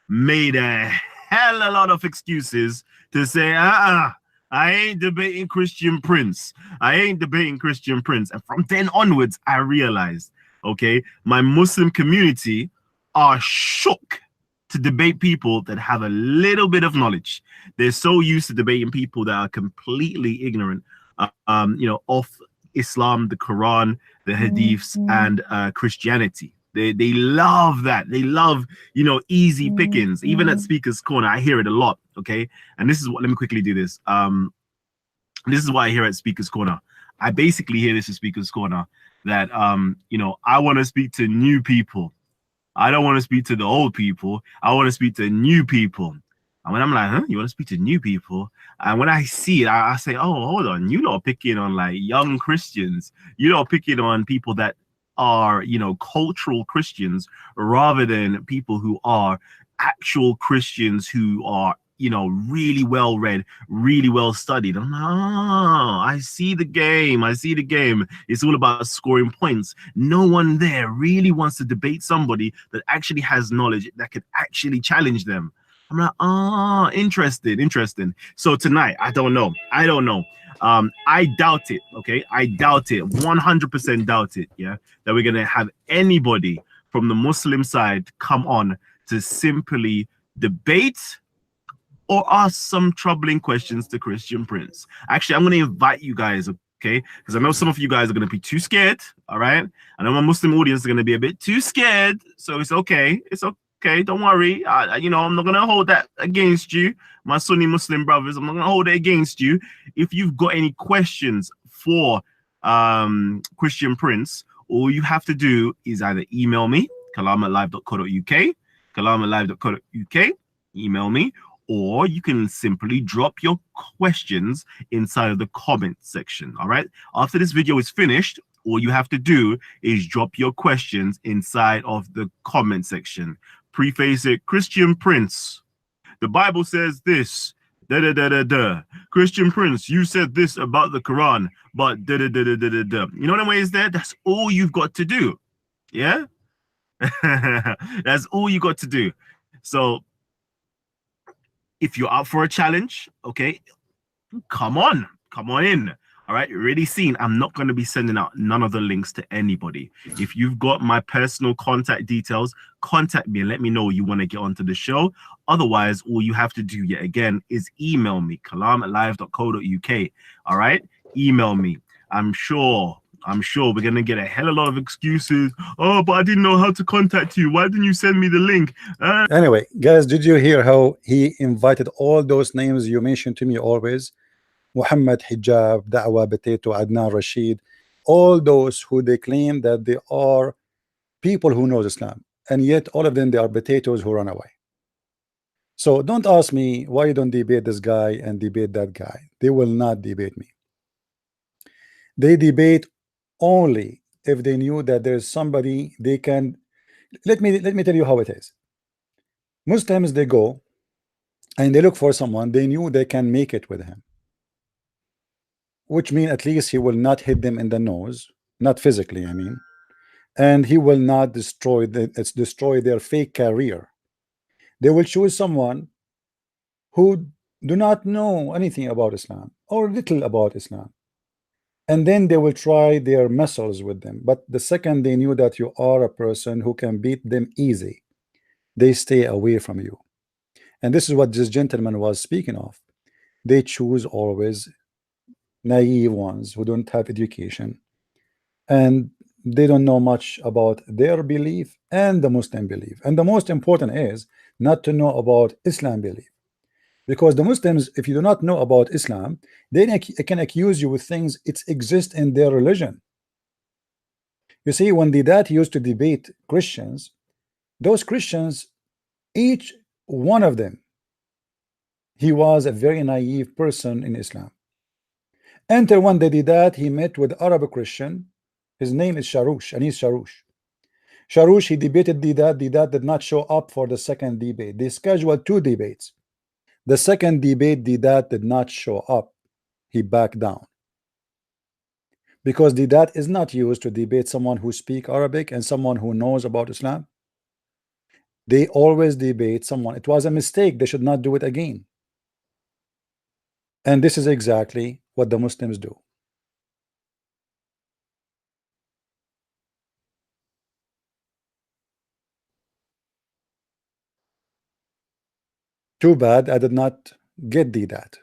made a hell of a lot of excuses to say, I ain't debating Christian Prince. And from then onwards, I realized, okay, my Muslim community are shook to debate people that have a little bit of knowledge. They're so used to debating people that are completely ignorant, of Islam, the Quran, the Hadiths, and Christianity. They love that. They love, easy pickings. Even at Speaker's Corner, I hear it a lot. Okay, and this is what. Let me quickly do this. This is why I hear at Speaker's Corner. I basically hear this at Speaker's Corner that I want to speak to new people. I don't want to speak to the old people. I want to speak to new people. And when I'm like, huh, you want to speak to new people? And when I see it, I say, oh, hold on. You're not picking on like young Christians. You're not picking on people that are, cultural Christians rather than people who are actual Christians who are, really well read, really well studied. I'm like, oh, I see the game. It's all about scoring points. No one there really wants to debate somebody that actually has knowledge that could actually challenge them. I'm like, oh, interesting. So tonight, I don't know. I doubt it. Okay, I doubt it. 100% doubt it. Yeah, that we're gonna have anybody from the Muslim side come on to simply debate or ask some troubling questions to Christian Prince. Actually, I'm going to invite you guys, okay? Because I know some of you guys are going to be too scared, all right? I know my Muslim audience is going to be a bit too scared, so it's okay. Don't worry. I'm not going to hold that against you, my Sunni Muslim brothers. I'm not going to hold it against you. If you've got any questions for Christian Prince, all you have to do is either email me, kalam@live.co.uk, email me, or you can simply drop your questions inside of the comment section. All right, after this video is finished, all you have to do is drop your questions inside of the comment section. Preface it, Christian Prince, the Bible says this, Christian Prince, you said this about the Quran, but you know what way is there? That's all you've got to do. Yeah. That's all you got to do. So if you're up for a challenge, okay, come on in. All right, already seen. I'm not going to be sending out none of the links to anybody. If you've got my personal contact details, contact me and let me know you want to get onto the show. Otherwise, all you have to do yet again is email me, kalam@live.co.uk. All right, email me. I'm sure I'm sure we're gonna get a hell of a lot of excuses. Oh, but I didn't know how to contact you. Why didn't you send me the link? Anyway, guys, did you hear how he invited all those names you mentioned to me always? Muhammad, Hijab, Dawah, Potato, Adnan, Rashid, all those who they claim that they are people who knows Islam, and yet all of them, they are potatoes who run away. So don't ask me why you don't debate this guy and debate that guy. They will not debate me. They debate only if they knew that there's somebody they can. Let me tell you how it is. Muslims, they go and they look for someone they knew they can make it with him, which means at least he will not hit them in the nose, not physically, I mean, and he will not destroy their fake career. They will choose someone who do not know anything about Islam or little about Islam, and then they will try their muscles with them. But the second they knew that you are a person who can beat them easy, they stay away from you. And this is what this gentleman was speaking of. They choose always naive ones who don't have education, and they don't know much about their belief and the Muslim belief. And the most important is not to know about Islam belief, because the Muslims, if you do not know about Islam, they can accuse you with things it exist in their religion. You see, when the dad used to debate Christians, those Christians, each one of them, he was a very naive person in Islam. Until one day that he met with Arab Christian, his name is Sharush, and he's Sharush. Sharush, he debated Didat. Didat did not show up for the second debate. They scheduled 2 debates. The second debate, Didat did not show up. He backed down. Because Didat is not used to debate someone who speaks Arabic and someone who knows about Islam. They always debate someone. It was a mistake. They should not do it again. And this is exactly what the Muslims do. Too bad I did not get that.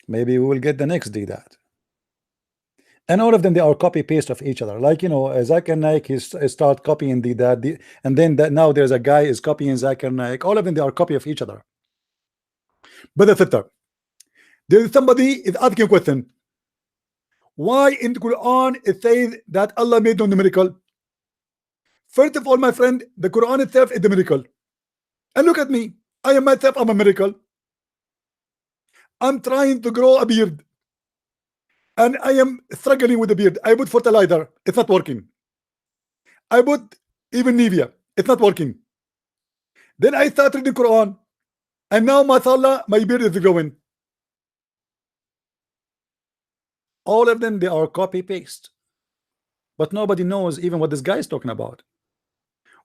Maybe we will get the next that. And all of them, they are copy paste of each other. Like, you know, Zakir Naik, he start copying that, and then now there's a guy is copying Zakir Naik. All of them, they are copy of each other. But there is somebody is asking a question. Why in the Quran it says that Allah made no miracle? First of all, my friend, the Quran itself is the miracle. And look at me. I am myself, I'm a miracle. I'm trying to grow a beard, and I am struggling with the beard. I put fertilizer, it's not working. I put even Nivea, it's not working. Then I started the Quran, and now mashallah, my beard is growing. All of them, they are copy paste, but nobody knows even what this guy is talking about.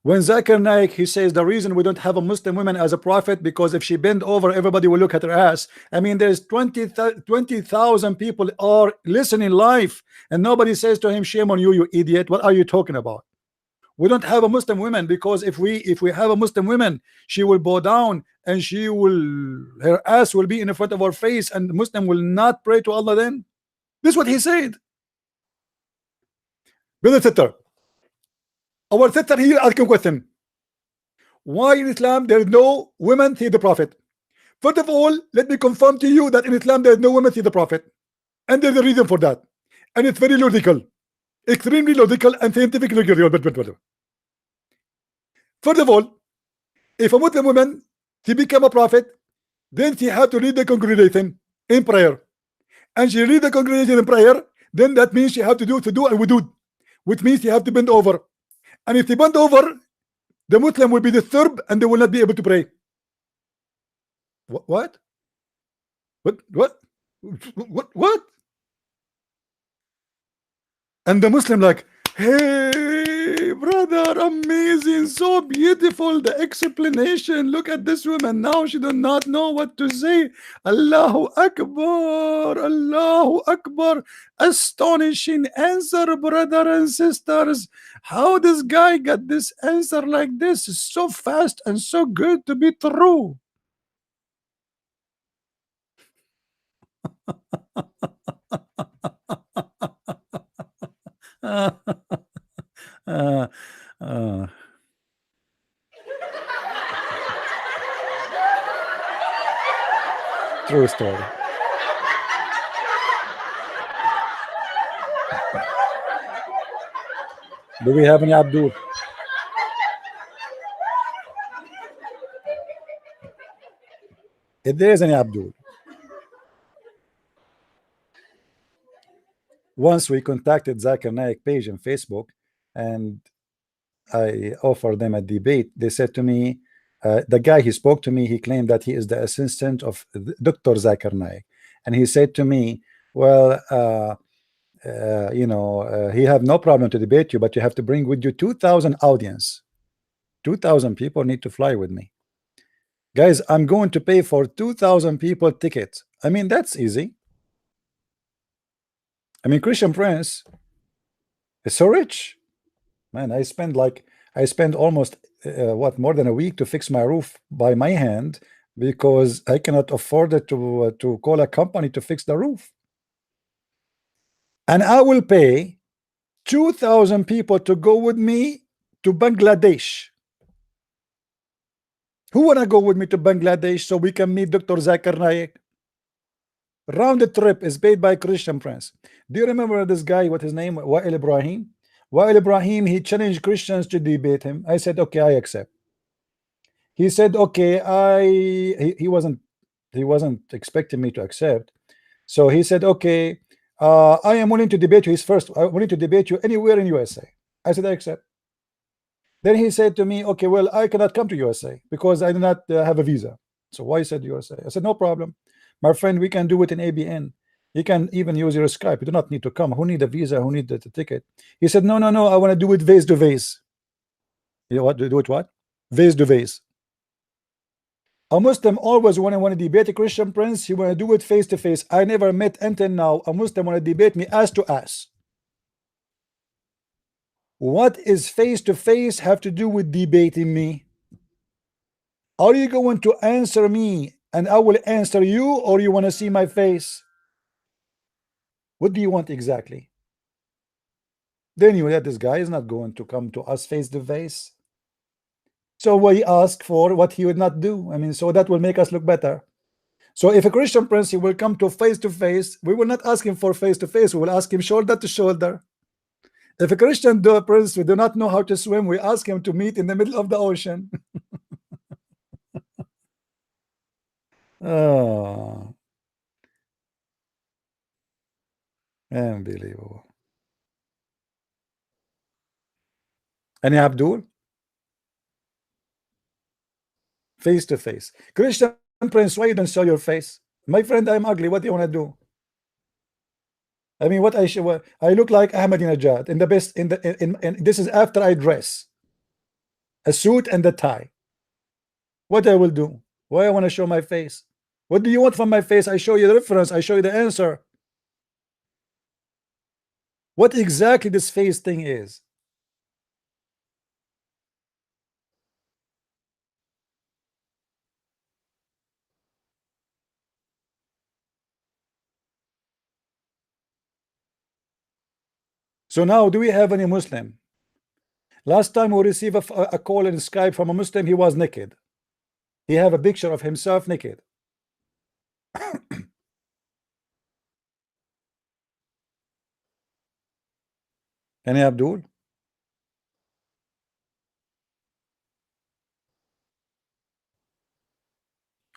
When Zakir Naik, he says the reason we don't have a Muslim woman as a prophet because if she bend over, everybody will look at her ass. I mean, there's 20,000 people are listening live, and nobody says to him, shame on you, you idiot. What are you talking about? We don't have a Muslim woman because if we have a Muslim woman, she will bow down and her ass will be in front of our face, and the Muslim will not pray to Allah then. This is what he said. Brother sister, our sister here asking a question. Why in Islam there is no women see the Prophet? First of all, let me confirm to you that in Islam there is no women see the Prophet, and there's a reason for that, and it's very logical, extremely logical and scientifically logical. First of all, if a Muslim woman she become a prophet, then she had to lead the congregation in prayer, and she lead the congregation in prayer. Then that means she have to do and wudud, which means she have to bend over. And if they bend over, the Muslim will be disturbed and they will not be able to pray. What? And the Muslim like, hey brother, amazing, so beautiful, the explanation. Look at this woman now, she does not know what to say. Allahu Akbar, Allahu Akbar. Astonishing answer, brother and sisters. How this guy got this answer like this? Is so fast and so good to be true. uh, uh, true story. Do we have any Abdul? If there is any Abdul, once we contacted Zakir Naik page on Facebook, and I offered them a debate. They said to me, the guy he spoke to me, he claimed that he is the assistant of Dr. Zakir Naik, and he said to me, well, he have no problem to debate you, but you have to bring with you 2,000 audience. 2,000 people need to fly with me. Guys, I'm going to pay for 2,000 people tickets. I mean, that's easy. I mean, Christian Prince is so rich. Man, I spend almost what, more than a week to fix my roof by my hand because I cannot afford it to call a company to fix the roof. And I will pay 2,000 people to go with me to Bangladesh. Who wanna go with me to Bangladesh so we can meet Dr. Zakir Naik? Round the trip is paid by Christian Prince. Do you remember this guy? What his name? Whalen Ibrahim. Whalen Ibrahim. He challenged Christians to debate him. I said, okay, I accept. He said, okay, he wasn't expecting me to accept. So he said, okay, I am willing to debate you. He's first. I'm willing to debate you anywhere in USA. I said, I accept. Then he said to me, okay, well, I cannot come to USA because I do not have a visa. So why said USA? I said, no problem, my friend, we can do it in ABN. You can even use your Skype. You do not need to come. Who need a visa? Who need the ticket? He said, no, I want to do it face to face. You know what? Do it what? Face to face. A Muslim always want to debate a Christian Prince. He want to do it face to face. I never met until now a Muslim want to debate me ass to ass. What is face to face have to do with debating me? Are you going to answer me and I will answer you, or you want to see my face? What do you want exactly? Then you that this guy is not going to come to us face to face. So we ask for what he would not do. I mean, so that will make us look better. So if a Christian Prince he will come to face, we will not ask him for face to face. We will ask him shoulder to shoulder. If a Christian prince we do not know how to swim, we ask him to meet in the middle of the ocean. Oh, unbelievable. Any Abdul? Face to face. Christian Prince, why you don't show your face? My friend, I'm ugly. What do you want to do? I mean, what I look like Ahmadinejad in the best in this is after I dress a suit and a tie. What I will do? Why I want to show my face? What do you want from my face? I show you the reference. I show you the answer. What exactly this face thing is? So now, do we have any Muslim? Last time we received a call in Skype from a Muslim, he was naked. He have a picture of himself naked. Any Abdul?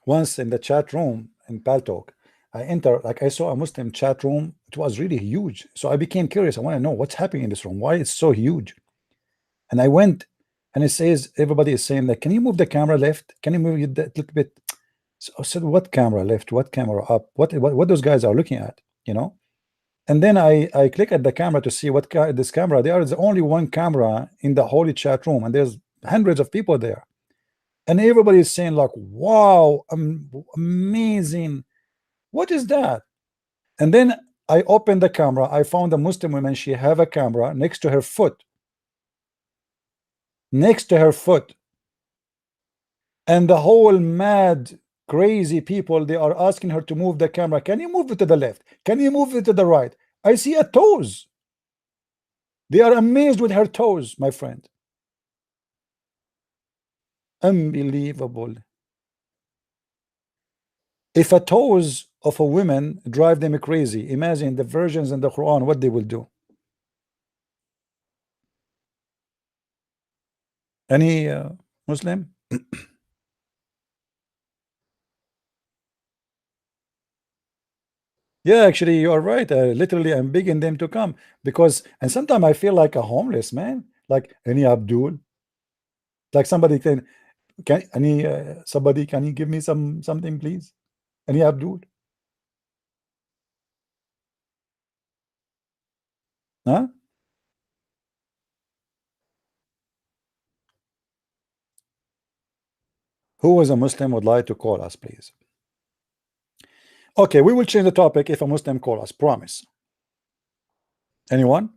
Once in the chat room in Paltalk, I enter, like I saw a Muslim chat room. It was really huge. So I became curious. I want to know what's happening in this room. Why it's so huge? And I went, and it says everybody is saying that. Can you move the camera left? Can you move it that little bit? So I said, what camera left? What camera up? What those guys are looking at? You know. And then I click at the camera to see what this camera. There is only one camera in the holy chat room, and there's hundreds of people there. And everybody is saying like, wow, amazing. What is that? And then I opened the camera. I found a Muslim woman. She have a camera next to her foot. Next to her foot. And the whole mad crazy people, they are asking her to move the camera. Can you move it to the left? Can you move it to the right? I see a toes. They are amazed with her toes, my friend. Unbelievable. If a toes of a woman drive them crazy, imagine the versions in the Quran, what they will do. Any Muslim? Yeah, actually, you are right. Literally, I'm begging them to come because, and sometimes I feel like a homeless man, like any Abdul, like somebody can any somebody, can you give me something, please? Any Abdul? Huh? Who is a Muslim would like to call us, please? Okay, we will change the topic if a Muslim call us. Promise. Anyone?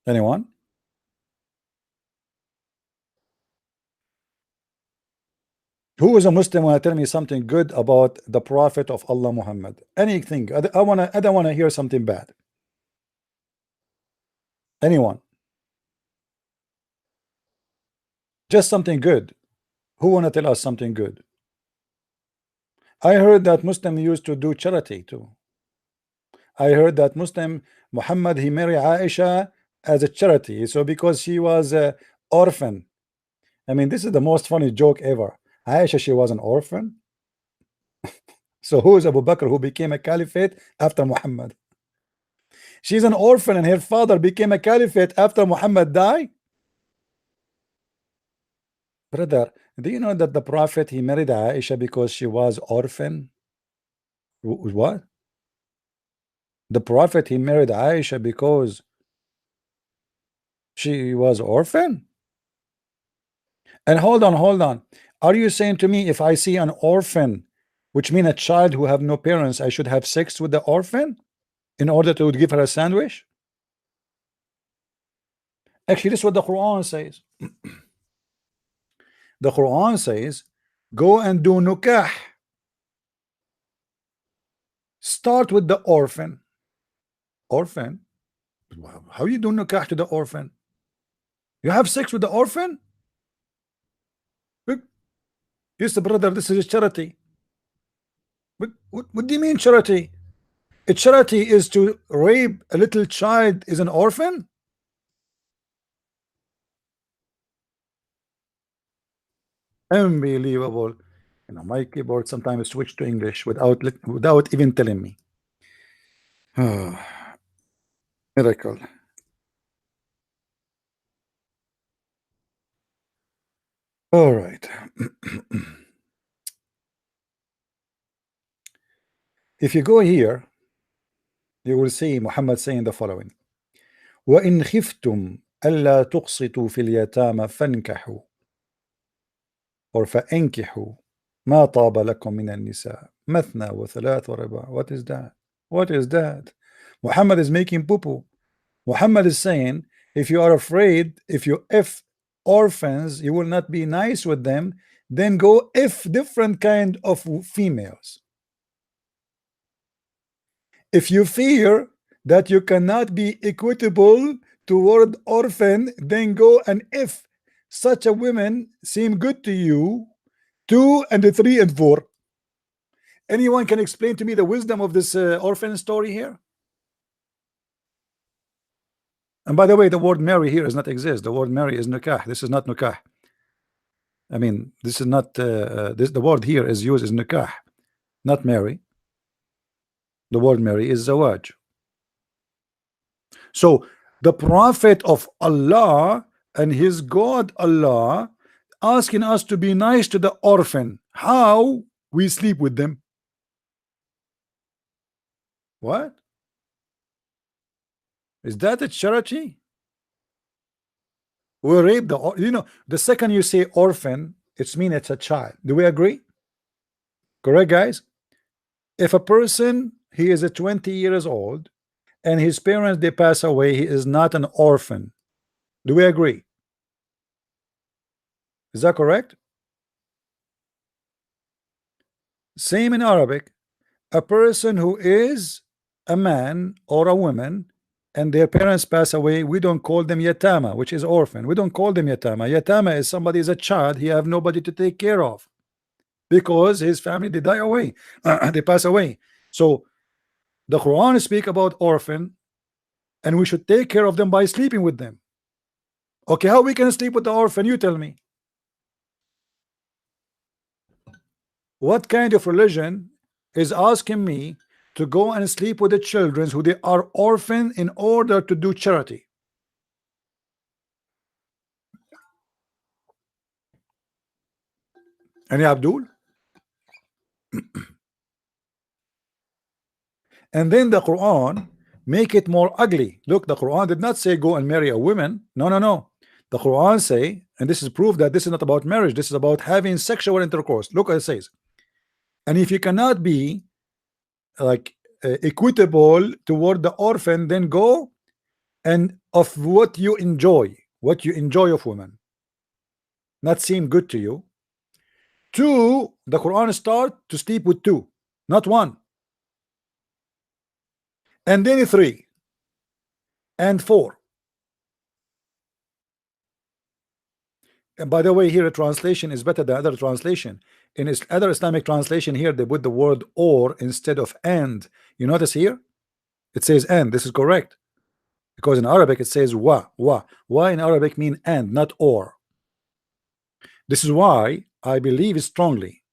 Anyone? Who is a Muslim want to tell me something good about the Prophet of Allah Muhammad? Anything. I don't want to hear something bad. Anyone? Just something good. Who want to tell us something good? I heard that Muslim used to do charity too. I heard that Muslim Muhammad, he married Aisha as a charity. So because she was a orphan. I mean, this is the most funny joke ever. Aisha, she was an orphan. So who is Abu Bakr who became a caliphate after Muhammad? She's an orphan and her father became a caliphate after Muhammad died. Brother, do you know that the Prophet, he married Aisha because she was orphan? What? The Prophet, he married Aisha because she was orphan? And hold on. Are you saying to me if I see an orphan, which means a child who have no parents, I should have sex with the orphan in order to give her a sandwich? Actually, this is what the Quran says. The Quran says, go and do nukah. Start with the orphan. Orphan? How you do nukah to the orphan? You have sex with the orphan? Yes, brother, this is a charity. What do you mean charity? A charity is to rape a little child is an orphan? Unbelievable. You know, my keyboard sometimes switch to English without even telling me. Miracle. All right. If you go here, you will see Muhammad saying the following: وَإِنْ خِفْتُمْ أَلَّا تُقْسِطُوا فِي الْيَتَامَى فَانكِحُوا or فَأَنكِحُوا مَا طَابَ لَكُم مِنَ النِّسَاءِ مَثْنَى وَثُلَاثَ وَرُبَاعَ. What is that? What is that? Muhammad is making poo-poo. Muhammad is saying, if you are afraid, if orphans, you will not be nice with them, then go if different kind of females. If you fear that you cannot be equitable toward orphan, then go and if such a women seem good to you, 2 and 3 and 4. Anyone can explain to me the wisdom of this orphan story here? And by the way, the word marry here does not exist. The word marry is nikah. This is not nikah. I mean, this is not the word here is used as nikah, not marry. The word marry is zawaj. So the Prophet of Allah and his God Allah asking us to be nice to the orphan. How we sleep with them? What is that? A charity? We rape the, you know, the second you say orphan, it's mean it's a child. Do we agree? Correct, guys? If a person, he is a 20 years old and his parents they pass away, he is not an orphan. Do we agree? Is that correct? Same in Arabic. A person who is a man or a woman and their parents pass away, we don't call them yatama, which is orphan. We don't call them yatama. Yatama is somebody is a child, he have nobody to take care of because his family they die away, they pass away. So the Quran speak about orphan, and we should take care of them by sleeping with them. Okay, how we can sleep with the orphan? You tell me. What kind of religion is asking me to go and sleep with the children who they are orphan in order to do charity? Any Abdul? And then the Quran make it more ugly. Look, the Quran did not say go and marry a woman. No, no, no. The Quran say, and this is proof that this is not about marriage, this is about having sexual intercourse. Look what it says. And if you cannot be like equitable toward the orphan, then go and of what you enjoy of women, not seem good to you. Two, the Quran start to sleep with two, not one. And then three and four. And by the way, here a translation is better than other translation. In other Islamic translation here they put the word or instead of and. You notice here it says and. This is correct because in Arabic it says wa. Wa in Arabic mean and, not or. This is why I believe strongly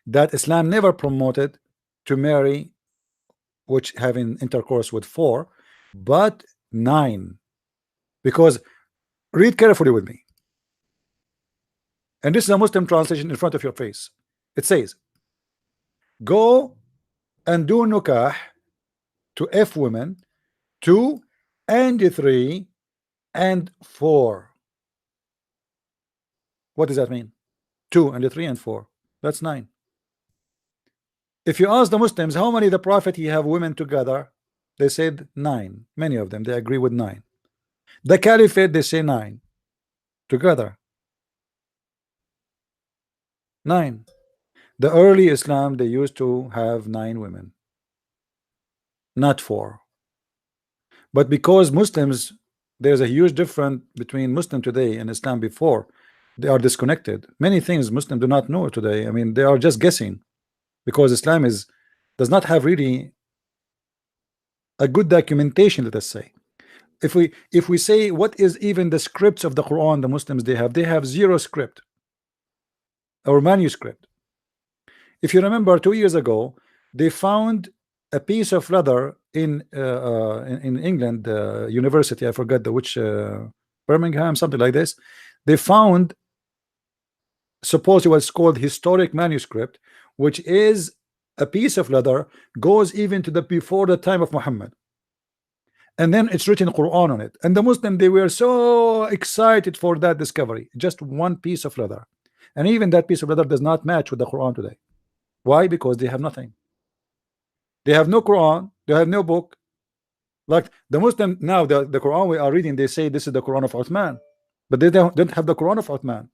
that Islam never promoted to marry which having intercourse with four, but nine. Because read carefully with me, and this is a Muslim translation in front of your face. It says go and do nukah to F women 2 and 3 and 4. What does that mean? 2 and 3 and 4, that's 9. If you ask the Muslims how many the Prophet he have women together, they said 9. Many of them they agree with 9. The Caliphate they say 9 together, 9. The early Islam they used to have 9 women, not 4. But because Muslims, there's a huge difference between Muslim today and Islam before, they are disconnected. Many things Muslims do not know today. I mean, they are just guessing because Islam does not have really a good documentation, let us say. If we say what is even the scripts of the Quran the Muslims they have 0 script or manuscript. If you remember 2 years ago they found a piece of leather in England university, I forgot the which Birmingham, something like this. They found, suppose it was called historic manuscript, which is a piece of leather goes even to the before the time of Muhammad, and then it's written Quran on it, and the Muslim they were so excited for that discovery. Just one piece of leather, and even that piece of leather does not match with the Quran today. Why? Because they have nothing. They have no Quran, they have no book. Like the Muslim now, the Quran we are reading, they say this is the Quran of Uthman, but they don't have the Quran of Uthman.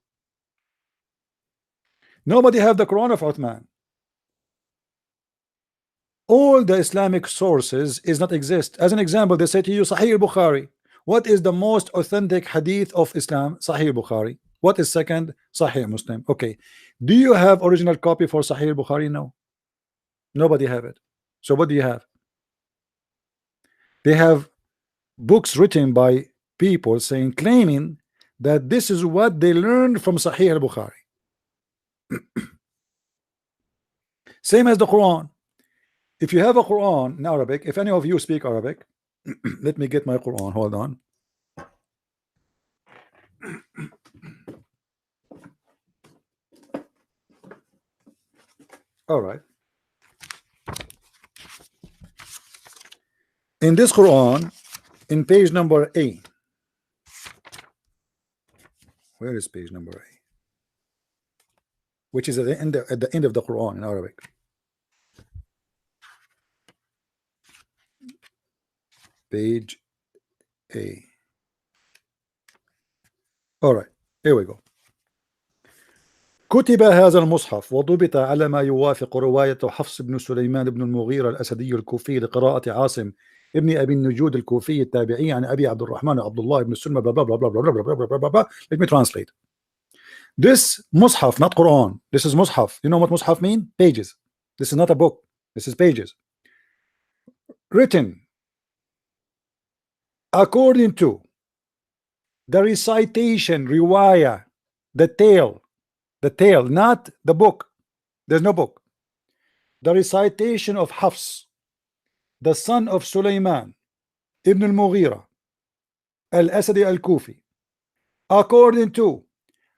Nobody have the Quran of Uthman. All the Islamic sources is not exist. As an example, they say to you Sahih Bukhari. What is the most authentic hadith of Islam? Sahih Bukhari. What is second? Sahih Muslim. Okay, do you have original copy for Sahih Bukhari? No, nobody have it. So what do you have? They have books written by people saying, claiming that this is what they learned from Sahih al-Bukhari. Same as the Quran. If you have a Quran in Arabic, if any of you speak Arabic, let me get my Quran, hold on. All right. In this Quran, in page number A, where is page number A? Which is at the end of the Quran in Arabic. Page A. All right, here we go. كتب هذا المصحف وضبط على ما يوافق رواية حفص بن سليمان بن المغيرة الأسدي الكوفي لقراءة عاصم ابن أبي النجود الكوفي التابعي عن أبي عبد الرحمن عبد الله بن سلمى blah blah blah blah blah blah blah blah blah blah. Let me translate. This mushaf, not Quran. This is mushaf. You know what mushaf mean? Pages. This is not a book. This is pages. Written according to the recitation, riwayah, the tale, not the book. There's no book. The recitation of Hafs, the son of Sulaiman ibn al-Mughira al-Asadi al-Kufi, according to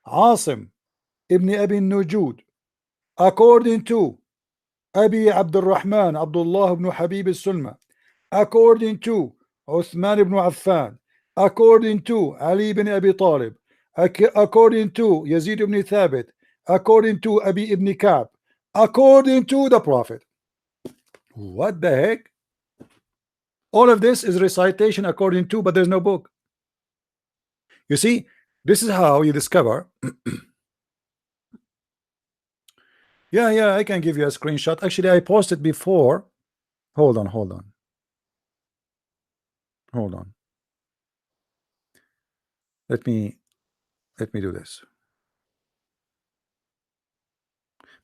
Asim ibn Abi Nujud, according to Abi Abdul Rahman Abdullah ibn Habib al-Sulma, according to Uthman ibn Affan, according to Ali ibn Abi Talib, according to Yazid ibn Thabit, according to Abi ibn Ka'b, according to the Prophet. What the heck? All of this is recitation according to, but there's no book. You see, this is how you discover. Yeah, I can give you a screenshot. Actually, I posted before. Hold on. Let me do this.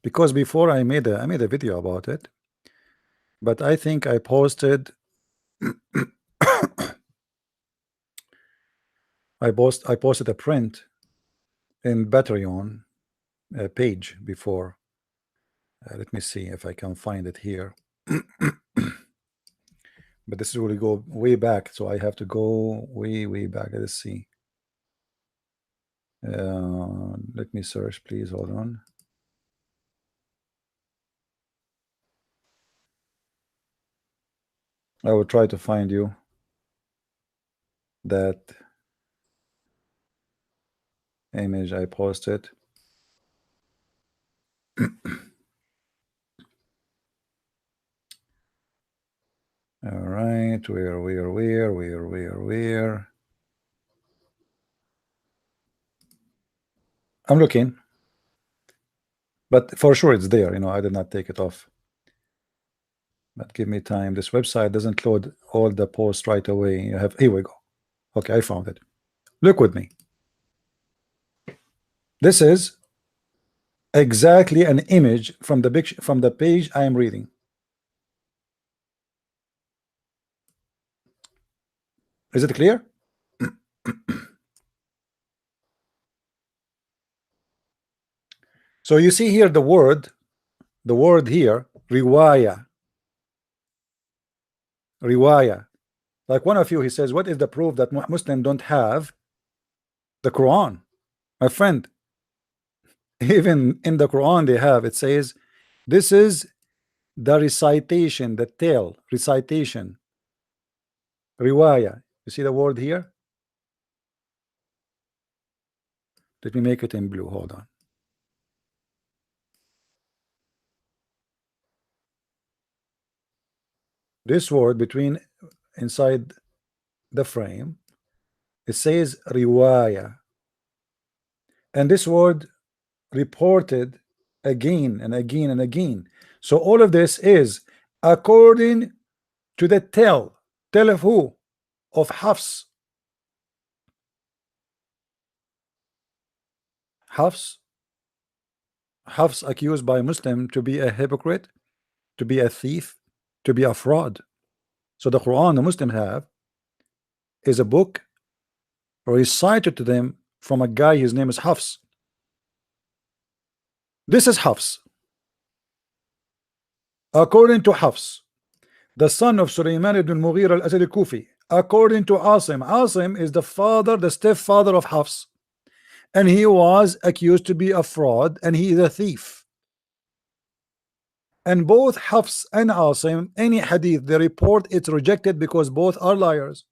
Because before I made a video about it, but I think I posted I posted a print in Patreon page before. Let me see if I can find it here. But this will go way back, so I have to go way back. Let's see. Let me search, please. Hold on. I will try to find you that image I posted. All right, where? I'm looking, but for sure it's there. You know, I did not take it off. But give me time. This website doesn't load all the posts right away. You have, here we go. Okay, I found it. Look with me. This is exactly an image from the page I am reading. Is it clear? So you see here the word here, riwaya. Like one of you, he says, what is the proof that Muslims don't have the Quran? My friend, even in the Quran they have, it says, this is the recitation, the tale, recitation, riwaya. You see the word here? Let me make it in blue. Hold on. This word between inside the frame, it says riwaya, and this word reported again and again and again. So all of this is according to the tell of who? Of Hafs. Hafs accused by Muslim to be a hypocrite, to be a thief, to be a fraud. So the Quran the Muslims have is a book recited to them from a guy, his name is Hafs. This is Hafs. According to Hafs, the son of Sulaiman ibn Mughira al-Asadi Kufi, according to Asim is the father, the stepfather of Hafs, and he was accused to be a fraud, and he is a thief. And both Hafs and Asim, any hadith they report, it's rejected because both are liars.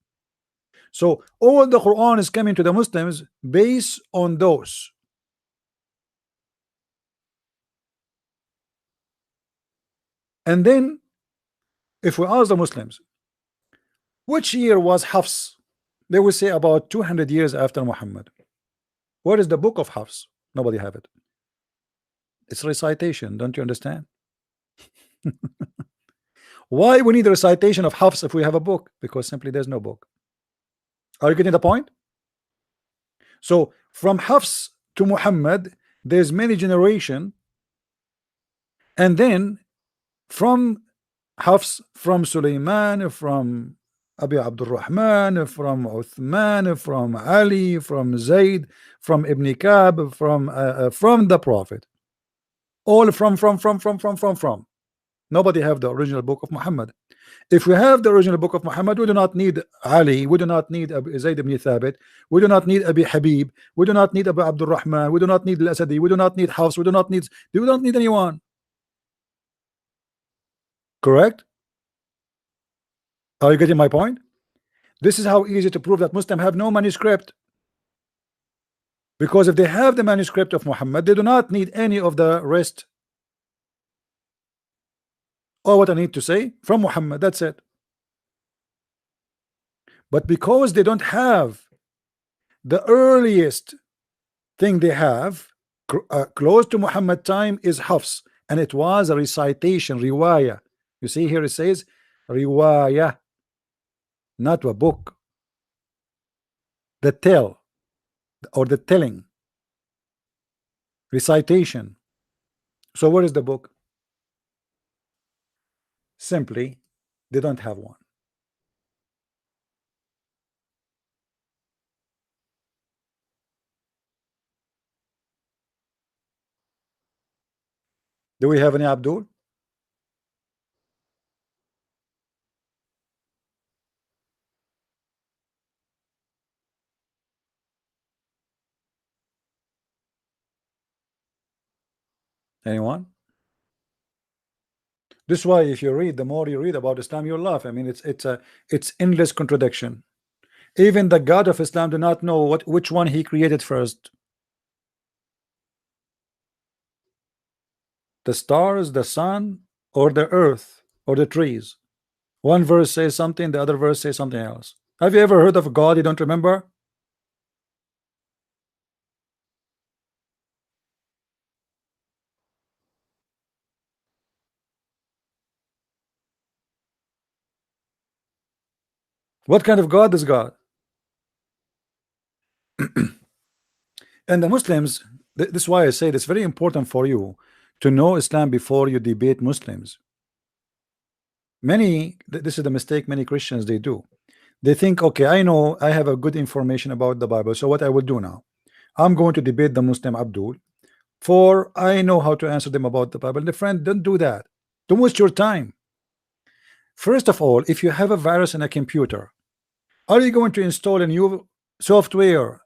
So all the Quran is coming to the Muslims based on those. And then if we ask the Muslims, which year was Hafs? They will say about 200 years after Muhammad. Where is the book of Hafs? Nobody have it. It's recitation. Don't you understand? Why we need a recitation of Hafs if we have a book? Because simply there's no book. Are you getting the point? So from Hafs to Muhammad, there's many generation, and then from Hafs, from Sulaiman, from Abi Abdul Rahman, from Uthman, from Ali, from Zayd, from Ibn Kab, from the Prophet. All from. Nobody have the original book of Muhammad. If we have the original book of Muhammad, we do not need Ali, we do not need Zayd ibn Thabit, we do not need Abi Habib, we do not need Abu Abdul Rahman, we do not need Al-Asadi, we do not need Hafs, we do not need anyone. Correct? Are you getting my point? This is how easy to prove that Muslims have no manuscript. Because if they have the manuscript of Muhammad, they do not need any of the rest. Or what I need to say from Muhammad, that's it. But because they don't have the earliest thing they have close to Muhammad time is Hafs, and it was a recitation, riwayah. You see here it says riwayah, not a book. The tell or the telling, recitation. So where is the book? Simply they don't have one. Do we have any Abdul? Anyone? This is why if you read, the more you read about Islam, you'll laugh. I mean, it's endless contradiction. Even the God of Islam do not know which one he created first. The stars, the sun, or the earth, or the trees. One verse says something, the other verse says something else. Have you ever heard of God you don't remember? What kind of God is God? And the Muslims, this is why I say it's very important for you to know Islam before you debate Muslims. This is the mistake many Christians they do. They think, okay, I know I have a good information about the Bible, so what I will do now, I'm going to debate the Muslim Abdul, for I know how to answer them about the Bible. And the friend, don't do that. Don't waste your time. First of all, if you have a virus in a computer, are you going to install a new software,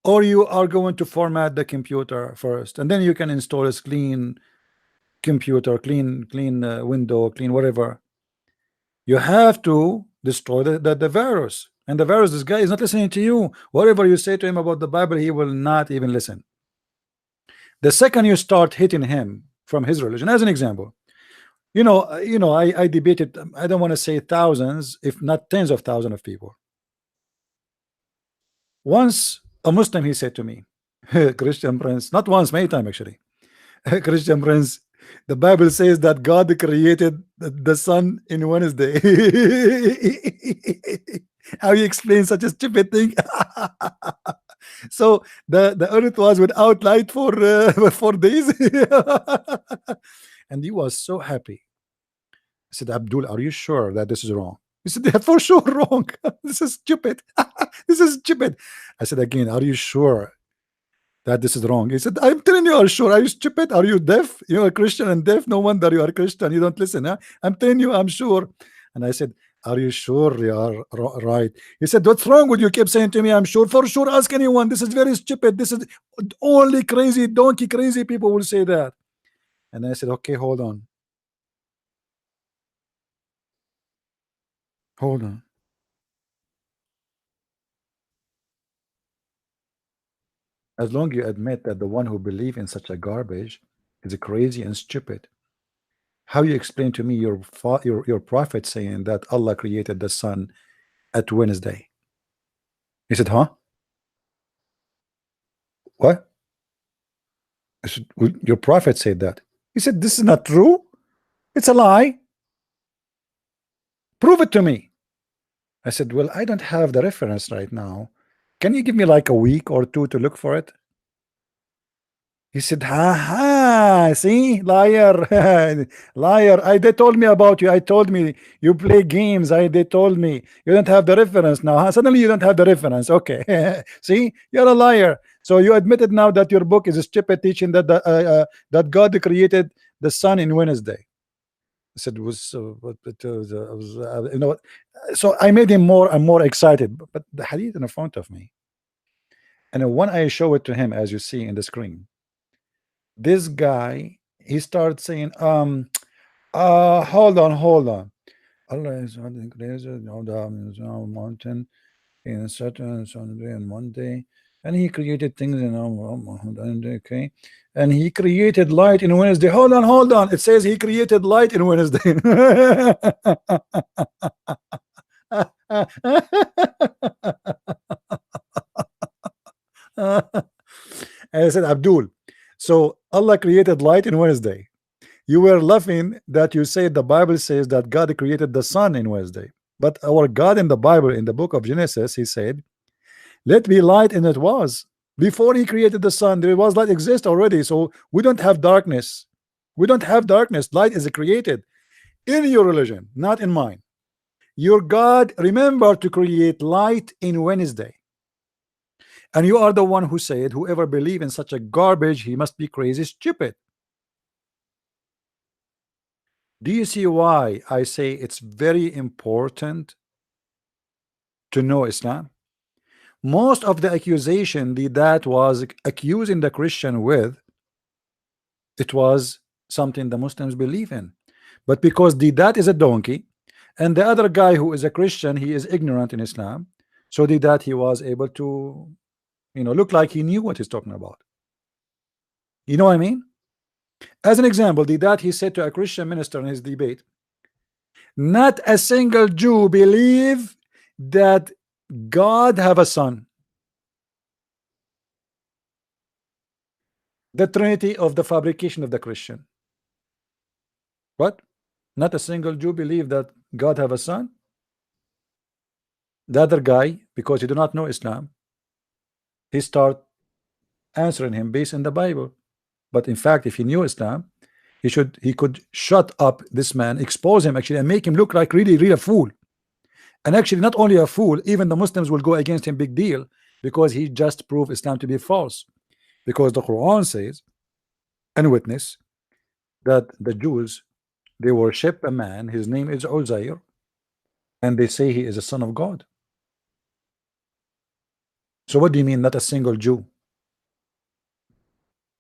or you are going to format the computer first, and then you can install a clean computer, clean window, clean whatever? You have to destroy the virus. And the virus, this guy is not listening to you. Whatever you say to him about the Bible, he will not even listen. The second you start hitting him from his religion, as an example, I debated, I don't want to say thousands, if not tens of thousands of people. Once a Muslim, he said to me, Christian Prince, not once, many times actually, Christian Prince, the Bible says that God created the sun in Wednesday. How you explain such a stupid thing? So the earth was without light for 4 days. And he was so happy. I said, Abdul, are you sure that this is wrong? He said, yeah, for sure wrong. This is stupid. This is stupid. I said again, are you sure that this is wrong? He said, I'm telling you, are you sure? Are you stupid? Are you deaf? You're a Christian and deaf. No wonder you are a Christian. You don't listen. Huh? I'm telling you, I'm sure. And I said, are you sure you are right? He said, what's wrong with you? Keep saying to me, I'm sure. For sure, ask anyone. This is very stupid. This is only crazy, donkey crazy people will say that. And I said, okay, hold on. Hold on. As long as you admit that the one who believes in such a garbage is crazy and stupid, how you explain to me your prophet saying that Allah created the sun at Wednesday? He said, huh? What? I said, well, your prophet said that. He said, this is not true. It's a lie. Prove it to me. I said, well, I don't have the reference right now. Can you give me like a week or two to look for it? He said, ha ha, see, liar, liar. They told me about you. I told me you play games. They told me you don't have the reference now. Huh? Suddenly you don't have the reference. Okay, see, you're a liar. So you admitted now that your book is a stupid teaching that that God created the sun in Wednesday. I said, was, you know, so I made him more and more excited. But the hadith in front of me, and when I show it to him, as you see in the screen, this guy, he starts saying, hold on. Allah is on the mountain in Saturn Sunday and Monday, and he created things in okay, and he created light in Wednesday. Hold on. It says he created light in Wednesday. And I said, Abdul, so Allah created light in Wednesday. You were laughing that you said the Bible says that God created the sun in Wednesday. But our God in the Bible, in the book of Genesis, he said, let be light, and it was. Before he created the sun, there was light exist already. So we don't have darkness. We don't have darkness. Light is created in your religion, not in mine. Your God remembered to create light in Wednesday. And you are the one who said, whoever believes in such a garbage, he must be crazy stupid. Do you see why I say it's very important to know Islam? Most of the accusation that was accusing the Christian with, it was something the Muslims believe in. But because that is a donkey, and the other guy who is a Christian, he is ignorant in Islam, so that he was able to, you know, look like he knew what he's talking about. You know what I mean? As an example, that he said to a Christian minister in his debate, not a single Jew believe that God have a son. The Trinity of the fabrication of the Christian. What? Not a single Jew believe that God have a son? The other guy, because he do not know Islam, he start answering him based in the Bible. But in fact, if he knew Islam, he could shut up this man, expose him actually, and make him look like really a fool. And actually, not only a fool, even the Muslims will go against him big deal, because he just proved Islam to be false. Because the Quran says and witness that the Jews, they worship a man, his name is Uzayr, and they say he is a son of God. So what do you mean not a single Jew?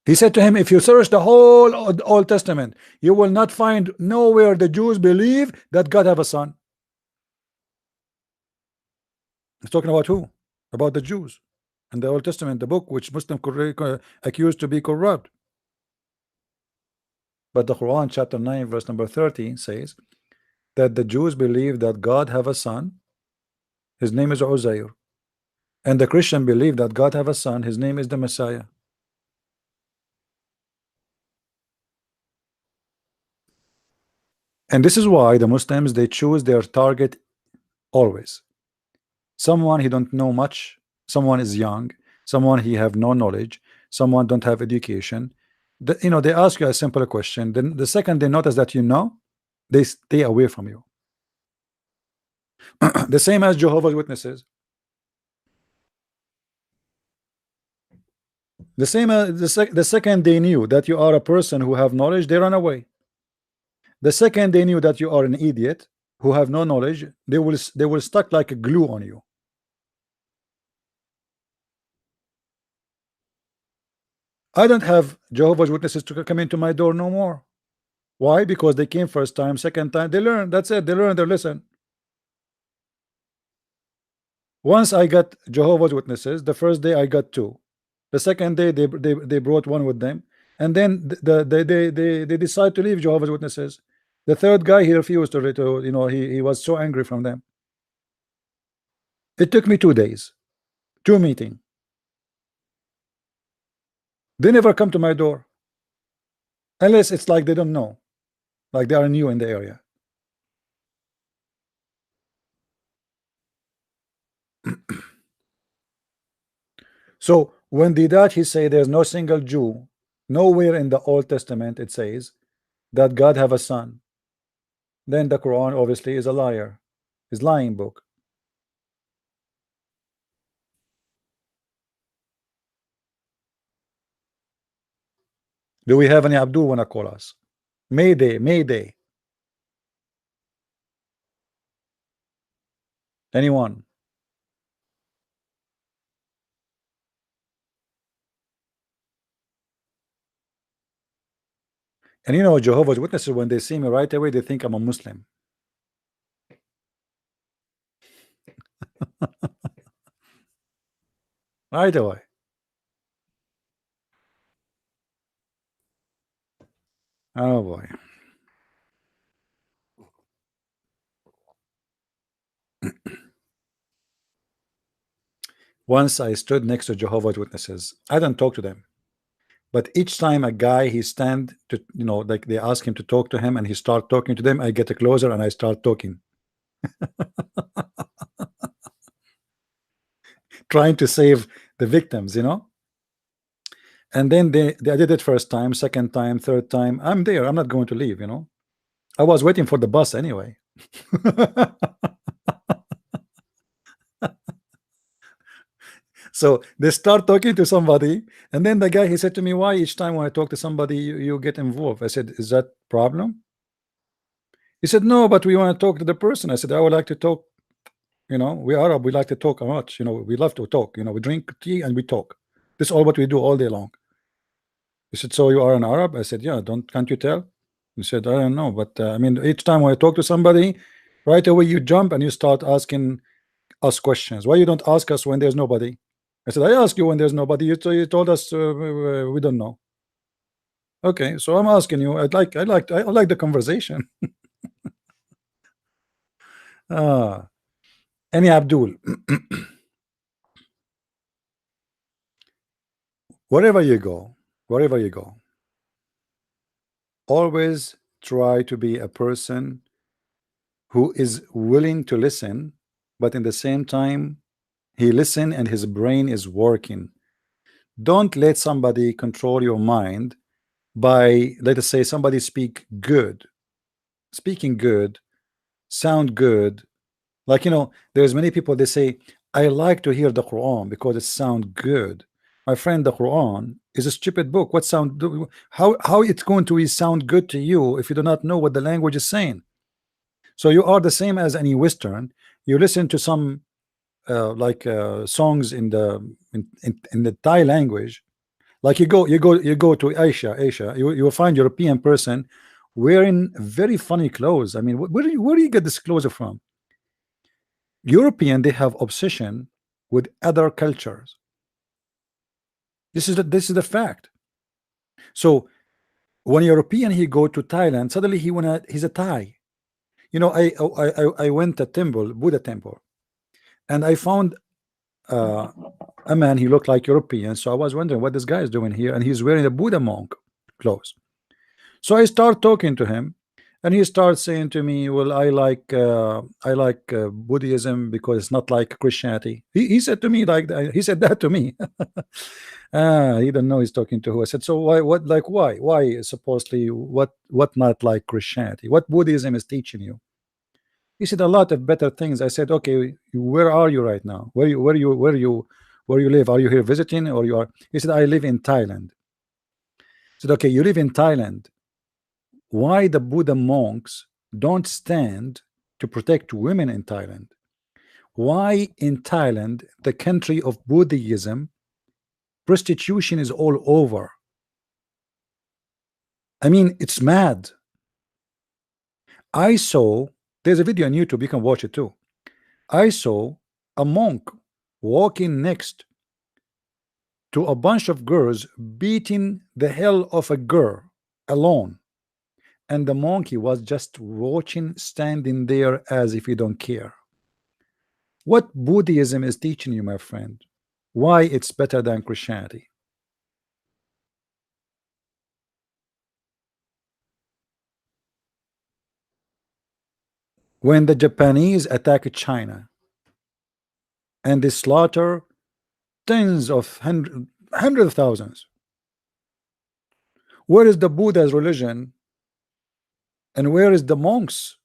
He said to him, if you search the whole Old Testament, you will not find nowhere the Jews believe that God have a son. He's talking about who? About the Jews and the Old Testament, the book which Muslims accused to be corrupt. But the Quran chapter 9 verse number 30 says that the Jews believe that God have a son, his name is Uzayr, and the Christian believe that God have a son, his name is the Messiah. And this is why the Muslims, they choose their target always. Someone he don't know much, someone is young, someone he have no knowledge, someone don't have education. You know, they ask you a simple question, then the second they notice that you know, they stay away from you. The same as Jehovah's Witnesses. The same as the second they knew that you are a person who have knowledge, they run away. The second they knew that you are an idiot who have no knowledge, they will stuck like a glue on you. I don't have Jehovah's Witnesses to come into my door no more. Why? Because they came first time, second time they learn. That's it. They learn their lesson. Once I got Jehovah's Witnesses, the first day I got two. The second day they brought one with them, and then they decide to leave Jehovah's Witnesses. The third guy, he refused to you know, he was so angry from them. It took me 2 days, 2 meetings. They never come to my door unless it's like they don't know, like they are new in the area. So when the Dutch he say there's no single Jew, nowhere in the Old Testament it says that God have a son, then the Quran obviously is a liar, is lying book. Do we have any Abdul wanna call us? Mayday, Mayday. Anyone? And you know, Jehovah's Witnesses, when they see me right away, they think I'm a Muslim. Right away. Oh boy. Once I stood next to Jehovah's Witnesses. I don't talk to them. But each time a guy he stand to, you know, like they ask him to talk to him and he start talking to them, I get closer and I start talking. Trying to save the victims, you know. And then they did it first time, second time, third time. I'm there. I'm not going to leave, you know. I was waiting for the bus anyway. So they start talking to somebody, and then the guy he said to me, "Why each time when I talk to somebody you get involved?" I said, "Is that problem?" He said, "No, but we want to talk to the person." I said, "I would like to talk. You know, we Arab. We like to talk a much. You know, we love to talk. You know, we drink tea and we talk. This is all what we do all day long." He said, "So you are an Arab?" I said, "Yeah. Can't you tell?" He said, "I don't know, but I mean, each time when I talk to somebody, right away you jump and you start asking us questions. Why you don't ask us when there's nobody?" I said, "I ask you when there's nobody. You told us we don't know." Okay, so I'm asking you. I like the conversation. Any Abdul, wherever you go, wherever you go, always try to be a person who is willing to listen, but in the same time he listen and his brain is working. Don't let somebody control your mind by, let us say, somebody speaking good, sound good. Like, you know, there's many people they say, I like to hear the Quran because it sounds good. My friend, the Quran is a stupid book. What sound how it's going to sound good to you if you do not know what the language is saying? So you are the same as any Western. You listen to some songs in the Thai language. Like you go to Asia, you will find European person wearing very funny clothes. I mean, where do you get this clothes from? European, they have obsession with other cultures. This is the fact. So when European he go to Thailand, suddenly he's a Thai. You know, I went to temple, Buddha temple, and I found uh, a man. He looked like European, so I was wondering what this guy is doing here, and he's wearing a Buddha monk clothes. So I start talking to him, and he starts saying to me, "Well, I like Buddhism because it's not like Christianity." He said to me like that. He said that to me. He don't know he's talking to who. I said, "So why? What? Like why? Why supposedly what not like Christianity? What Buddhism is teaching you?" He said a lot of better things. I said, "Okay, where are you right now? Where you live? Are you here visiting or you are?" He said, "I live in Thailand." I said, "Okay, you live in Thailand. Why the Buddha monks don't stand to protect women in Thailand? Why in Thailand, the country of Buddhism, prostitution is all over? I mean, it's mad." I saw, there's a video on YouTube, you can watch it too. I saw a monk walking next to a bunch of girls beating the hell of a girl alone, and the monkey was just watching, standing there as if he don't care. What Buddhism is teaching you, my friend? Why it's better than Christianity? When the Japanese attacked China and they slaughter tens of hundred of thousands, where is the Buddha's religion, and where is the monks,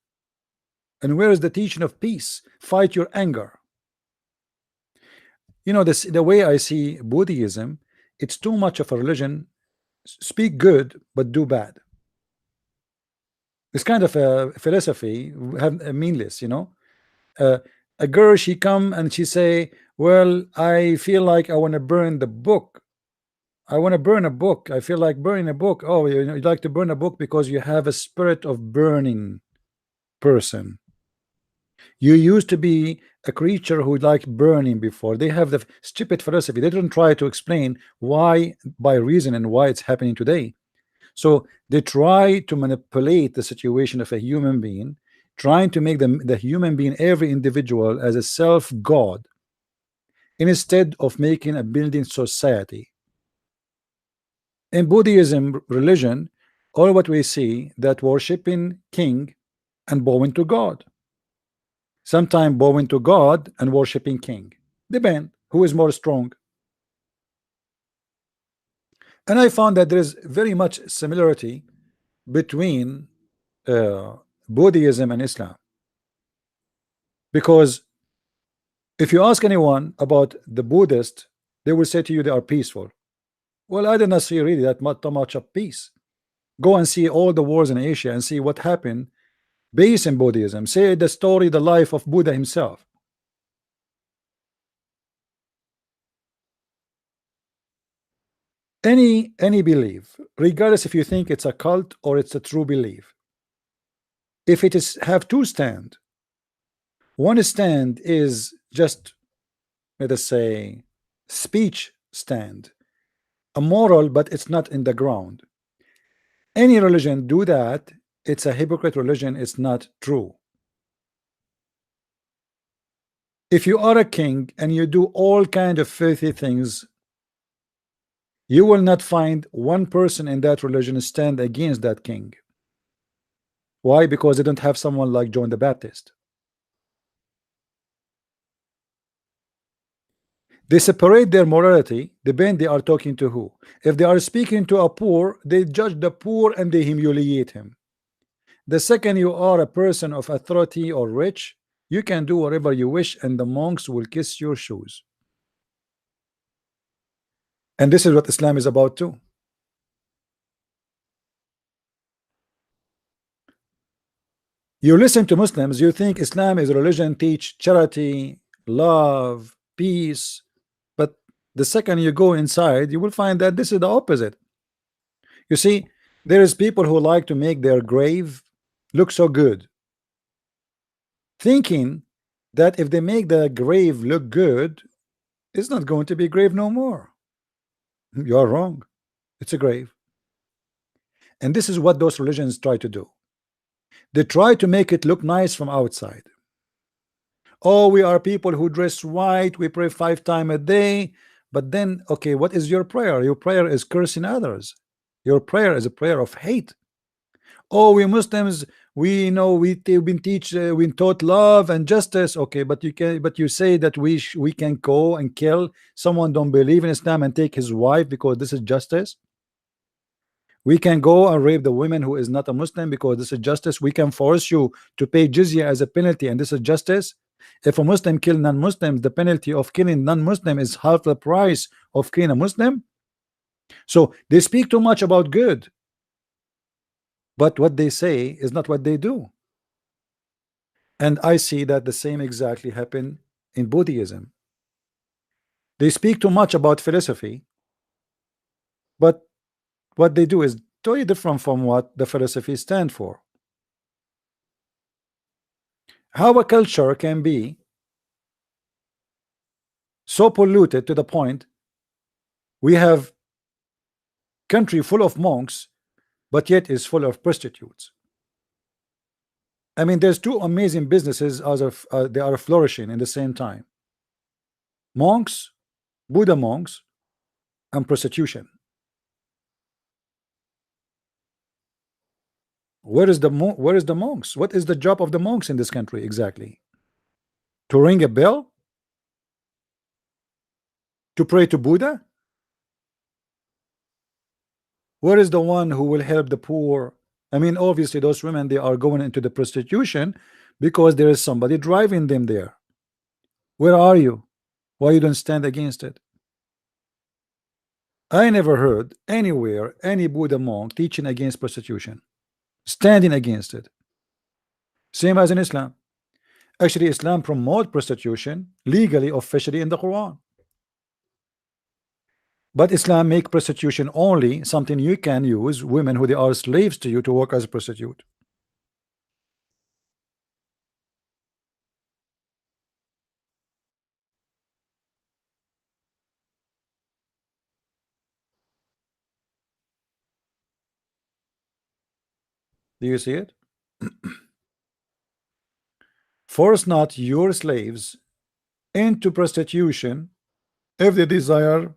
and where is the teaching of peace? Fight your anger. You know, this the way I see Buddhism, it's too much of a religion. Speak good but do bad. It's kind of a philosophy, have meaningless, you know. uh, a girl, she come and she say, well, I feel like I want to burn the book. I want to burn a book. I feel like burning a book. Oh, you know, you like to burn a book because you have a spirit of burning person. You used to be a creature who liked burning before. They have the stupid philosophy. They don't try to explain why by reason and why it's happening today. So they try to manipulate the situation of a human being, trying to make the human being, every individual, as a self-god, instead of making a building society. In Buddhism religion, all what we see that worshiping king and bowing to God. Sometimes bowing to God and worshiping king. Depend who is more strong. And I found that there is very much similarity between Buddhism and Islam, because if you ask anyone about the Buddhist, they will say to you they are peaceful. Well, I did not see really that much of peace. Go and see all the wars in Asia and see what happened based in Buddhism. Say the story, the life of Buddha himself. Any belief, regardless if you think it's a cult or it's a true belief, if it is have two stand, one stand is just, let us say, speech stand, a moral, but it's not in the ground. Any religion do that, it's a hypocrite religion, it's not true. If you are a king and you do all kind of filthy things, you will not find one person in that religion stand against that king. Why? Because they don't have someone like John the Baptist. They separate their morality, depend they are talking to who. If they are speaking to a poor, they judge the poor and they humiliate him. The second you are a person of authority or rich, you can do whatever you wish and the monks will kiss your shoes. And this is what Islam is about too. You listen to Muslims, you think Islam is a religion, teach charity, love, peace, but the second you go inside, you will find that this is the opposite. You see, there is people who like to make their grave look so good, thinking that if they make the grave look good, it's not going to be grave no more. You're wrong. It's a grave. And this is what those religions try to do. They try to make it look nice from outside. Oh, we are people who dress white, we pray 5 times a day. But then, okay, what is your prayer? Your prayer is cursing others. Your prayer is a prayer of hate. Oh, we Muslims, we know we've been we taught love and justice. Okay, but you say that we can go and kill someone don't believe in Islam and take his wife because this is justice. We can go and rape the woman who is not a Muslim because this is justice. We can force you to pay jizya as a penalty and this is justice. If a Muslim kill non-Muslims, the penalty of killing non-Muslim is half the price of killing a Muslim. So they speak too much about good, but what they say is not what they do. And I see that the same exactly happen in Buddhism. They speak too much about philosophy, but what they do is totally different from what the philosophy stand for. How a culture can be so polluted to the point we have country full of monks, but yet is full of prostitutes. I mean, there's two amazing businesses as of they are flourishing in the same time: monks, Buddha monks, and prostitution. Where is the monks? What is the job of the monks in this country exactly? To ring a bell? To pray to Buddha? Where is the one who will help the poor? I mean, obviously, those women, they are going into the prostitution because there is somebody driving them there. Where are you? Why you don't stand against it? I never heard anywhere any Buddha monk teaching against prostitution, standing against it. Same as in Islam. Actually, Islam promote prostitution legally, officially in the Quran. But Islam make prostitution only something you can use women who they are slaves to you to work as a prostitute. Do you see it? Force not your slaves into prostitution if they desire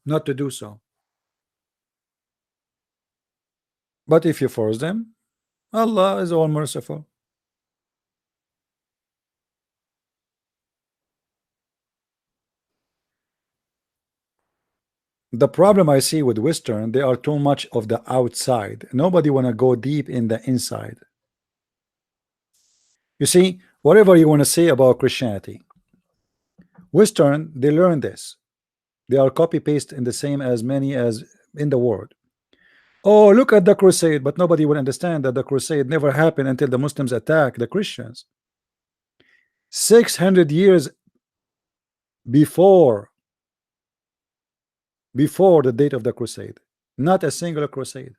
not to do so. But if you force them, Allah is all merciful. The problem I see with Western, they are too much of the outside. Nobody want to go deep in the inside. You see, whatever you want to say about Christianity, Western, they learn this. They are copy paste in the same as many as in the world. Oh, look at the crusade, but nobody will understand that the crusade never happened until the Muslims attacked the Christians. 600 years before the date of the crusade, not a single crusade.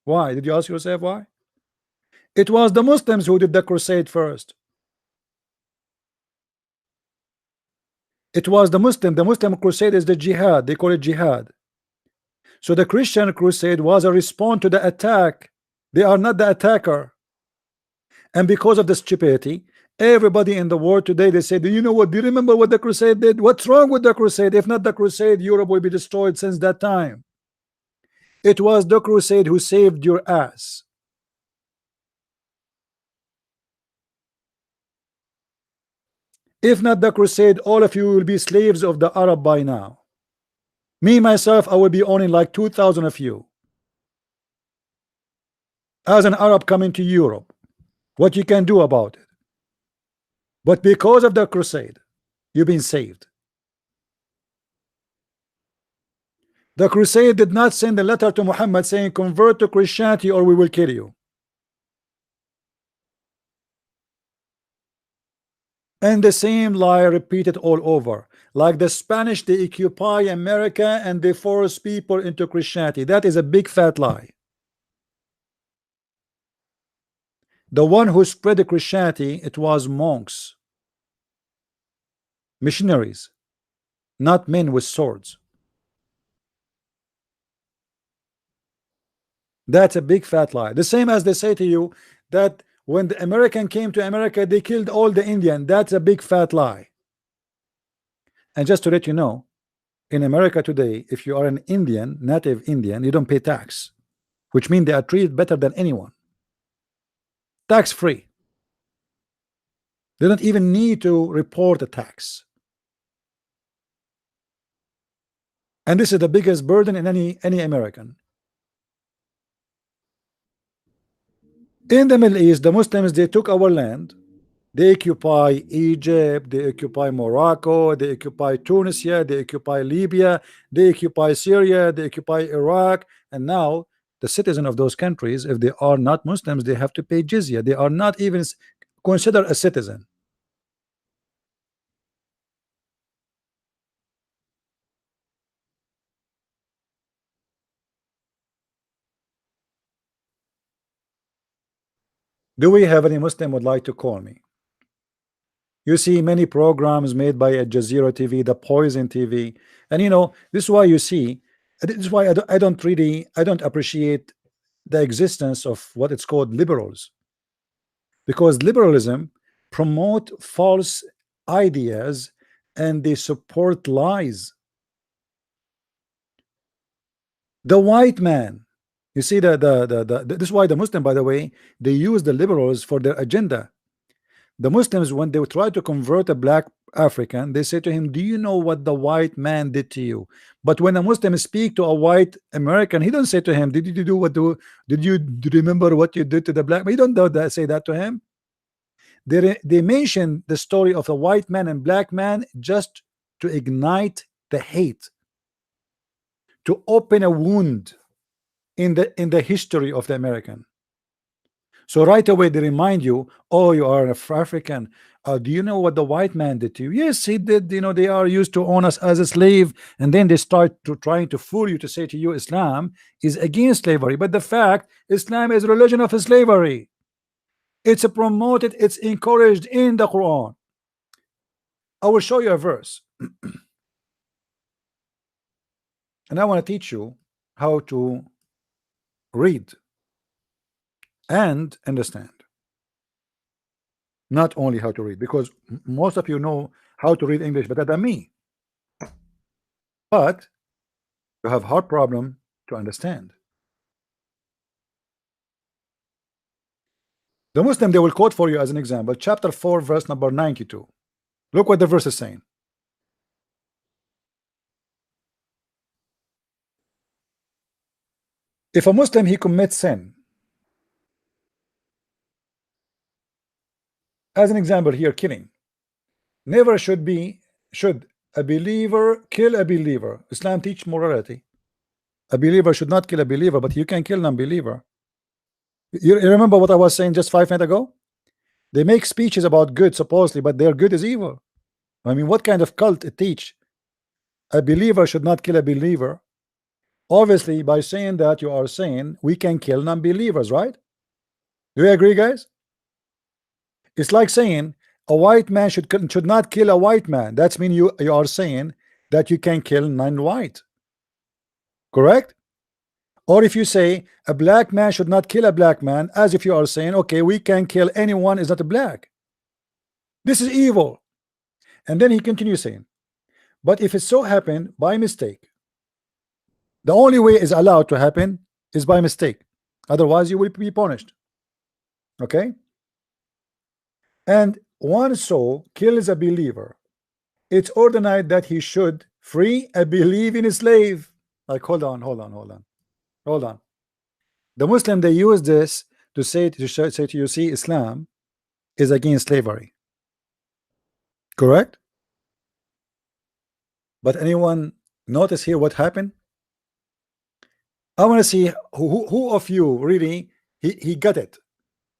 Why? Did you ask yourself why? It was the Muslims who did the crusade first. It was the Muslim crusade is the jihad. They call it jihad. So the Christian crusade was a response to the attack. They are not the attacker. And because of the stupidity, everybody in the world today, they say, do you know what? Do you remember what the crusade did? What's wrong with the crusade? If not the crusade, Europe will be destroyed since that time. It was the crusade who saved your ass. If not the crusade, all of you will be slaves of the Arab by now. Me, myself, I will be owning like 2,000 of you. As an Arab coming to Europe, what you can do about it? But because of the crusade, you've been saved. The crusade did not send a letter to Muhammad saying, convert to Christianity or we will kill you. And the same lie repeated all over. Like the Spanish, they occupy America and they force people into Christianity. That is a big fat lie. The one who spread the Christianity, it was monks, missionaries, not men with swords. That's a big fat lie. The same as they say to you that when the American came to America, they killed all the Indian. That's a big fat lie. And just to let you know, in America today, if you are an Indian, native Indian, you don't pay tax, which means they are treated better than anyone. Tax free. They don't even need to report a tax. And this is the biggest burden in any American. In the Middle East, the Muslims, they took our land. They occupy Egypt, they occupy Morocco, they occupy Tunisia, they occupy Libya, they occupy Syria, they occupy Iraq, and now the citizen of those countries, if they are not Muslims, they have to pay jizya. They are not even considered a citizen. Do we have any Muslim would like to call me? You see many programs made by Al Jazeera TV, the Poison TV, and you know this is why you see. This is why I don't appreciate the existence of what it's called liberals, because liberalism promote false ideas and they support lies. The white man You see this is why the Muslim, by the way, they use the liberals for their agenda. The Muslims, when they try to convert a black African, they say to him, do you know what the white man did to you? But when a Muslim speak to a white American, he don't say to him, did you do what did you remember what you did to the black man? He don't do that, say that to him. They mention the story of a white man and black man just to ignite the hate, to open a wound in the history of the American. So right away they remind you, oh, you are an African. Do you know what the white man did to you? Yes, he did. You know, they are used to own us as a slave, and then they start trying to fool you to say to you Islam is against slavery. But the fact, Islam is a religion of slavery. It's promoted, it's encouraged in the Quran. I will show you a verse. And I want to teach you how to read and understand. Not only how to read, because most of you know how to read English better than me, but you have hard problem to understand. The Muslim, they will quote for you as an example, chapter 4, verse number 92. Look what the verse is saying. If a Muslim, he commits sin, as an example here, killing, never should a believer kill a believer. Islam teach morality. A believer should not kill a believer, but you can kill non-believer. You remember what I was saying just 5 minutes ago? They make speeches about good supposedly, but their good is evil. I mean, what kind of cult it teach? A believer should not kill a believer. Obviously, by saying that, you are saying we can kill non-believers, right? Do you agree, guys? It's like saying a white man should not kill a white man. That's mean you are saying that you can kill non-white. Correct? Or if you say a black man should not kill a black man, as if you are saying, okay, we can kill anyone is not a black. This is evil. And then he continues saying, but if it so happened by mistake, the only way is allowed to happen is by mistake. Otherwise, you will be punished. Okay? And one so kills a believer, it's ordained that he should free a believing slave. Like, hold on. The Muslim, they use this to say to you, see, Islam is against slavery. Correct? But anyone notice here what happened? I want to see who of you really he got it.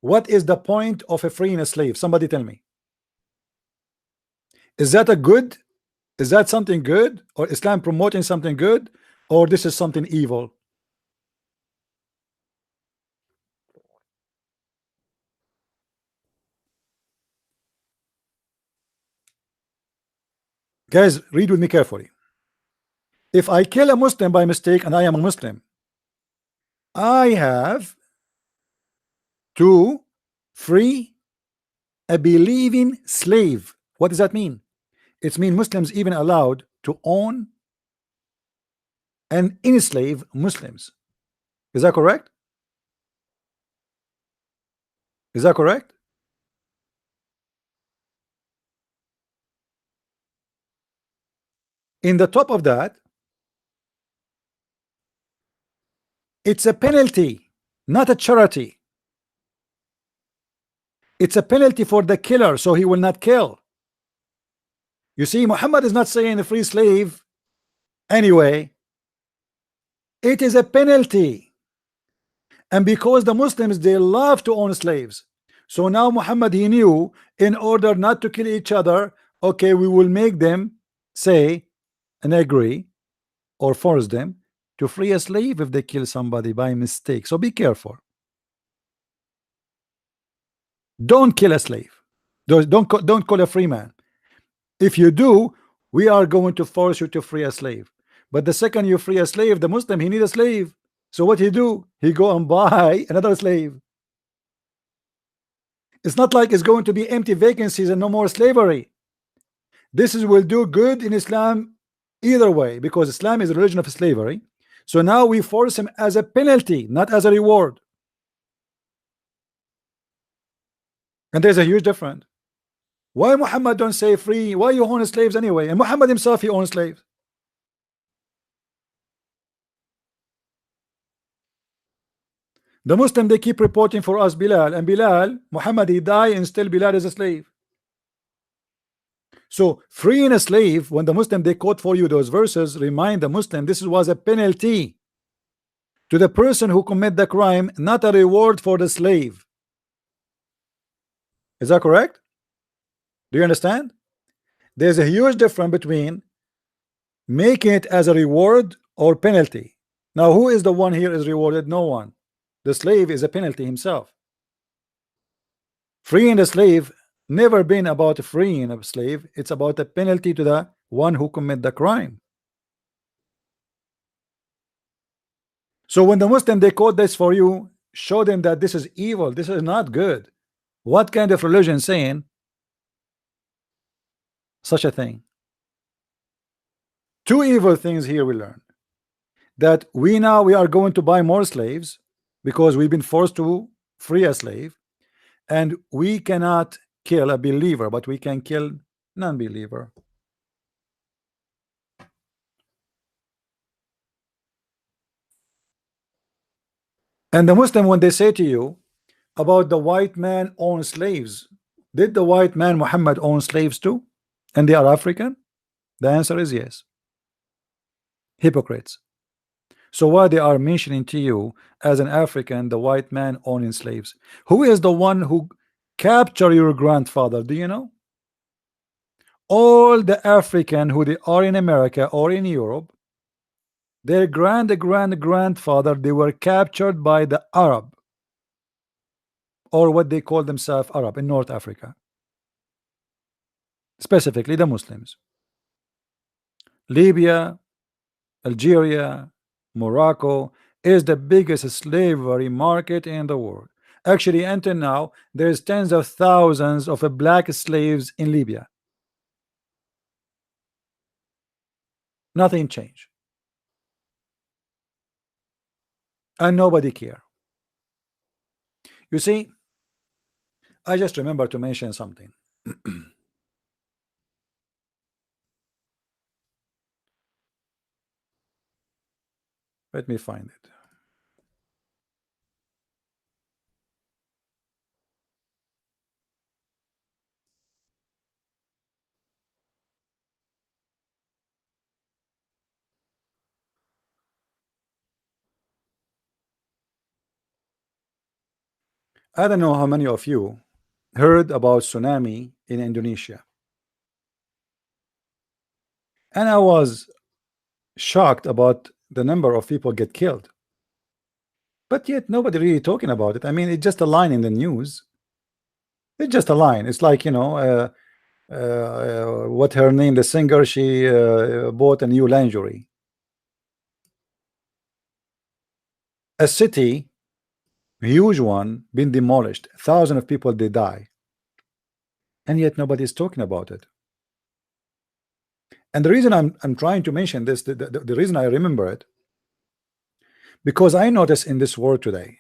What is the point of a freeing a slave? Somebody tell me. Is that a good? Is that something good? Or Islam promoting something good? Or this is something evil? Guys, read with me carefully. If I kill a Muslim by mistake and I am a Muslim, I have to free a believing slave. What does that mean? It means Muslims even allowed to own and enslave Muslims. Is that correct? Is that correct? In the top of that, it's a penalty, not a charity. It's a penalty for the killer, so he will not kill. You see, Muhammad is not saying a free slave anyway. It is a penalty. And because the Muslims, they love to own slaves, so now Muhammad, he knew, in order not to kill each other, okay, we will make them say and agree or force them to free a slave if they kill somebody by mistake. So be careful. Don't kill a slave. Don't call a free man. If you do, we are going to force you to free a slave. But the second you free a slave, the Muslim, he need a slave. So what he do? He go and buy another slave. It's not like it's going to be empty vacancies and no more slavery. This will do good in Islam either way, because Islam is a religion of slavery. So now we force him as a penalty, not as a reward. And there's a huge difference. Why Muhammad don't say free? Why you own slaves anyway? And Muhammad himself, he owns slaves. The Muslim, they keep reporting for us Bilal, and Bilal, Muhammad, he died and still Bilal is a slave. So freeing a slave, when the Muslim, they quote for you those verses, remind the Muslim this was a penalty to the person who commit the crime, not a reward for the slave. Is that correct? Do you understand? There's a huge difference between making it as a reward or penalty. Now, who is the one here is rewarded? No one. The slave is a penalty himself. Freeing the slave never been about freeing a slave. It's about a penalty to the one who commit the crime. So when the Muslim, they quote this for you, show them that this is evil, this is not good. What kind of religion saying such a thing? Two evil things here we learn. That we are going to buy more slaves because we've been forced to free a slave, and we cannot kill a believer, but we can kill non-believer. And the Muslim, when they say to you about the white man own slaves, did the white man Muhammad own slaves too? And they are African? The answer is yes. Hypocrites. So why they are mentioning to you as an African the white man owning slaves? Who is the one who captured your grandfather? Do you know? All the African who they are in America or in Europe, their grandfather, they were captured by the Arab, or what they call themselves Arab in North Africa, specifically the Muslims. Libya, Algeria, Morocco is the biggest slavery market in the world. Actually, until now, there's tens of thousands of black slaves in Libya. Nothing changed. And nobody care. You see, I just remember to mention something. Let me find it. I don't know how many of you heard about tsunami in Indonesia. And I was shocked about the number of people get killed. But yet nobody really talking about it. I mean, it's just a line in the news. It's just a line. It's like, you know, what her name, the singer, she bought a new lingerie. A city, huge one, been demolished. Thousands of people, they die. And yet nobody is talking about it. And the reason I'm trying to mention this, the reason I remember it, because I notice in this world today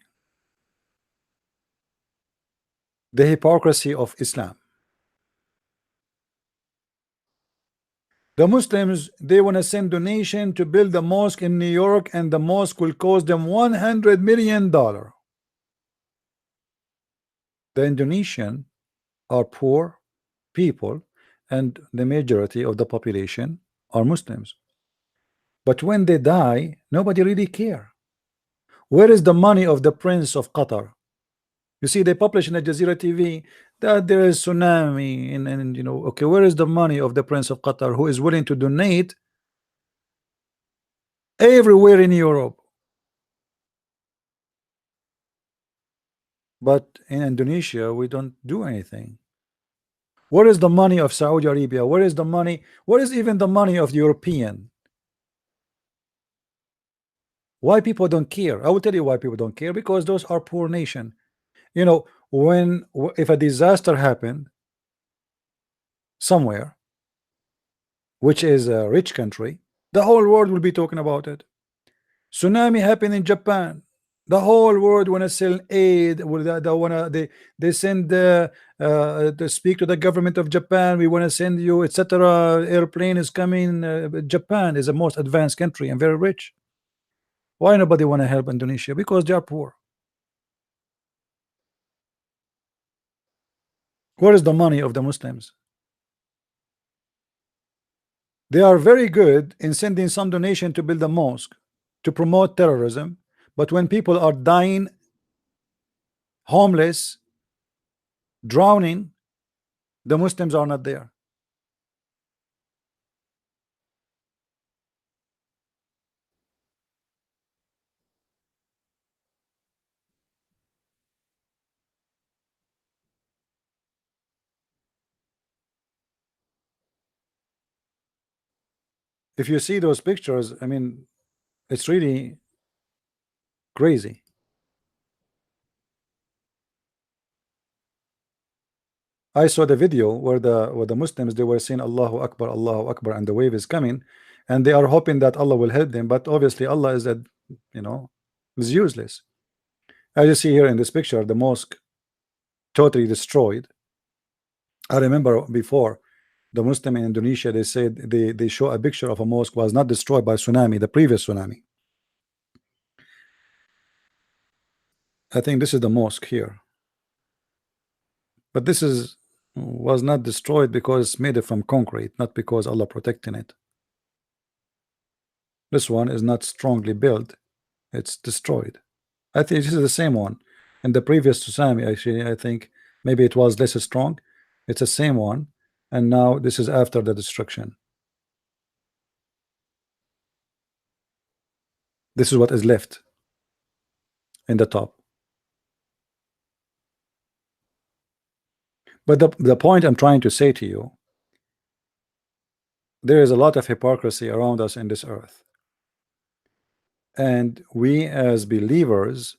the hypocrisy of Islam. The Muslims, they want to send donation to build a mosque in New York, and the mosque will cost them $100 million. The Indonesian are poor people, and the majority of the population are Muslims. But when they die, nobody really care. Where is the money of the Prince of Qatar? You see, they publish in Al Jazeera TV that there is tsunami, and you know, okay, where is the money of the Prince of Qatar, who is willing to donate everywhere in Europe? But in Indonesia, we don't do anything. Where is the money of Saudi Arabia? Where is the money? Where is even the money of the European? Why people don't care? I will tell you why people don't care. Because those are poor nation. You know, if a disaster happened somewhere, which is a rich country, the whole world will be talking about it. Tsunami happened in Japan. The whole world wanna sell aid. They send to speak to the government of Japan. We wanna send you, etc. Airplane is coming. Japan is the most advanced country and very rich. Why nobody wanna help Indonesia? Because they are poor. Where is the money of the Muslims? They are very good in sending some donation to build a mosque to promote terrorism, but when people are dying, homeless, drowning, the Muslims are not there. If you see those pictures, I mean, it's really crazy. I saw the video where the Muslims, they were saying Allahu Akbar, and the wave is coming, and they are hoping that Allah will help them, but obviously Allah is that, you know, is useless. As you see here in this picture, the mosque totally destroyed. I remember before, the Muslim in Indonesia, they said they show a picture of a mosque was not destroyed by tsunami, the previous tsunami. I think this is the mosque here, but this is was not destroyed because it's made it from concrete, not because Allah protecting it. This one is not strongly built, it's destroyed. I think this is the same one. In the previous tsunami, actually, I think maybe it was less strong. It's the same one, and now this is after the destruction. This is what is left in the top. But the point I'm trying to say to you, there is a lot of hypocrisy around us in this earth, and we as believers,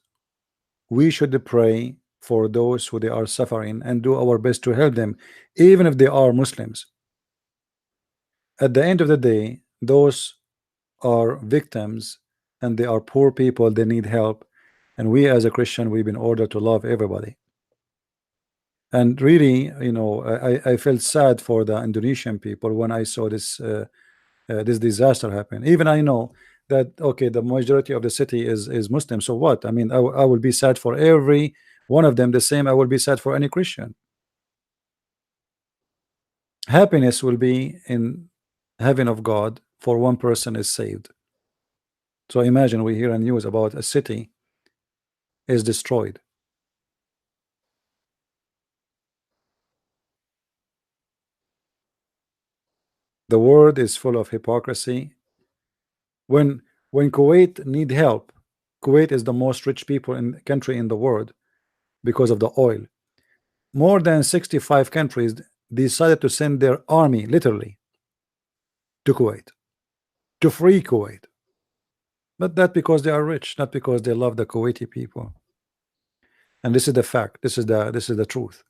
we should pray for those who they are suffering and do our best to help them, even if they are Muslims. At the end of the day, those are victims and they are poor people, they need help, and we as a Christian, we've been ordered to love everybody. And really, you know, I felt sad for the Indonesian people when I saw this this disaster happen. Even I know that okay, the majority of the city is Muslim, so what? I mean, I will be sad for every one of them the same I will be sad for any Christian. Happiness will be in heaven of God for one person is saved. So imagine we hear a news about a city is destroyed. The world is full of hypocrisy. When Kuwait need help, Kuwait is the most rich people in country in the world because of the oil. More than 65 countries decided to send their army literally to Kuwait to free Kuwait. But that because they are rich, not because they love the Kuwaiti people. And this is the fact. This is the truth.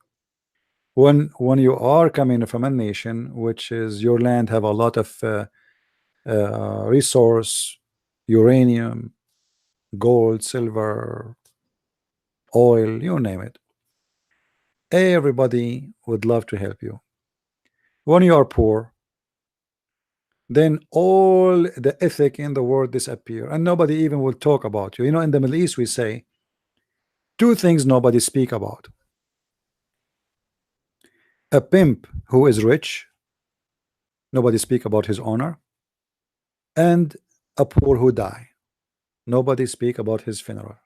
When you are coming from a nation which is your land have a lot of resource, uranium, gold, silver, oil, you name it, everybody would love to help you. When you are poor, then all the ethic in the world disappear and nobody even will talk about you. You know, in the Middle East we say two things nobody speak about: a pimp who is rich, nobody speak about his honor, and a poor who die, nobody speak about his funeral.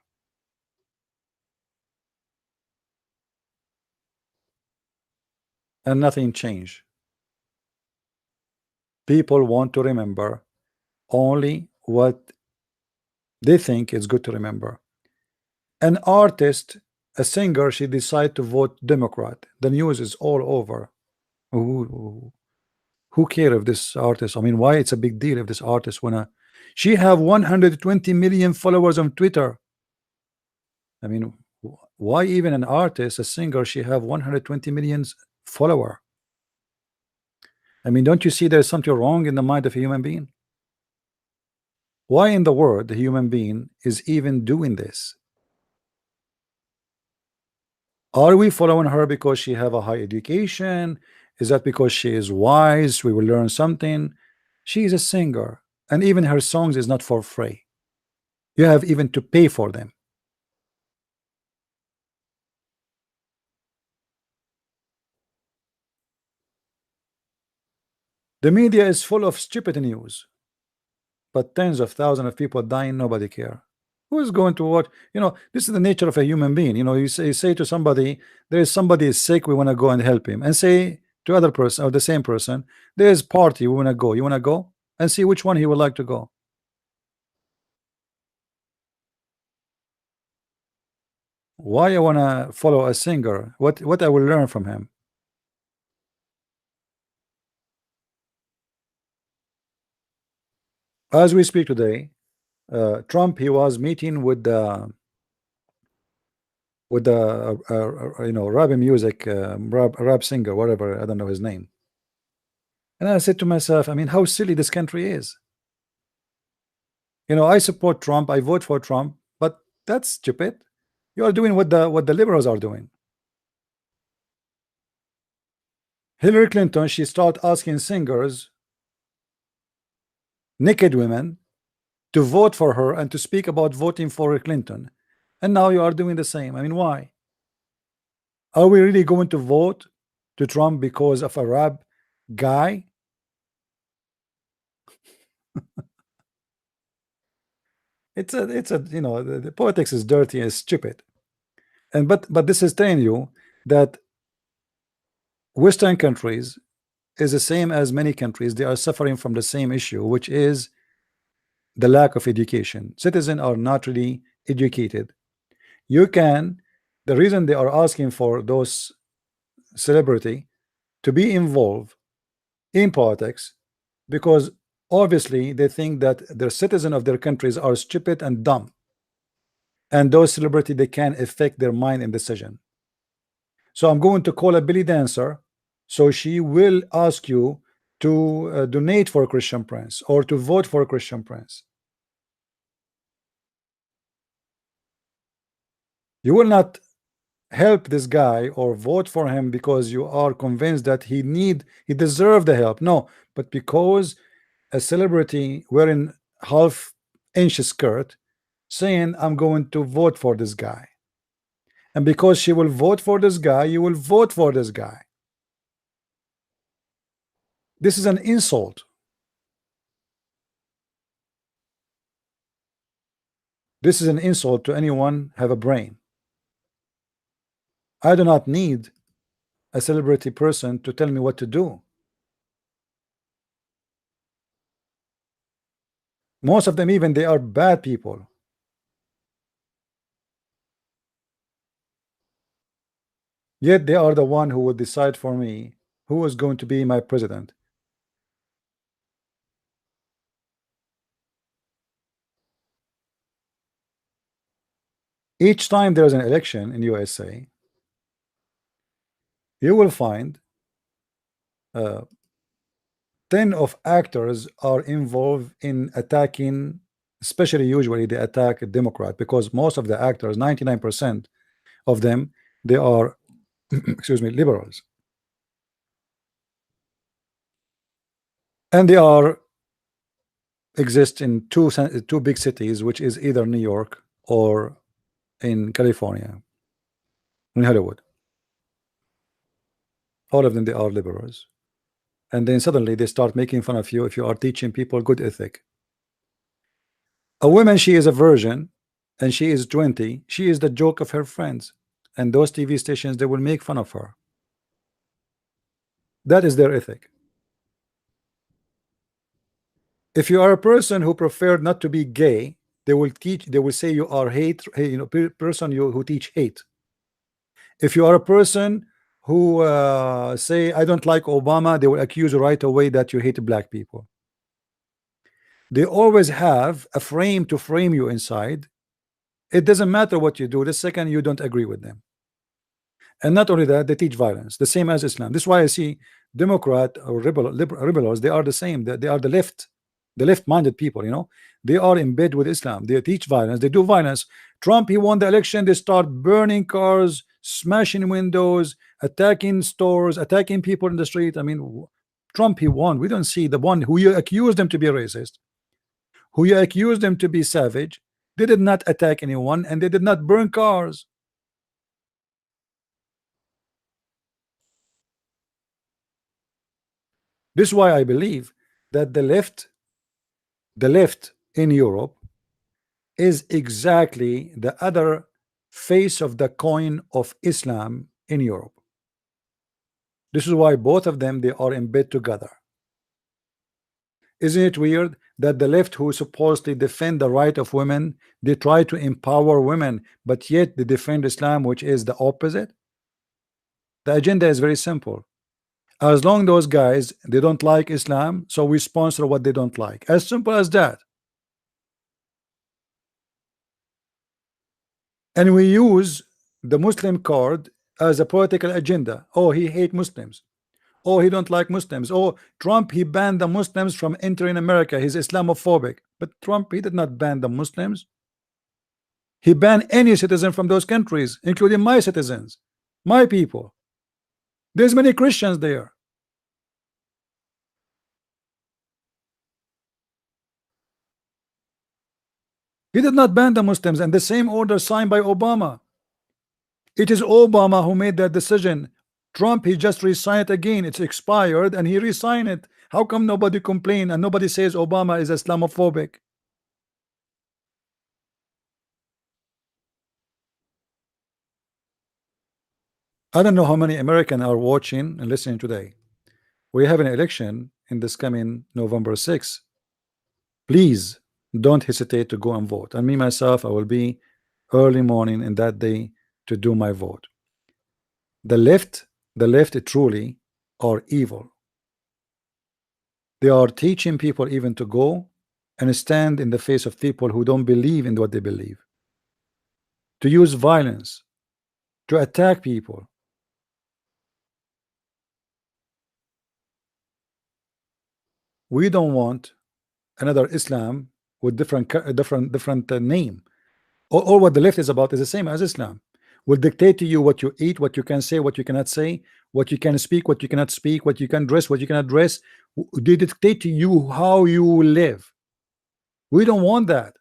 And nothing changed. People want to remember only what they think is good to remember. An artist, a singer, she decided to vote Democrat. The news is all over. Who care if this artist? I mean, why it's a big deal if this artist wanna? She have 120 million followers on Twitter. I mean, why even an artist, a singer, she have 120 million follower? I mean, don't you see there's something wrong in the mind of a human being? Why in the world the human being is even doing this? Are we following her because she have a high education? Is that because she is wise? We will learn something. She is a singer, and even her songs is not for free. You have even to pay for them. The media is full of stupid news, but tens of thousands of people dying, nobody care. Who is going to watch? This is the nature of a human being. You say to somebody, there is somebody is sick, we want to go and help him, and say to other person or the same person, there is party, we want to go. You want to go and see which one he would like to go. Why I want to follow a singer? What I will learn from him? As we speak today, Trump, he was meeting with the rap music, rap singer, whatever, I don't know his name. And I said to myself, I mean, how silly this country is. I support Trump, I vote for Trump, but that's stupid. You are doing what the liberals are doing. Hillary Clinton, she started asking singers, naked women, to vote for her and to speak about voting for Clinton. And now you are doing the same. I mean, why? Are we really going to vote to Trump because of a rap guy? it's a the politics is dirty and stupid. And but this is telling you that Western countries is the same as many countries. They are suffering from the same issue, which is the lack of education. Citizens are not really educated. The reason they are asking for those celebrity to be involved in politics, because obviously they think that the citizens of their countries are stupid and dumb, and those celebrity, they can affect their mind and decision. So I'm going to call a belly dancer, so she will ask you to donate for Christian Prince or to vote for Christian Prince. You will not help this guy or vote for him because you are convinced that he deserve the help. No, but because a celebrity wearing half-inch skirt saying, I'm going to vote for this guy, and because she will vote for this guy, you will vote for this guy. This is an insult. This is an insult to anyone have a brain. I do not need a celebrity person to tell me what to do. Most of them, even, they are bad people. Yet they are the one who will decide for me who is going to be my president. Each time there is an election in USA, you will find 10 of actors are involved in attacking, especially usually they attack a Democrat, because most of the actors, 99% of them, they are excuse me, liberals, and they are exist in two big cities, which is either New York or in California, in Hollywood. All of them, they are liberals, and then suddenly they start making fun of you if you are teaching people good ethic. A woman, she is a virgin and she is 20, she is the joke of her friends, and those TV stations, they will make fun of her. That is their ethic. If you are a person who preferred not to be gay, they will say you are person who teach hate. If you are a person who say I don't like Obama, they will accuse you right away that you hate black people. They always have a frame to frame you inside. It doesn't matter what you do the second you don't agree with them. And not only that, they teach violence, the same as Islam. This is why I see Democrat or liberals, they are the same. They are the left-minded people. They are in bed with Islam. They teach violence. They do violence. Trump, he won the election. They start burning cars, smashing windows, attacking stores, attacking people in the street. I mean, Trump, he won. We don't see the one who you accused him to be racist, who you accused them to be savage. They did not attack anyone, and they did not burn cars. This is why I believe that the left in Europe is exactly the other face of the coin of Islam in Europe. This is why both of them, they are in bed together. Isn't it weird that the left, who supposedly defend the right of women, they try to empower women, but yet they defend Islam, which is the opposite? The agenda is very simple. As long those guys, they don't like Islam, so we sponsor what they don't like. As simple as that. And we use the Muslim card as a political agenda. Oh, he hate Muslims. Oh, he don't like Muslims. Oh, Trump, he banned the Muslims from entering America. He's Islamophobic. But Trump, he did not ban the Muslims. He banned any citizen from those countries, including my citizens, my people. There's many Christians there. He did not ban the Muslims, and the same order signed by Obama. It is Obama who made that decision. Trump, he just re-signed it again. It's expired and he re-signed it. How come nobody complain and nobody says Obama is Islamophobic? I don't know how many Americans are watching and listening today. We have an election in this coming November 6th. Please don't hesitate to go and vote. And me myself, I will be early morning in that day to do my vote. The left truly are evil. They are teaching people even to go and stand in the face of people who don't believe in what they believe, to use violence, to attack people. We don't want another Islam with different name. All what the left is about is the same as Islam. Will dictate to you what you eat, what you can say, what you cannot say, what you can speak, what you cannot speak, what you can dress, what you cannot dress. They dictate to you how you live. We don't want that.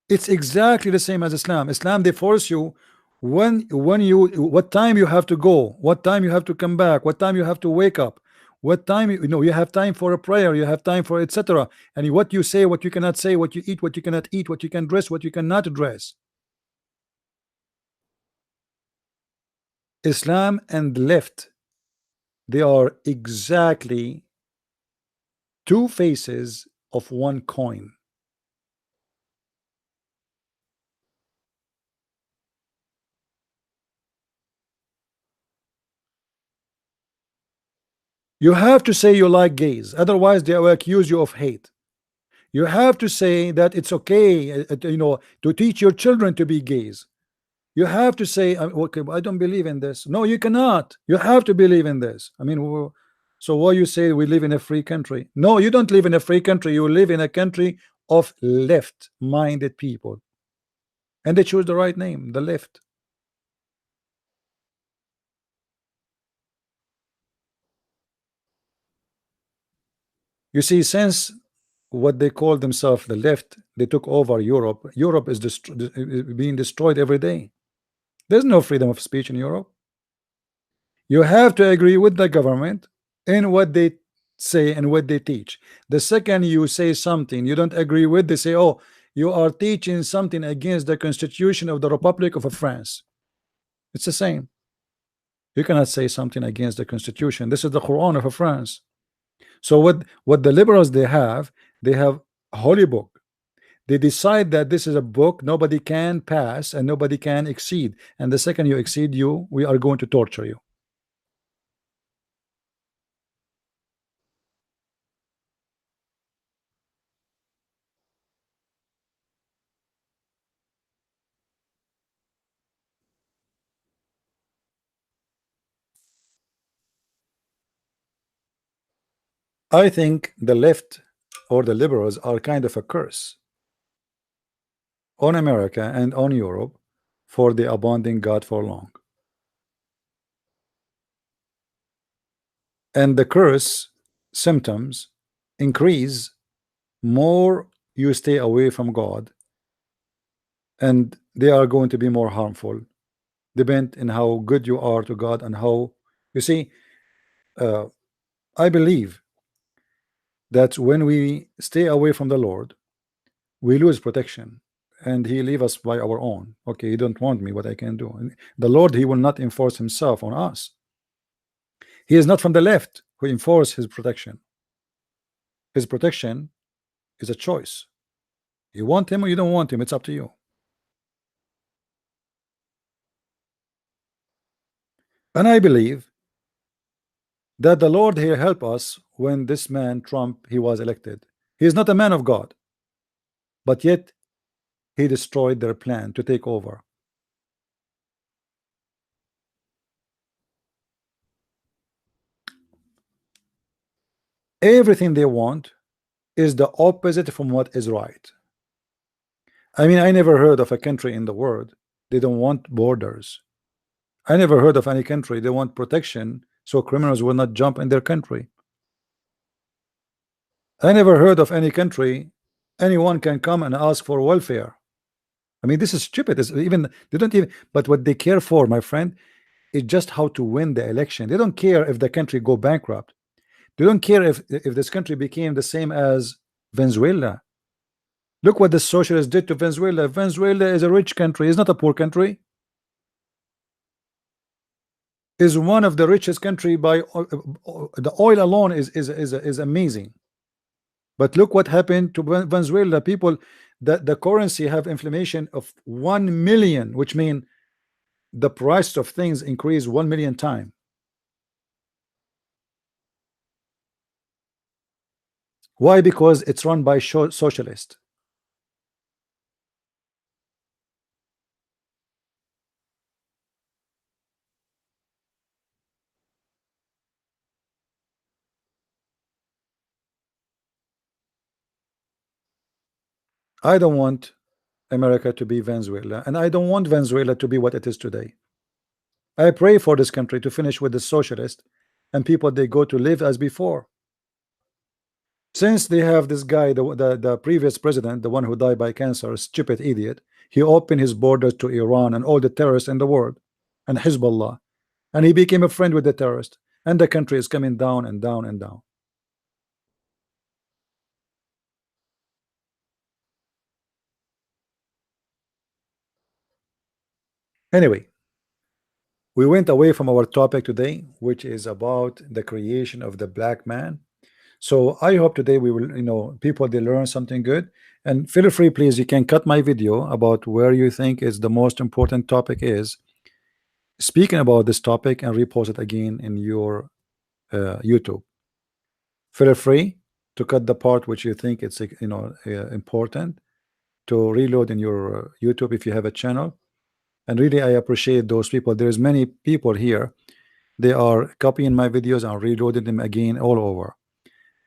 It's exactly the same as Islam. Islam, they force you when you what time you have to go, what time you have to come back, what time you have to wake up, what time you have time for a prayer, you have time for etc. And what you say, what you cannot say, what you eat, what you cannot eat, what you can dress, what you cannot dress. Islam and left, they are exactly two faces of one coin. You have to say you like gays, otherwise they will accuse you of hate. You have to say that it's okay, to teach your children to be gays. You have to say, okay, I don't believe in this. No, you cannot. You have to believe in this. I mean, so why you say we live in a free country? No, you don't live in a free country. You live in a country of left-minded people, and they choose the right name, the left. You see, since what they call themselves the left, they took over Europe. Europe is being destroyed every day. There's no freedom of speech in Europe. You have to agree with the government in what they say and what they teach. The second you say something you don't agree with, they say, oh, you are teaching something against the Constitution of the Republic of France. It's the same. You cannot say something against the Constitution. This is the Quran of France. So what the liberals they have a holy book. They decide that this is a book nobody can pass and nobody can exceed. And the second you exceed, we are going to torture you. I think the left or the liberals are kind of a curse on America and on Europe for the abandoning God for long. And the curse symptoms increase more you stay away from God, and they are going to be more harmful, depend on how good you are to God and how you see. I believe that when we stay away from the Lord, we lose protection, and He leave us by our own. Okay, you don't want me, what I can do? And the Lord, He will not enforce Himself on us. He is not from the left who enforce His protection. His protection is a choice. You want Him or you don't want Him, it's up to you. And I believe that the Lord here help us when this man Trump he was elected. He is not a man of God, but yet he destroyed their plan to take over. Everything they want is the opposite from what is right. I mean, I never heard of a country in the world they don't want borders. I never heard of any country they want protection so criminals will not jump in their country. I never heard of any country anyone can come and ask for welfare. I mean, this is stupid. It's even they don't even. But what they care for, my friend, is just how to win the election. They don't care if the country go bankrupt. They don't care if this country became the same as Venezuela. Look what the socialists did to Venezuela. Venezuela is a rich country. It's not a poor country. Is one of the richest country by the oil alone is amazing. But look what happened to Venezuela. People, the currency have inflation of 1 million, which means the price of things increase 1 million times. Why? Because it's run by socialists. I don't want America to be Venezuela, and I don't want Venezuela to be what it is today. I pray for this country to finish with the socialist and people they go to live as before. Since they have this guy, the previous president, the one who died by cancer, stupid idiot, he opened his borders to Iran and all the terrorists in the world and Hezbollah, and he became a friend with the terrorists, and the country is coming down and down and down. Anyway, we went away from our topic today, which is about the creation of the black man. So I hope today we will, people they learn something good. And feel free, please, you can cut my video about where you think is the most important topic is. Speaking about this topic and repost it again in your YouTube. Feel free to cut the part which you think it's important to reload in your YouTube if you have a channel. And really, I appreciate those people. There's many people here. They are copying my videos and reloading them again all over.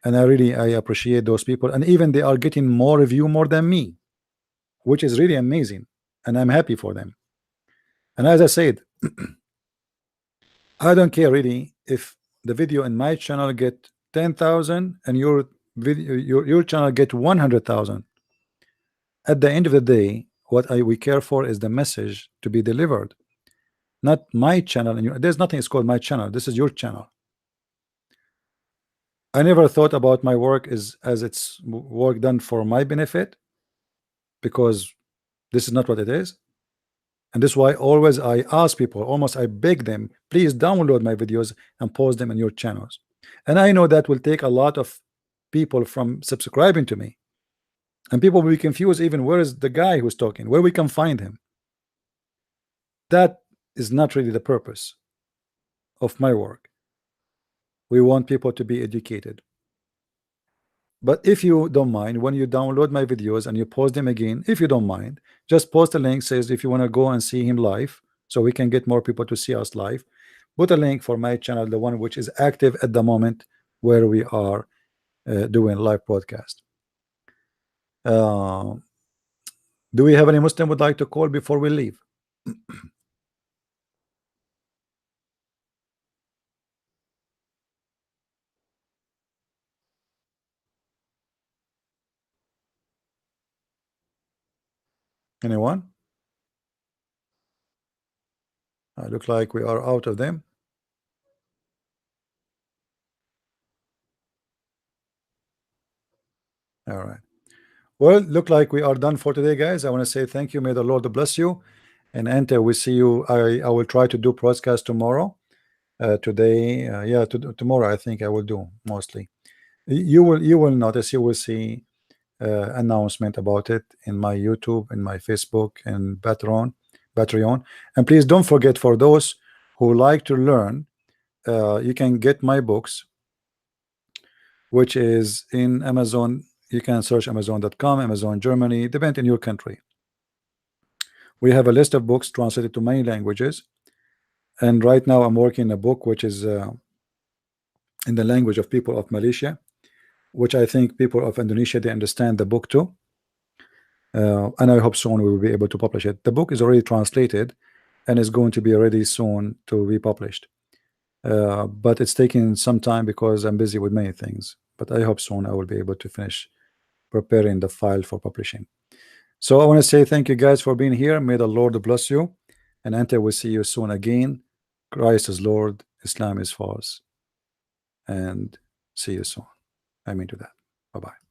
And I appreciate those people. And even they are getting more review more than me, which is really amazing. And I'm happy for them. And as I said, I don't care really if the video in my channel get 10,000 and your video, your channel get 100,000. At the end of the day, what we care for is the message to be delivered, not my channel. And there's nothing is called my channel. This is your channel. I never thought about my work as it's work done for my benefit, because this is not what it is. And this is why always I ask people, almost I beg them, please download my videos and post them in your channels. And I know that will take a lot of people from subscribing to me. And people will be confused, even where is the guy who's talking, where we can find him. That is not really the purpose of my work. We want people to be educated. But if you don't mind, when you download my videos and you post them again, if you don't mind, just post a link, says if you want to go and see him live, so we can get more people to see us live. Put a link for my channel, the one which is active at the moment, where we are doing live broadcast. Do we have any Muslim would like to call before we leave? Anyone? Look like we are out of them. All right. Well, look like we are done for today, guys. I want to say thank you. May the Lord bless you. And Ante, we see you. I will try to do broadcast tomorrow. Today, yeah, tomorrow I think I will do mostly. You will notice. You will see announcement about it in my YouTube, in my Facebook, and Patreon. And please don't forget, for those who like to learn, you can get my books, which is in Amazon. You can search Amazon.com, Amazon Germany, depend in your country. We have a list of books translated to many languages, and right now I'm working a book which is in the language of people of Malaysia, which I think people of Indonesia, they understand the book too. And I hope soon we will be able to publish it. The book is already translated and is going to be ready soon to be published. But it's taking some time because I'm busy with many things. But I hope soon I will be able to finish preparing the file for publishing. So I want to say thank you guys for being here. May the Lord bless you. And Ante, we'll see you soon again. Christ is Lord, Islam is false. And see you soon. I mean to that. Bye-bye.